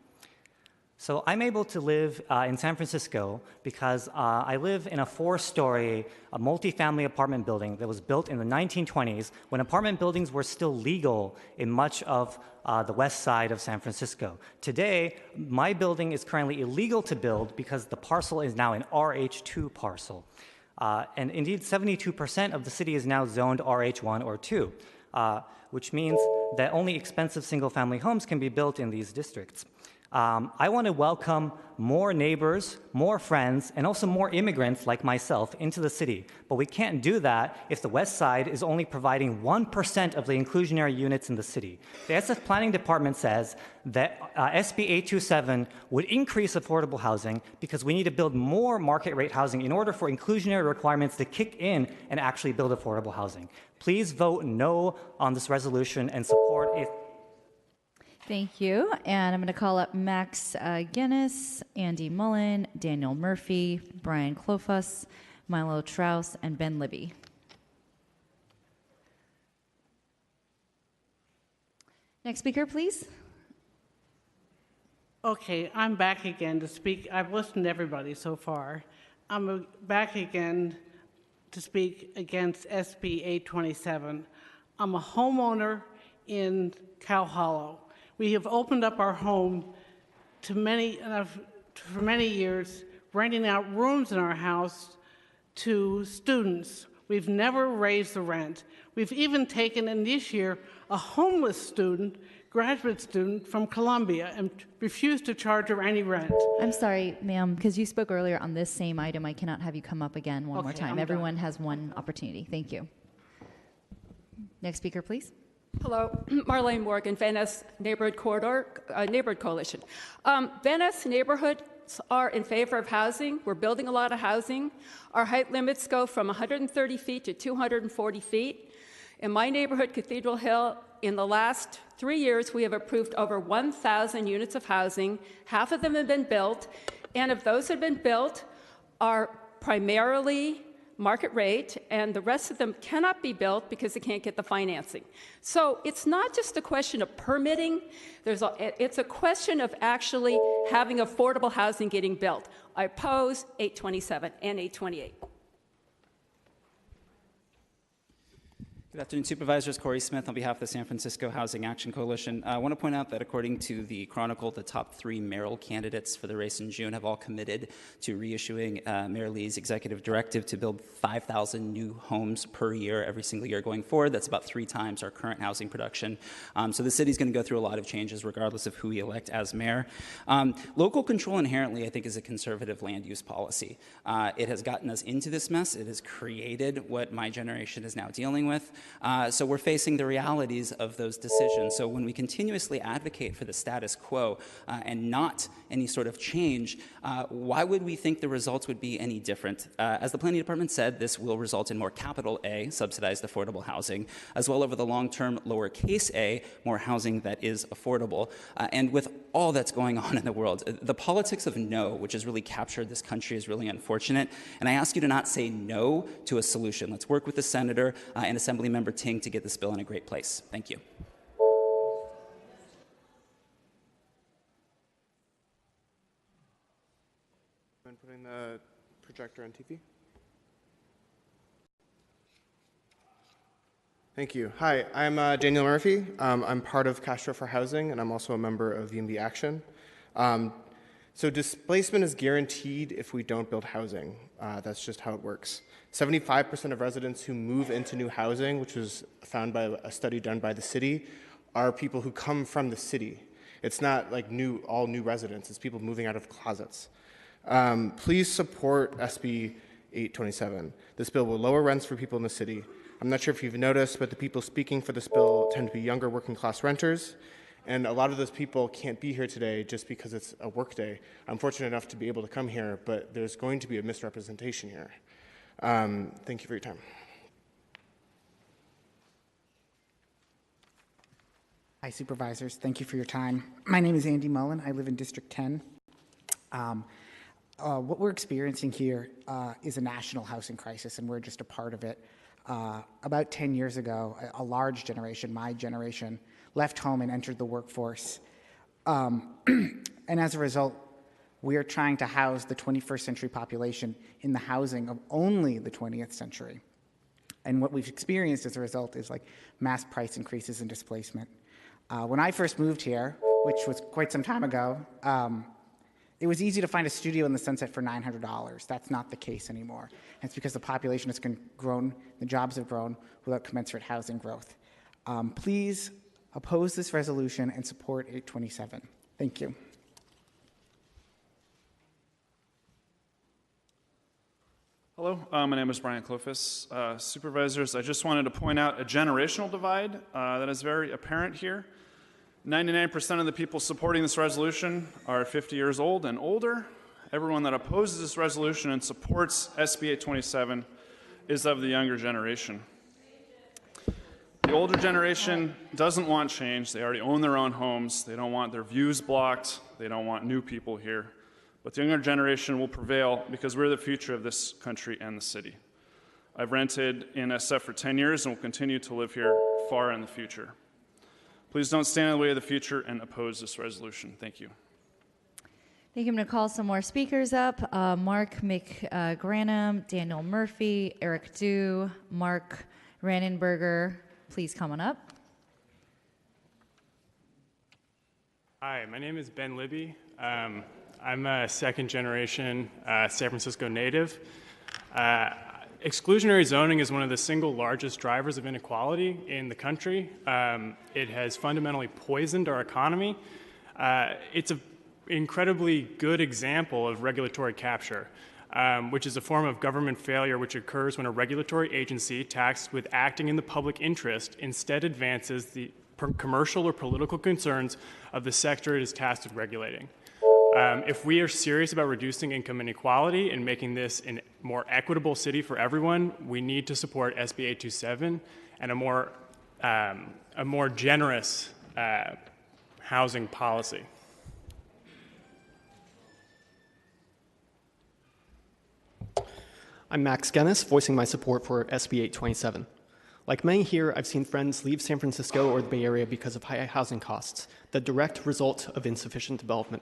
[SPEAKER 21] So I'm able to live in San Francisco because I live in a 4-story multifamily apartment building that was built in the 1920s when apartment buildings were still legal in much of the west side of San Francisco. Today, my building is currently illegal to build because the parcel is now an RH2 parcel. And indeed, 72% of the city is now zoned RH1 or 2, which means that only expensive single-family homes can be built in these districts. I want to welcome more neighbors, more friends, and also more immigrants like myself into the city. But we can't do that if the West Side is only providing 1% of the inclusionary units in the city. The SF Planning Department says that SB 827 would increase affordable housing because we need to build more market rate housing in order for inclusionary requirements to kick in and actually build affordable housing. Please vote no on this resolution and support it.
[SPEAKER 2] Thank you. And I'm going to call up Max Guinness, Andy Mullen, Daniel Murphy, Brian Klofus, Milo Traus, and Ben Libby. Next speaker, please.
[SPEAKER 1] Okay, I'm back again to speak. I've listened to everybody so far. I'm back again to speak against SB 827. I'm a homeowner in Cow Hollow. We have opened up our home to for many years, renting out rooms in our house to students. We've never raised the rent. We've even taken in this year a homeless student, graduate student from Columbia, and refused to charge her any rent.
[SPEAKER 2] I'm sorry, ma'am, because you spoke earlier on this same item. I cannot have you come up again one more time. Everyone has one opportunity. Thank you. Next speaker, please.
[SPEAKER 5] Hello, Marlene Morgan, Venice Neighborhood Corridor, Neighborhood Coalition. Venice neighborhoods are in favor of housing. We're building a lot of housing. Our height limits go from 130 feet to 240 feet. In my neighborhood, Cathedral Hill, in the last 3 years, we have approved over 1,000 units of housing. Half of them have been built, and of those that have been built are primarily market rate, and the rest of them cannot be built because they can't get the financing. So it's not just a question of permitting, it's a question of actually having affordable housing getting built. I oppose 827 and 828.
[SPEAKER 6] Good afternoon, Supervisors. Corey Smith on behalf of the San Francisco Housing Action Coalition. I want to point out that according to the Chronicle, the top 3 mayoral candidates for the race in June have all committed to reissuing Mayor Lee's executive directive to build 5,000 new homes per year every single year going forward. That's about 3 times our current housing production. So the city's going to go through a lot of changes regardless of who we elect as mayor. Local control inherently, I think, is a conservative land use policy. It has gotten us into this mess. It has created what my generation is now dealing with. So we're facing the realities of those decisions. So when we continuously advocate for the status quo and not any sort of change, why would we think the results would be any different? As the Planning Department said, this will result in more capital A, subsidized affordable housing, as well over the long term, lowercase a, more housing that is affordable. And with all that's going on in the world, the politics of no, which has really captured this country, is really unfortunate. And I ask you to not say no to a solution. Let's work with the senator and Assemblymember Ting to get this bill in a great place. Thank you.
[SPEAKER 7] I'm putting the projector on TV. Thank you. Hi, I'm Daniel Murphy. I'm part of Castro for Housing, and I'm also a member of YIMBY Action. So displacement is guaranteed if we don't build housing. That's just how it works. 75% of residents who move into new housing, which was found by a study done by the city, are people who come from the city. It's not like all new residents. It's people moving out of closets. Please support SB 827. This bill will lower rents for people in the city. I'm not sure if you've noticed, but the people speaking for this bill tend to be younger working class renters. And a lot of those people can't be here today just because it's a work day. I'm fortunate enough to be able to come here, but there's going to be a misrepresentation here. Thank you for your time.
[SPEAKER 23] Hi, Supervisors. Thank you for your time. My name is Andy Mullen. I live in District 10. What we're experiencing here is a national housing crisis, and we're just a part of it. About 10 years ago, a large generation, my generation, left home and entered the workforce. And as a result, we are trying to house the 21st century population in the housing of only the 20th century. And what we've experienced as a result is like mass price increases and displacement. When I first moved here, which was quite some time ago, it was easy to find a studio in the Sunset for $900. That's not the case anymore. And it's because the population has grown, the jobs have grown without commensurate housing growth. Please oppose this resolution and support 827. Thank you.
[SPEAKER 8] Hello, my name is Brian Clofus. Supervisors, I just wanted to point out a generational divide that is very apparent here. 99% of the people supporting this resolution are 50 years old and older. Everyone that opposes this resolution and supports SB 827 is of the younger generation. The older generation doesn't want change. They already own their own homes. They don't want their views blocked. They don't want new people here. But the younger generation will prevail because we're the future of this country and the city. I've rented in SF for 10 years and will continue to live here far in the future. Please don't stand in the way of the future and oppose this resolution. Thank you.
[SPEAKER 2] Thank you. I'm going to call some more speakers up. Mark McGranum, Daniel Murphy, Eric Dew, Mark Rannenberger. Please come on up.
[SPEAKER 9] Hi, my name is Ben Libby. I'm a second-generation San Francisco native. Exclusionary zoning is one of the single largest drivers of inequality in the country. It has fundamentally poisoned our economy. It's an incredibly good example of regulatory capture, which is a form of government failure which occurs when a regulatory agency tasked with acting in the public interest instead advances the commercial or political concerns of the sector it is tasked with regulating. If we are serious about reducing income inequality and making this a more equitable city for everyone, we need to support SB 827 and a more generous housing policy.
[SPEAKER 11] I'm Max Guinness, voicing my support for SB 827. Like many here, I've seen friends leave San Francisco or the Bay Area because of high housing costs, the direct result of insufficient development.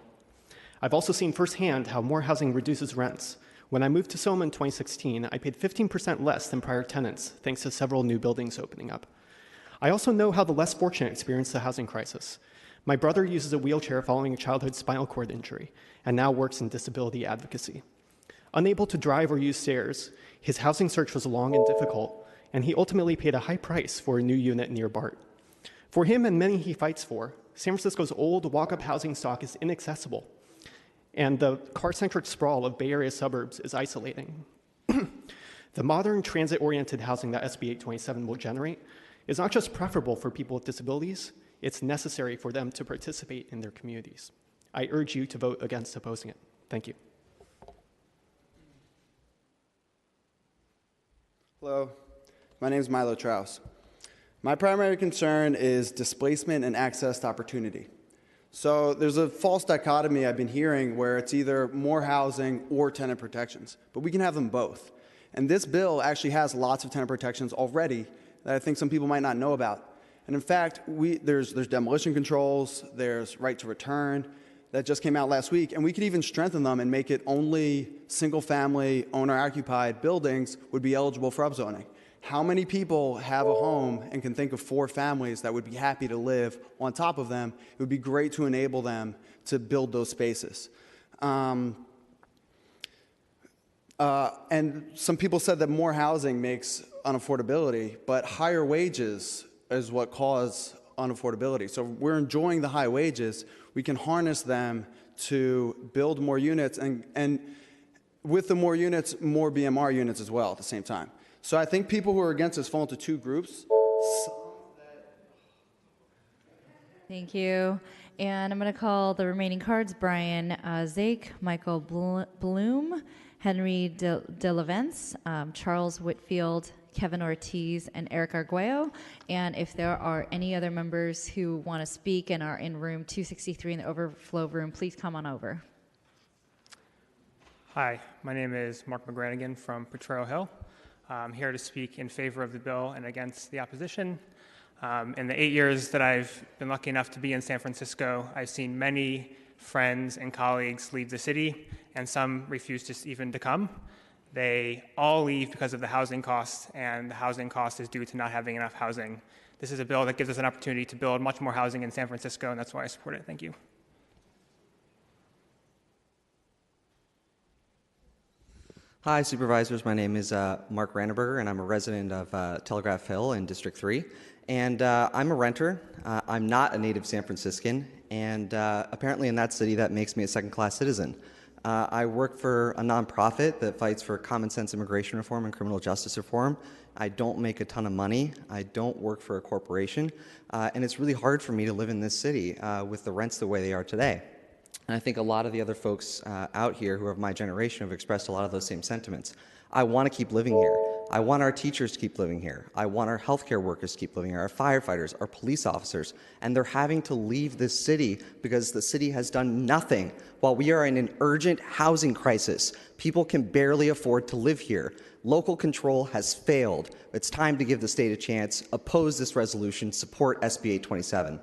[SPEAKER 11] I've also seen firsthand how more housing reduces rents. When I moved to Soma in 2016, I paid 15% less than prior tenants, thanks to several new buildings opening up. I also know how the less fortunate experience the housing crisis. My brother uses a wheelchair following a childhood spinal cord injury, and now works in disability advocacy. Unable to drive or use stairs, his housing search was long and difficult, and he ultimately paid a high price for a new unit near BART. For him and many he fights for, San Francisco's old walk-up housing stock is inaccessible, and the car-centric sprawl of Bay Area suburbs is isolating. The modern transit-oriented housing that SB 827 will generate is not just preferable for people with disabilities, it's necessary for them to participate in their communities. I urge you to vote against opposing it. Thank you.
[SPEAKER 16] Hello, my name is Milo Traus. My primary concern is displacement and access to opportunity. So there's a false dichotomy I've been hearing where it's either more housing or tenant protections, but we can have them both. And this bill actually has lots of tenant protections already that I think some people might not know about. And in fact, there's demolition controls, there's right to return that just came out last week, and we could even strengthen them and make it only single-family, owner-occupied buildings would be eligible for upzoning. How many people have a home and can think of 4 families that would be happy to live on top of them? It would be great to enable them to build those spaces. And some people said that more housing makes unaffordability, but higher wages is what cause unaffordability. So we're enjoying the high wages. We can harness them to build more units, and with the more units, more BMR units as well at the same time. So I think people who are against this fall into 2 groups.
[SPEAKER 2] Thank you. And I'm going to call the remaining cards: Brian Zake, Michael Bloom, Henry DeLavence, Charles Whitfield, Kevin Ortiz, and Eric Arguello. And if there are any other members who want to speak and are in room 263 in the overflow room, please come on over.
[SPEAKER 24] Hi, my name is Mark McGranigan from Potrero Hill. I'm here to speak in favor of the bill and against the opposition. In the 8 years that I've been lucky enough to be in San Francisco, I've seen many friends and colleagues leave the city, and some refuse even to come. They all leave because of the housing costs, and the housing cost is due to not having enough housing. This is a bill that gives us an opportunity to build much more housing in San Francisco, and that's why I support it. Thank you.
[SPEAKER 26] Hi, supervisors. My name is Mark Rannenberger, and I'm a resident of Telegraph Hill in District 3. And I'm a renter. I'm not a native San Franciscan, and apparently in that city that makes me a second-class citizen. I work for a nonprofit that fights for common sense immigration reform and criminal justice reform. I don't make a ton of money. I don't work for a corporation. And it's really hard for me to live in this city with the rents the way they are today. And I think a lot of the other folks out here who are of my generation have expressed a lot of those same sentiments. I want to keep living here. I want our teachers to keep living here. I want our healthcare workers to keep living here, our firefighters, our police officers. And they're having to leave this city because the city has done nothing. While we are in an urgent housing crisis, people can barely afford to live here. Local control has failed. It's time to give the state a chance. Oppose this resolution. Support SB 827.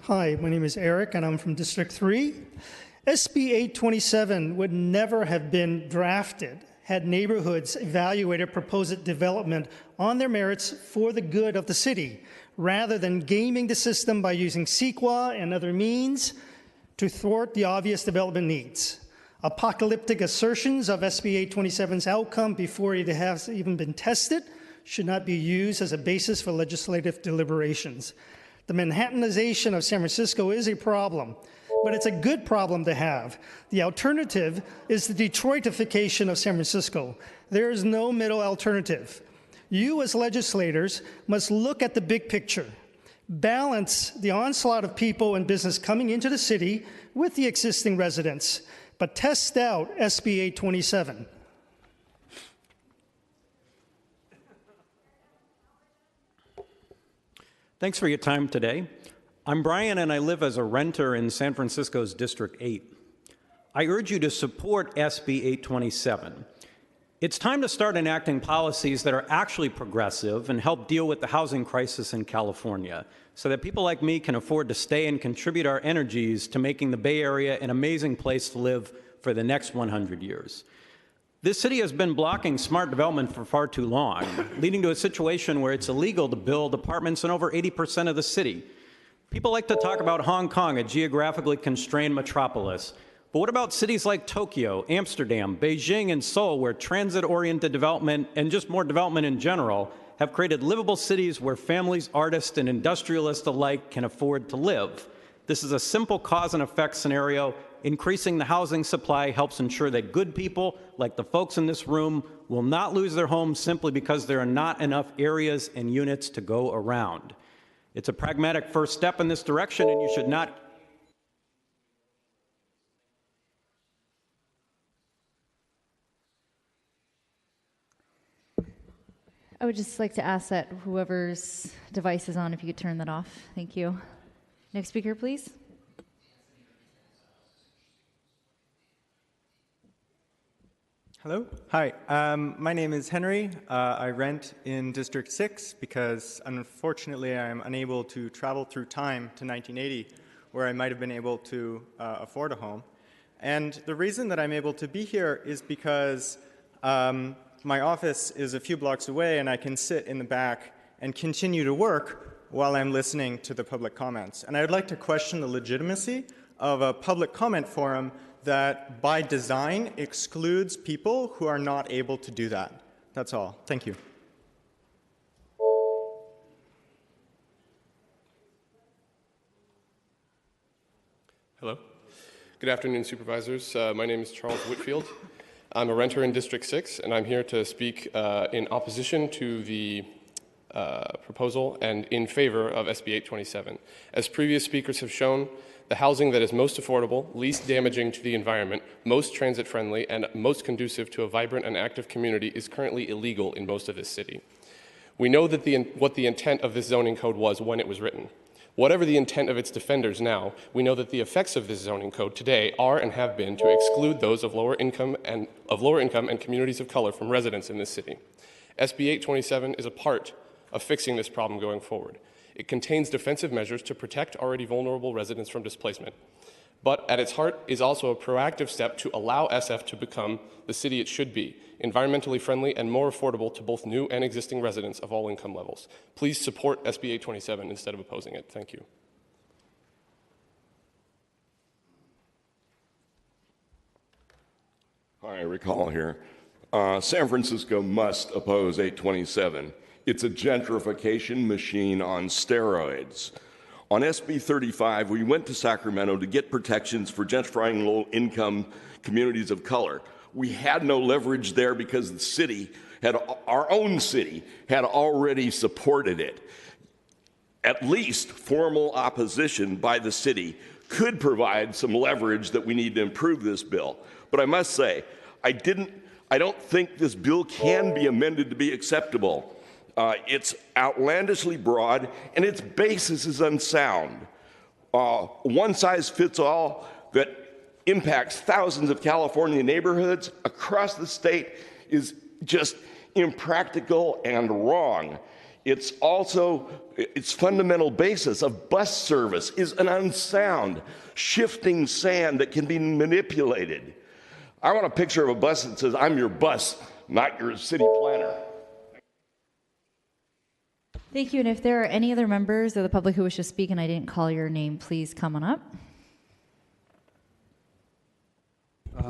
[SPEAKER 10] Hi, my name is Eric, and I'm from District 3. SB 827 would never have been drafted had neighborhoods evaluated proposed development on their merits for the good of the city, rather than gaming the system by using CEQA and other means to thwart the obvious development needs. Apocalyptic assertions of SB 827's outcome before it has even been tested should not be used as a basis for legislative deliberations. The Manhattanization of San Francisco is a problem, but it's a good problem to have. The alternative is the Detroitification of San Francisco. There is no middle alternative. You as legislators must look at the big picture, balance the onslaught of people and business coming into the city with the existing residents, but test out SB 827.
[SPEAKER 12] Thanks for your time today. I'm Brian, and I live as a renter in San Francisco's District 8. I urge you to support SB 827. It's time to start enacting policies that are actually progressive and help deal with the housing crisis in California so that people like me can afford to stay and contribute our energies to making the Bay Area an amazing place to live for the next 100 years. This city has been blocking smart development for far too long, leading to a situation where it's illegal to build apartments in over 80% of the city. People like to talk about Hong Kong, a geographically constrained metropolis. But what about cities like Tokyo, Amsterdam, Beijing, and Seoul, where transit-oriented development and just more development in general have created livable cities where families, artists, and industrialists alike can afford to live? This is a simple cause and effect scenario. Increasing the housing supply helps ensure that good people, like the folks in this room, will not lose their homes simply because there are not enough areas and units to go around. It's a pragmatic first step in this direction, and you should not.
[SPEAKER 2] I would just like to ask that whoever's device is on, if you could turn that off. Thank you. Next speaker, please.
[SPEAKER 13] Hello. Hi. My name is Henry. I rent in District 6 because, unfortunately, I'm unable to travel through time to 1980, where I might have been able to afford a home. And the reason that I'm able to be here is because my office is a few blocks away, and I can sit in the back and continue to work while I'm listening to the public comments. And I would like to question the legitimacy of a public comment forum that by design excludes people who are not able to do that. That's all. Thank you.
[SPEAKER 14] Hello. Good afternoon, supervisors. My name is Charles Whitfield. I'm a renter in District 6, and I'm here to speak in opposition to the proposal and in favor of SB 827. As previous speakers have shown, the housing that is most affordable, least damaging to the environment, most transit-friendly, and most conducive to a vibrant and active community is currently illegal in most of this city. We know that what the intent of this zoning code was when it was written. Whatever the intent of its defenders now, we know that the effects of this zoning code today are and have been to exclude those of lower income and communities of color from residence in this city. SB 827 is a part of fixing this problem going forward. It contains defensive measures to protect already vulnerable residents from displacement. But at its heart is also a proactive step to allow SF to become the city it should be, environmentally friendly and more affordable to both new and existing residents of all income levels. Please support SB 827 instead of opposing it. Thank you.
[SPEAKER 22] Hi, Rick Hall here. San Francisco must oppose 827.
[SPEAKER 3] It's a gentrification machine on steroids. On SB 35, we went to Sacramento to get protections for gentrifying low-income communities of color. We had no leverage there because the city had, our own city had already supported it. At least formal opposition by the city could provide some leverage that we need to improve this bill. But I must say, I don't think this bill can be amended to be acceptable. It's outlandishly broad, and its basis is unsound. One size fits all that impacts thousands of California neighborhoods across the state is just impractical and wrong. It's also, its fundamental basis of bus service is an unsound, shifting sand that can be manipulated. I want a picture of a bus that says, "I'm your bus, not your city planner."
[SPEAKER 2] Thank you. And if there are any other members of the public who wish to speak and I didn't call your name, please come on up.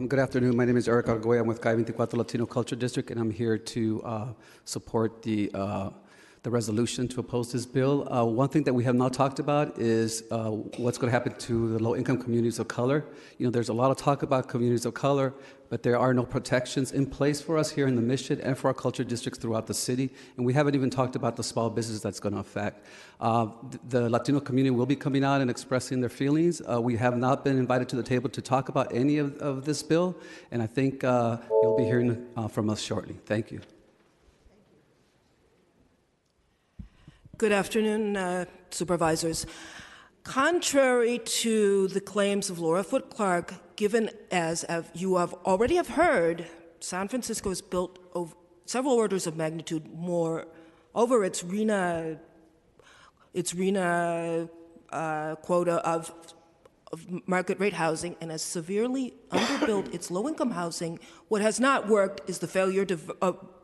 [SPEAKER 15] Good afternoon. My name is Eric Argoya. I'm with Guy 24 Latino Culture District, and I'm here to support the resolution to oppose this bill. One thing that we have not talked about is what's going to happen to the low-income communities of color. You know, there's a lot of talk about communities of color, but there are no protections in place for us here in the Mission and for our culture districts throughout the city. And we haven't even talked about the small businesses that's going to affect. The Latino community will be coming out and expressing their feelings. We have not been invited to the table to talk about any of this bill, and I think you'll be hearing from us shortly. Thank you.
[SPEAKER 17] Good afternoon, supervisors. Contrary to the claims of Laura Foote Clark, given as you have already heard, San Francisco has built several orders of magnitude more over its RHNA quota of market rate housing and has severely underbuilt its low-income housing. What has not worked is the failure to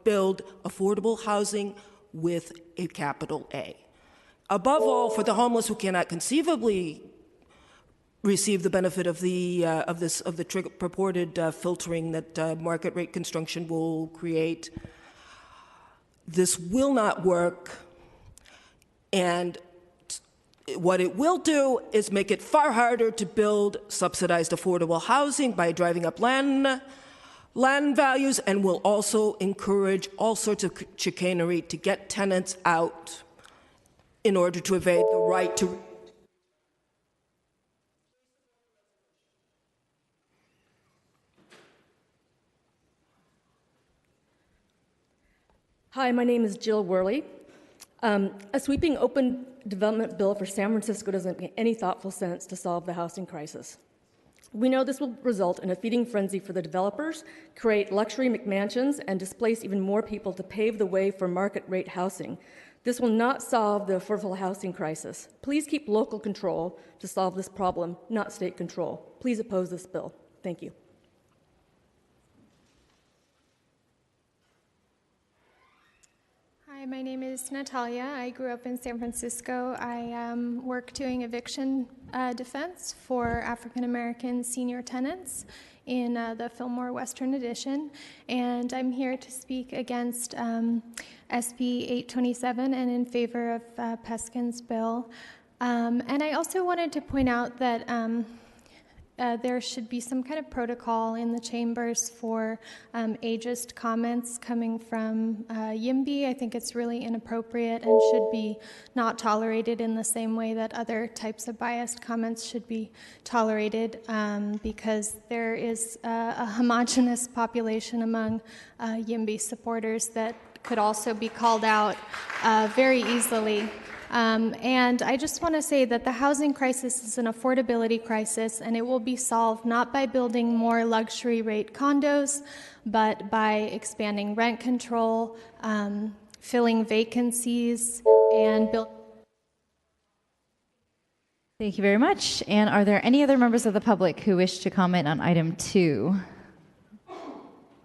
[SPEAKER 17] build affordable housing with a capital A. Above all, for the homeless who cannot conceivably receive the benefit of the purported filtering that market rate construction will create, this will not work. And what it will do is make it far harder to build subsidized affordable housing by driving up land values, and will also encourage all sorts of chicanery to get tenants out in order to evade the right to.
[SPEAKER 18] Hi, my name is Jill Worley. A sweeping open development bill for San Francisco doesn't make any thoughtful sense to solve the housing crisis. We know this will result in a feeding frenzy for the developers, create luxury McMansions, and displace even more people to pave the way for market rate housing. This will not solve the affordable housing crisis. Please keep local control to solve this problem, not state control. Please oppose this bill. Thank you.
[SPEAKER 22] Hi, my name is Natalia. I grew up in San Francisco. I work doing eviction defense for African American senior tenants in the Fillmore Western Addition, and I'm here to speak against SB 827 and in favor of Peskin's bill. And I also wanted to point out that there should be some kind of protocol in the chambers for ageist comments coming from YIMBY. I think it's really inappropriate and should be not tolerated in the same way that other types of biased comments should be tolerated, because there is a homogenous population among YIMBY supporters that could also be called out very easily. And I just want to say that the housing crisis is an affordability crisis, and it will be solved not by building more luxury rate condos, but by expanding rent control, filling vacancies, and building.
[SPEAKER 2] Thank you very much. And are there any other members of the public who wish to comment on item 2?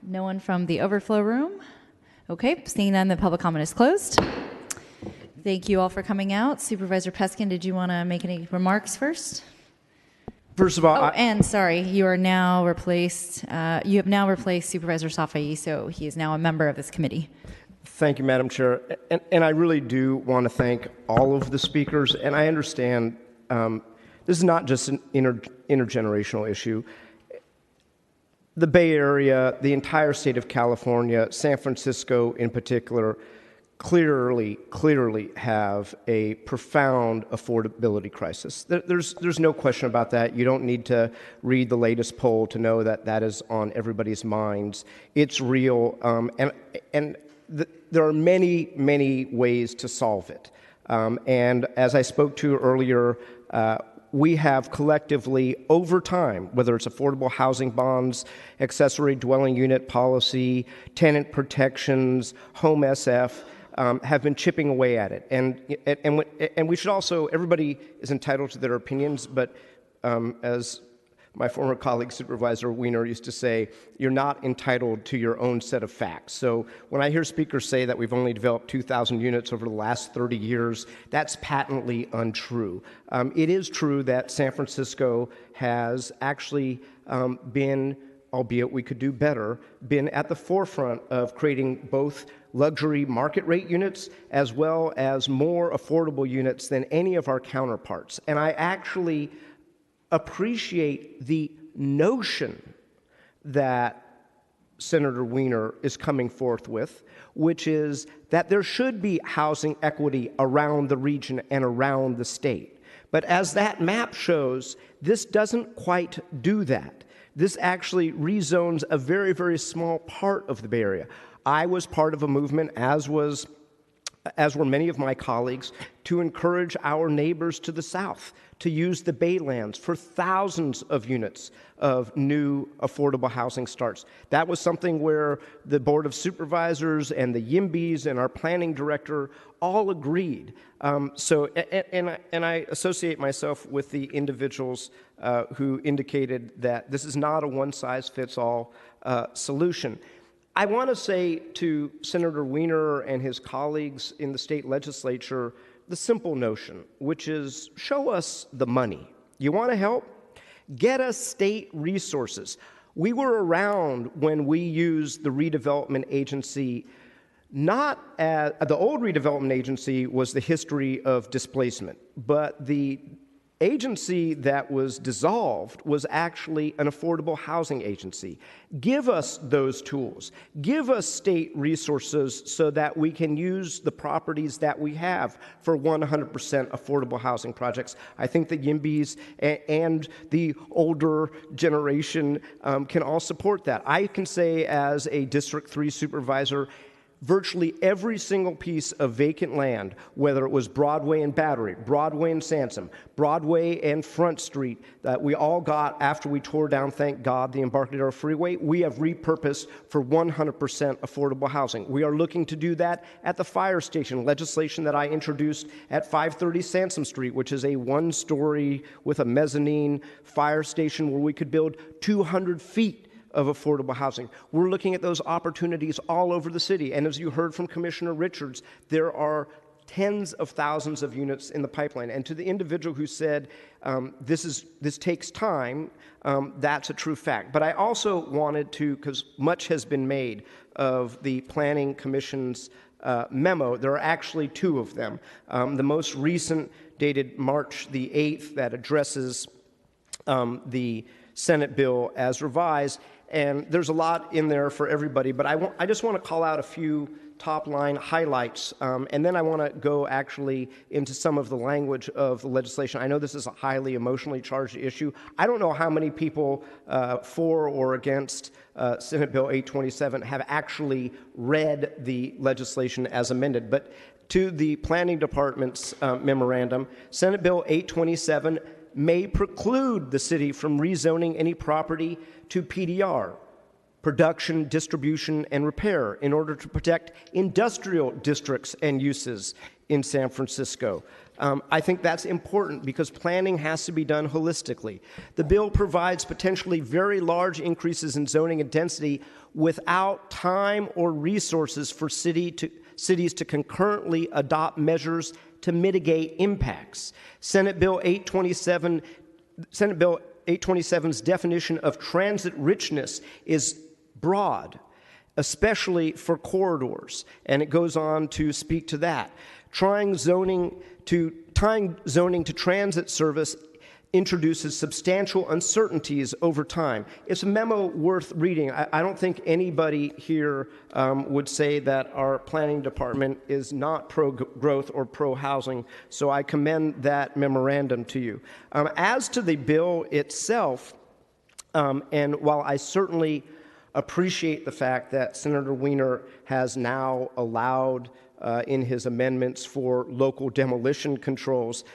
[SPEAKER 2] No one from the overflow room? Okay, seeing none, the public comment is closed. Thank you all for coming out. Supervisor Peskin, did you want to make any remarks first?
[SPEAKER 25] First of all,
[SPEAKER 2] and sorry, you are now replaced. You have now replaced Supervisor Safai, so he is now a member of this committee.
[SPEAKER 1] Thank you, Madam Chair. And I really do want to thank all of the speakers. And I understand this is not just an intergenerational issue. The Bay Area, the entire state of California, San Francisco in particular, clearly have a profound affordability crisis. There's no question about that. You don't need to read the latest poll to know that that is on everybody's minds. It's real, and there are many ways to solve it. And as I spoke to earlier, we have collectively, over time, whether it's affordable housing bonds, accessory dwelling unit policy, tenant protections, home SF, have been chipping away at it. And we should also, everybody is entitled to their opinions, but as my former colleague, Supervisor Wiener, used to say, you're not entitled to your own set of facts. So when I hear speakers say that we've only developed 2,000 units over the last 30 years, that's patently untrue. It is true that San Francisco has actually been, albeit we could do better, been at the forefront of creating both luxury market rate units as well as more affordable units than any of our counterparts. And I actually appreciate the notion that Senator Wiener is coming forth with, which is that there should be housing equity around the region and around the state. But as that map shows, this doesn't quite do that. This actually rezones a very small part of the Bay Area. I was part of a movement, as were many of my colleagues, to encourage our neighbors to the south to use the Baylands for thousands of units of new affordable housing starts. That was something where the Board of Supervisors and the YIMBYs and our planning director all agreed. And I associate myself with the individuals who indicated that this is not a one-size-fits-all solution. I want to say to Senator Wiener and his colleagues in the state legislature the simple notion, which is show us the money. You want to help? Get us state resources. We were around when we used the redevelopment agency. Not as, the old redevelopment agency was the history of displacement, but the agency that was dissolved was actually an affordable housing agency. Give us those tools. Give us state resources so that we can use the properties that we have for 100% affordable housing projects. I think the YIMBYs and the older generation can all support that. I can say as a District 3 supervisor, virtually every single piece of vacant land, whether it was Broadway and Battery, Broadway and Sansom, Broadway and Front Street, that we all got after we tore down, thank God, the Embarcadero Freeway, we have repurposed for 100% affordable housing. We are looking to do that at the fire station, legislation that I introduced at 530 Sansom Street, which is a one-story with a mezzanine fire station where we could build 200 feet of affordable housing. We're looking at those opportunities all over the city. And as you heard from Commissioner Richards, there are tens of thousands of units in the pipeline. And to the individual who said, this takes time, that's a true fact. But I also wanted to, because much has been made of the Planning Commission's memo. There are actually two of them. The most recent, dated March the 8th, that addresses the Senate bill as revised. And there's a lot in there for everybody, but I just want to call out a few top-line highlights, and then I want to go actually into some of the language of the legislation. I know this is a highly emotionally charged issue. I don't know how many people for or against Senate Bill 827 have actually read the legislation as amended, but to the Planning Department's memorandum, Senate Bill 827 may preclude the city from rezoning any property to PDR, production, distribution, and repair, in order to protect industrial districts and uses in San Francisco. I think that's important because planning has to be done holistically. The bill provides potentially very large increases in zoning and density without time or resources for cities to concurrently adopt measures to mitigate impacts. Senate Bill 827's definition of transit richness is broad. especially for corridors. And it goes on to speak to that. Tying zoning to transit service introduces substantial uncertainties over time. It's a memo worth reading. I don't think anybody here would say that our planning department is not pro-growth or pro-housing, so I commend that memorandum to you. As to the bill itself, and while I certainly appreciate the fact that Senator Wiener has now allowed in his amendments for local demolition controls,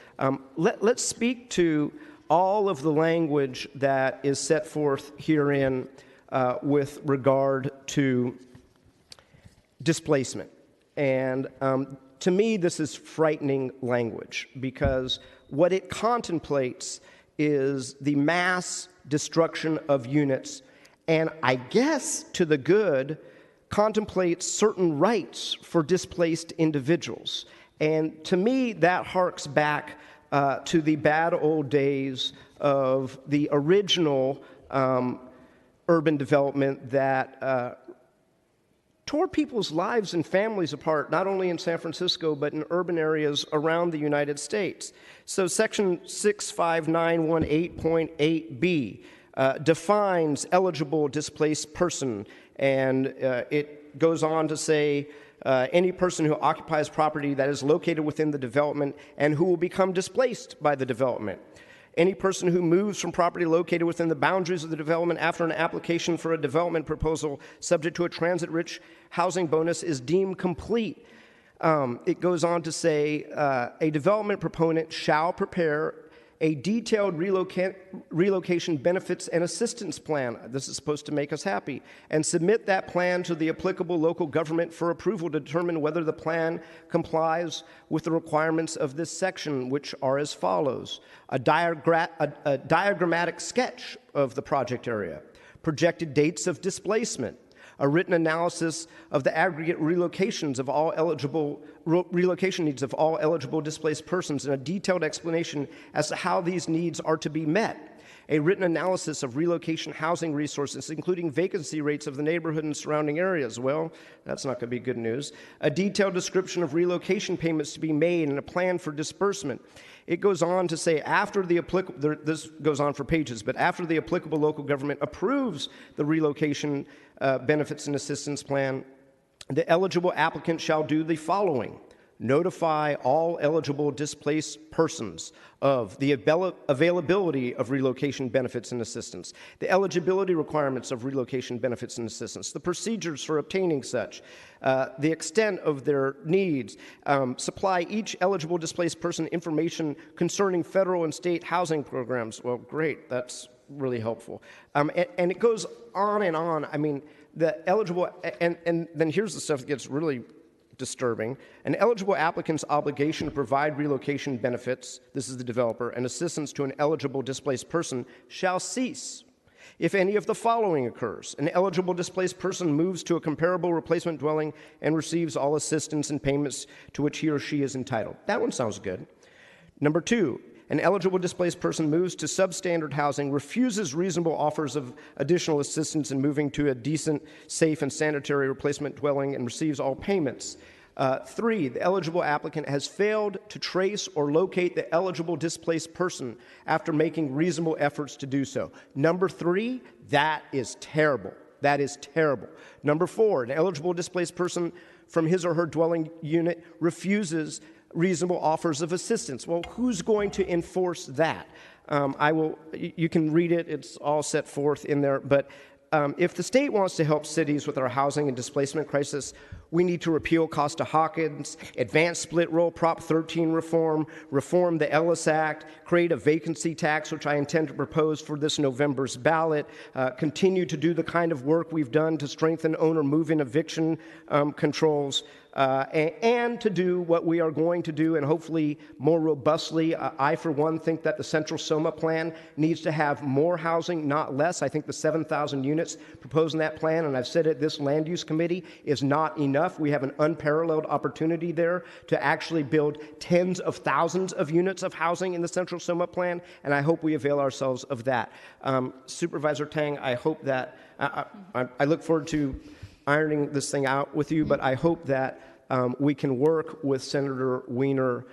[SPEAKER 1] let's speak to all of the language that is set forth herein with regard to displacement. And to me, this is frightening language, because what it contemplates is the mass destruction of units, and I guess to the good, contemplates certain rights for displaced individuals. And to me, that harks back to the bad old days of the original urban development that tore people's lives and families apart, not only in San Francisco, but in urban areas around the United States. So Section 65918.8b defines eligible displaced person, and it goes on to say any person who occupies property that is located within the development and who will become displaced by the development. Any person who moves from property located within the boundaries of the development after an application for a development proposal subject to a transit-rich housing bonus is deemed complete. It goes on to say a development proponent shall prepare a detailed relocation benefits and assistance plan. This is supposed to make us happy. And submit that plan to the applicable local government for approval to determine whether the plan complies with the requirements of this section, which are as follows. A diagrammatic sketch of the project area, projected dates of displacement, a written analysis of the aggregate relocation needs of all eligible displaced persons, and a detailed explanation as to how these needs are to be met. A written analysis of relocation housing resources, including vacancy rates of the neighborhood and surrounding areas. Well, that's not going to be good news. A detailed description of relocation payments to be made and a plan for disbursement. It goes on to say this goes on for pages, but after the applicable local government approves the relocation benefits and assistance plan, the eligible applicant shall do the following. Notify all eligible displaced persons of the availability of relocation benefits and assistance, the eligibility requirements of relocation benefits and assistance, the procedures for obtaining such, the extent of their needs, supply each eligible displaced person information concerning federal and state housing programs. Well, great, that's really helpful. And it goes on and on. I mean, the eligible, and then here's the stuff that gets really disturbing. An eligible applicant's obligation to provide relocation benefits, this is the developer, and assistance to an eligible displaced person shall cease if any of the following occurs. An eligible displaced person moves to a comparable replacement dwelling and receives all assistance and payments to which he or she is entitled. That one sounds good. Number two, an eligible displaced person moves to substandard housing, refuses reasonable offers of additional assistance in moving to a decent, safe, and sanitary replacement dwelling and receives all payments. 3, the eligible applicant has failed to trace or locate the eligible displaced person after making reasonable efforts to do so. Number 3, that is terrible. That is terrible. Number 4, an eligible displaced person from his or her dwelling unit refuses reasonable offers of assistance. Well, who's going to enforce that? You can read it, it's all set forth in there, but if the state wants to help cities with our housing and displacement crisis, we need to repeal Costa-Hawkins, advance split roll Prop 13 reform the Ellis Act, create a vacancy tax, which I intend to propose for this November's ballot, continue to do the kind of work we've done to strengthen owner move-in eviction controls, and to do what we are going to do, and hopefully more robustly. I, for one, think that the Central SOMA plan needs to have more housing, not less. I think the 7,000 units proposed in that plan, and I've said it, this land use committee is not enough. We have an unparalleled opportunity there to actually build tens of thousands of units of housing in the Central SOMA plan, and I hope we avail ourselves of that. Supervisor Tang, I hope that, I look forward to ironing this thing out with you, but I hope that we can work with Senator Wiener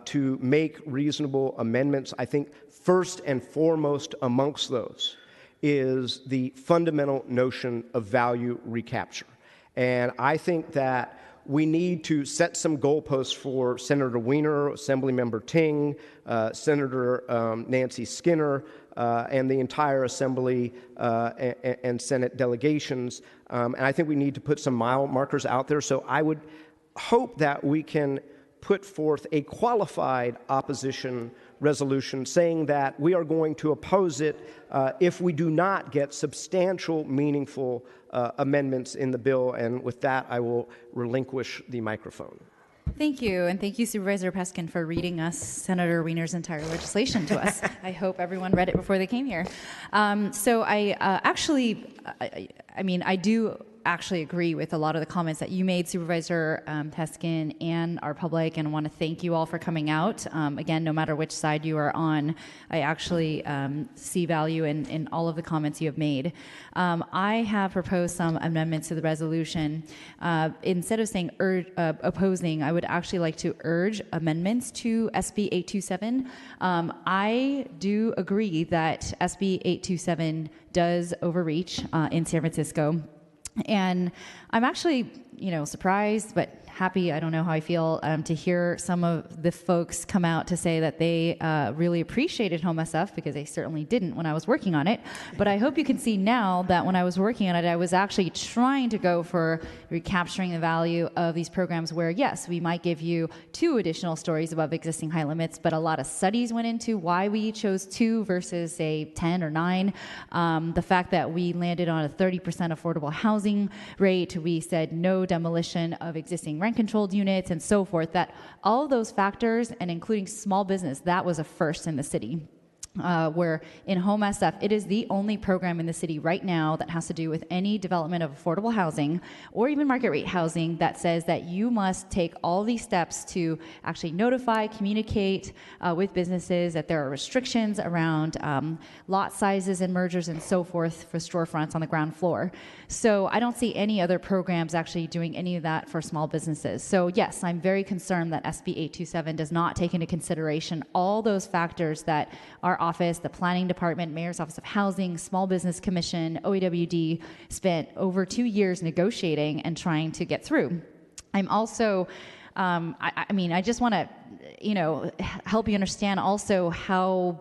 [SPEAKER 1] to make reasonable amendments. I think first and foremost amongst those is the fundamental notion of value recapture. And I think that we need to set some goalposts for Senator Wiener, Assemblymember Ting, Senator Nancy Skinner, and the entire Assembly and Senate delegations. And I think we need to put some mile markers out there. So I would hope that we can put forth a qualified opposition resolution saying that we are going to oppose it if we do not get substantial, meaningful amendments in the bill. And with that, I will relinquish the microphone.
[SPEAKER 2] Thank you, and thank you, Supervisor Peskin, for reading us Senator Wiener's entire legislation to us. I hope everyone read it before they came here. So I do actually agree with a lot of the comments that you made, Supervisor Peskin, and our public, and I want to thank you all for coming out. Again, no matter which side you are on, I actually see value in all of the comments you have made. I have proposed some amendments to the resolution. Instead of saying opposing, I would actually like to urge amendments to SB 827. I do agree that SB 827 does overreach in San Francisco. And I'm actually, surprised, but happy, I don't know how I feel, to hear some of the folks come out to say that they really appreciated Home SF, because they certainly didn't when I was working on it. But I hope you can see now that when I was working on it, I was actually trying to go for recapturing the value of these programs where, yes, we might give you 2 additional stories above existing height limits, but a lot of studies went into why we chose 2 versus, say, 10 or 9. The fact that we landed on a 30% affordable housing rate, we said no demolition of existing rent-controlled units and so forth, that all of those factors, and including small business, that was a first in the city. Where in Home SF, it is the only program in the city right now that has to do with any development of affordable housing or even market rate housing that says that you must take all these steps to actually notify, communicate with businesses that there are restrictions around lot sizes and mergers and so forth for storefronts on the ground floor. So I don't see any other programs actually doing any of that for small businesses. So yes, I'm very concerned that SB 827 does not take into consideration all those factors that our office, the Planning Department, Mayor's Office of Housing, Small Business Commission, OEWD spent over 2 years negotiating and trying to get through. I'm also, I just want to, help you understand also how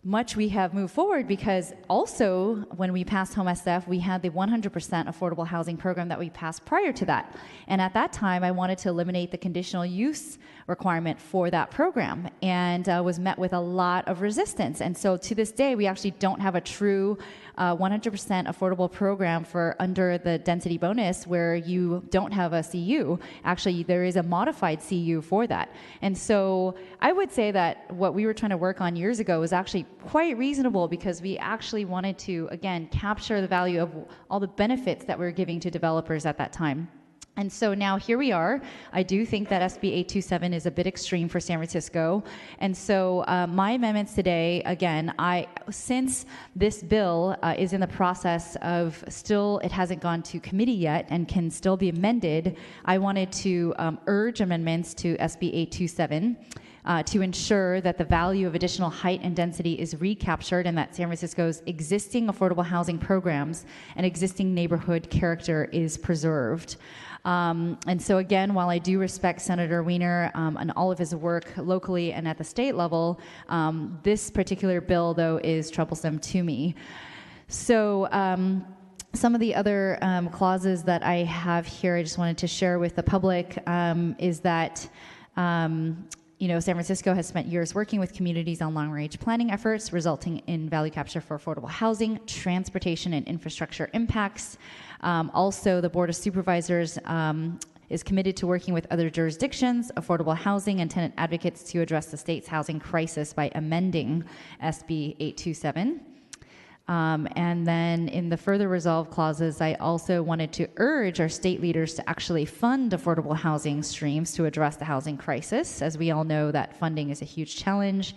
[SPEAKER 2] much we have moved forward, because also when we passed Home SF, we had the 100% affordable housing program that we passed prior to that. And at that time, I wanted to eliminate the conditional use requirement for that program, and was met with a lot of resistance. And so to this day, we actually don't have a true 100% affordable program for under the density bonus where you don't have a CU. Actually, there is a modified CU for that. And so I would say that what we were trying to work on years ago was actually quite reasonable, because we actually wanted to, again, capture the value of all the benefits that we were giving to developers at that time. And so now here we are. I do think that SB 827 is a bit extreme for San Francisco. And so my amendments today, again, since this bill is in the process of it hasn't gone to committee yet and can still be amended, I wanted to urge amendments to SB 827 to ensure that the value of additional height and density is recaptured and that San Francisco's existing affordable housing programs and existing neighborhood character is preserved. And so again, while I do respect Senator Wiener and all of his work locally and at the state level, this particular bill, though, is troublesome to me. So some of the other clauses that I have here I just wanted to share with the public is that San Francisco has spent years working with communities on long-range planning efforts, resulting in value capture for affordable housing, transportation, and infrastructure impacts. Also, the Board of Supervisors is committed to working with other jurisdictions, affordable housing, and tenant advocates to address the state's housing crisis by amending SB 827. And then in the further resolve clauses, I also wanted to urge our state leaders to actually fund affordable housing streams to address the housing crisis. As we all know, that funding is a huge challenge.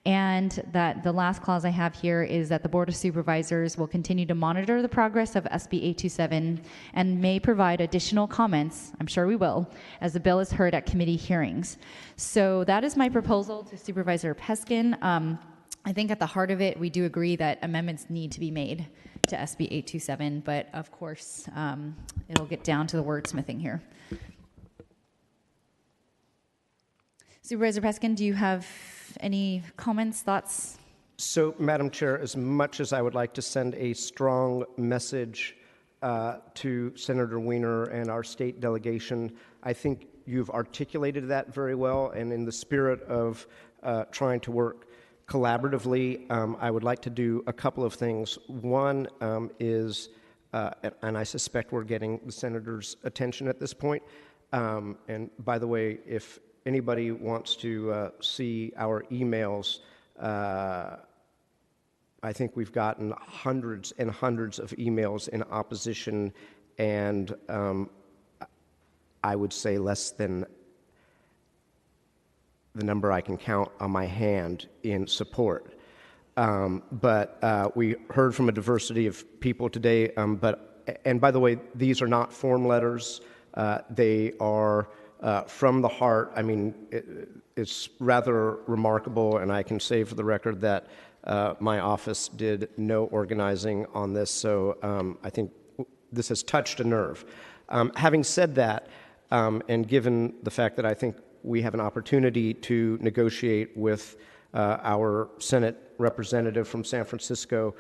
[SPEAKER 2] And that the last clause I have here is that the Board of Supervisors will continue to monitor the progress of SB 827 and may provide additional comments, I'm sure we will, as the bill is heard at committee hearings. So that is my proposal to Supervisor Peskin. I think at the heart of it, we do agree that amendments need to be made to SB 827, but of course, it'll get down to the wordsmithing here. Supervisor Peskin, do you have any comments, thoughts?
[SPEAKER 1] So, Madam Chair, as much as I would like to send a strong message to Senator Wiener and our state delegation, I think you've articulated that very well, and in the spirit of trying to work collaboratively, I would like to do a couple of things. One is, and I suspect we're getting the Senator's attention at this point, and by the way, if anybody wants to see our emails, I think we've gotten hundreds and hundreds of emails in opposition, and I would say less than the number I can count on my hand in support. But we heard from a diversity of people today, and by the way, these are not form letters. They are from the heart. I mean, it's rather remarkable, and I can say for the record that my office did no organizing on this, so I think this has touched a nerve. Having said that, and given the fact that I think we have an opportunity to negotiate with our Senate representative from San Francisco,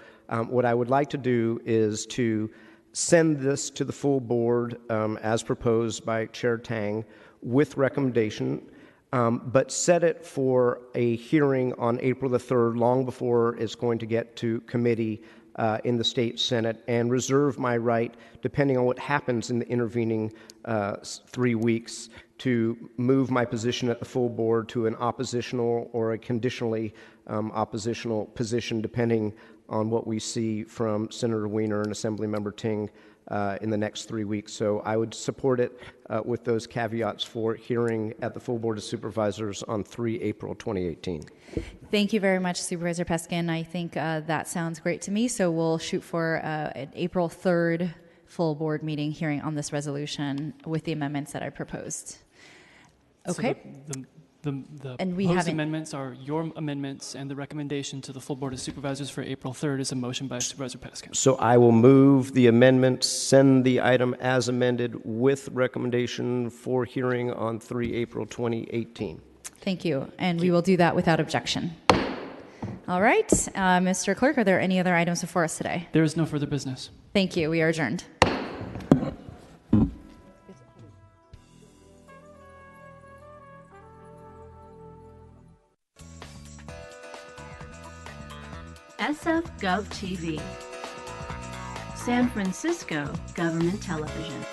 [SPEAKER 1] what I would like to do is to send this to the full board as proposed by Chair Tang with recommendation, but set it for a hearing on April the 3rd, long before it's going to get to committee in the state Senate, and reserve my right, depending on what happens in the intervening 3 weeks, to move my position at the full board to an oppositional or a conditionally oppositional position, depending on what we see from Senator Wiener and Assemblymember Ting in the next 3 weeks. So I would support it with those caveats for hearing at the full Board of Supervisors on 3 April 2018.
[SPEAKER 2] Thank you very much, Supervisor Peskin. I think that sounds great to me. So we'll shoot for an April 3rd full board meeting hearing on this resolution with the amendments that I proposed. Okay.
[SPEAKER 4] So the
[SPEAKER 2] and we
[SPEAKER 4] proposed
[SPEAKER 2] haven't-
[SPEAKER 4] amendments are your amendments, and the recommendation to the full Board of Supervisors for April 3rd is a motion by Supervisor Peskin.
[SPEAKER 1] So I will move the amendment, send the item as amended with recommendation for hearing on 3 April 2018.
[SPEAKER 2] Thank you. And we will do that without objection. All right. Mr. Clerk, are there any other items before us today?
[SPEAKER 4] There is no further business.
[SPEAKER 2] Thank you. We are adjourned.
[SPEAKER 5] SF Gov TV, San Francisco Government Television.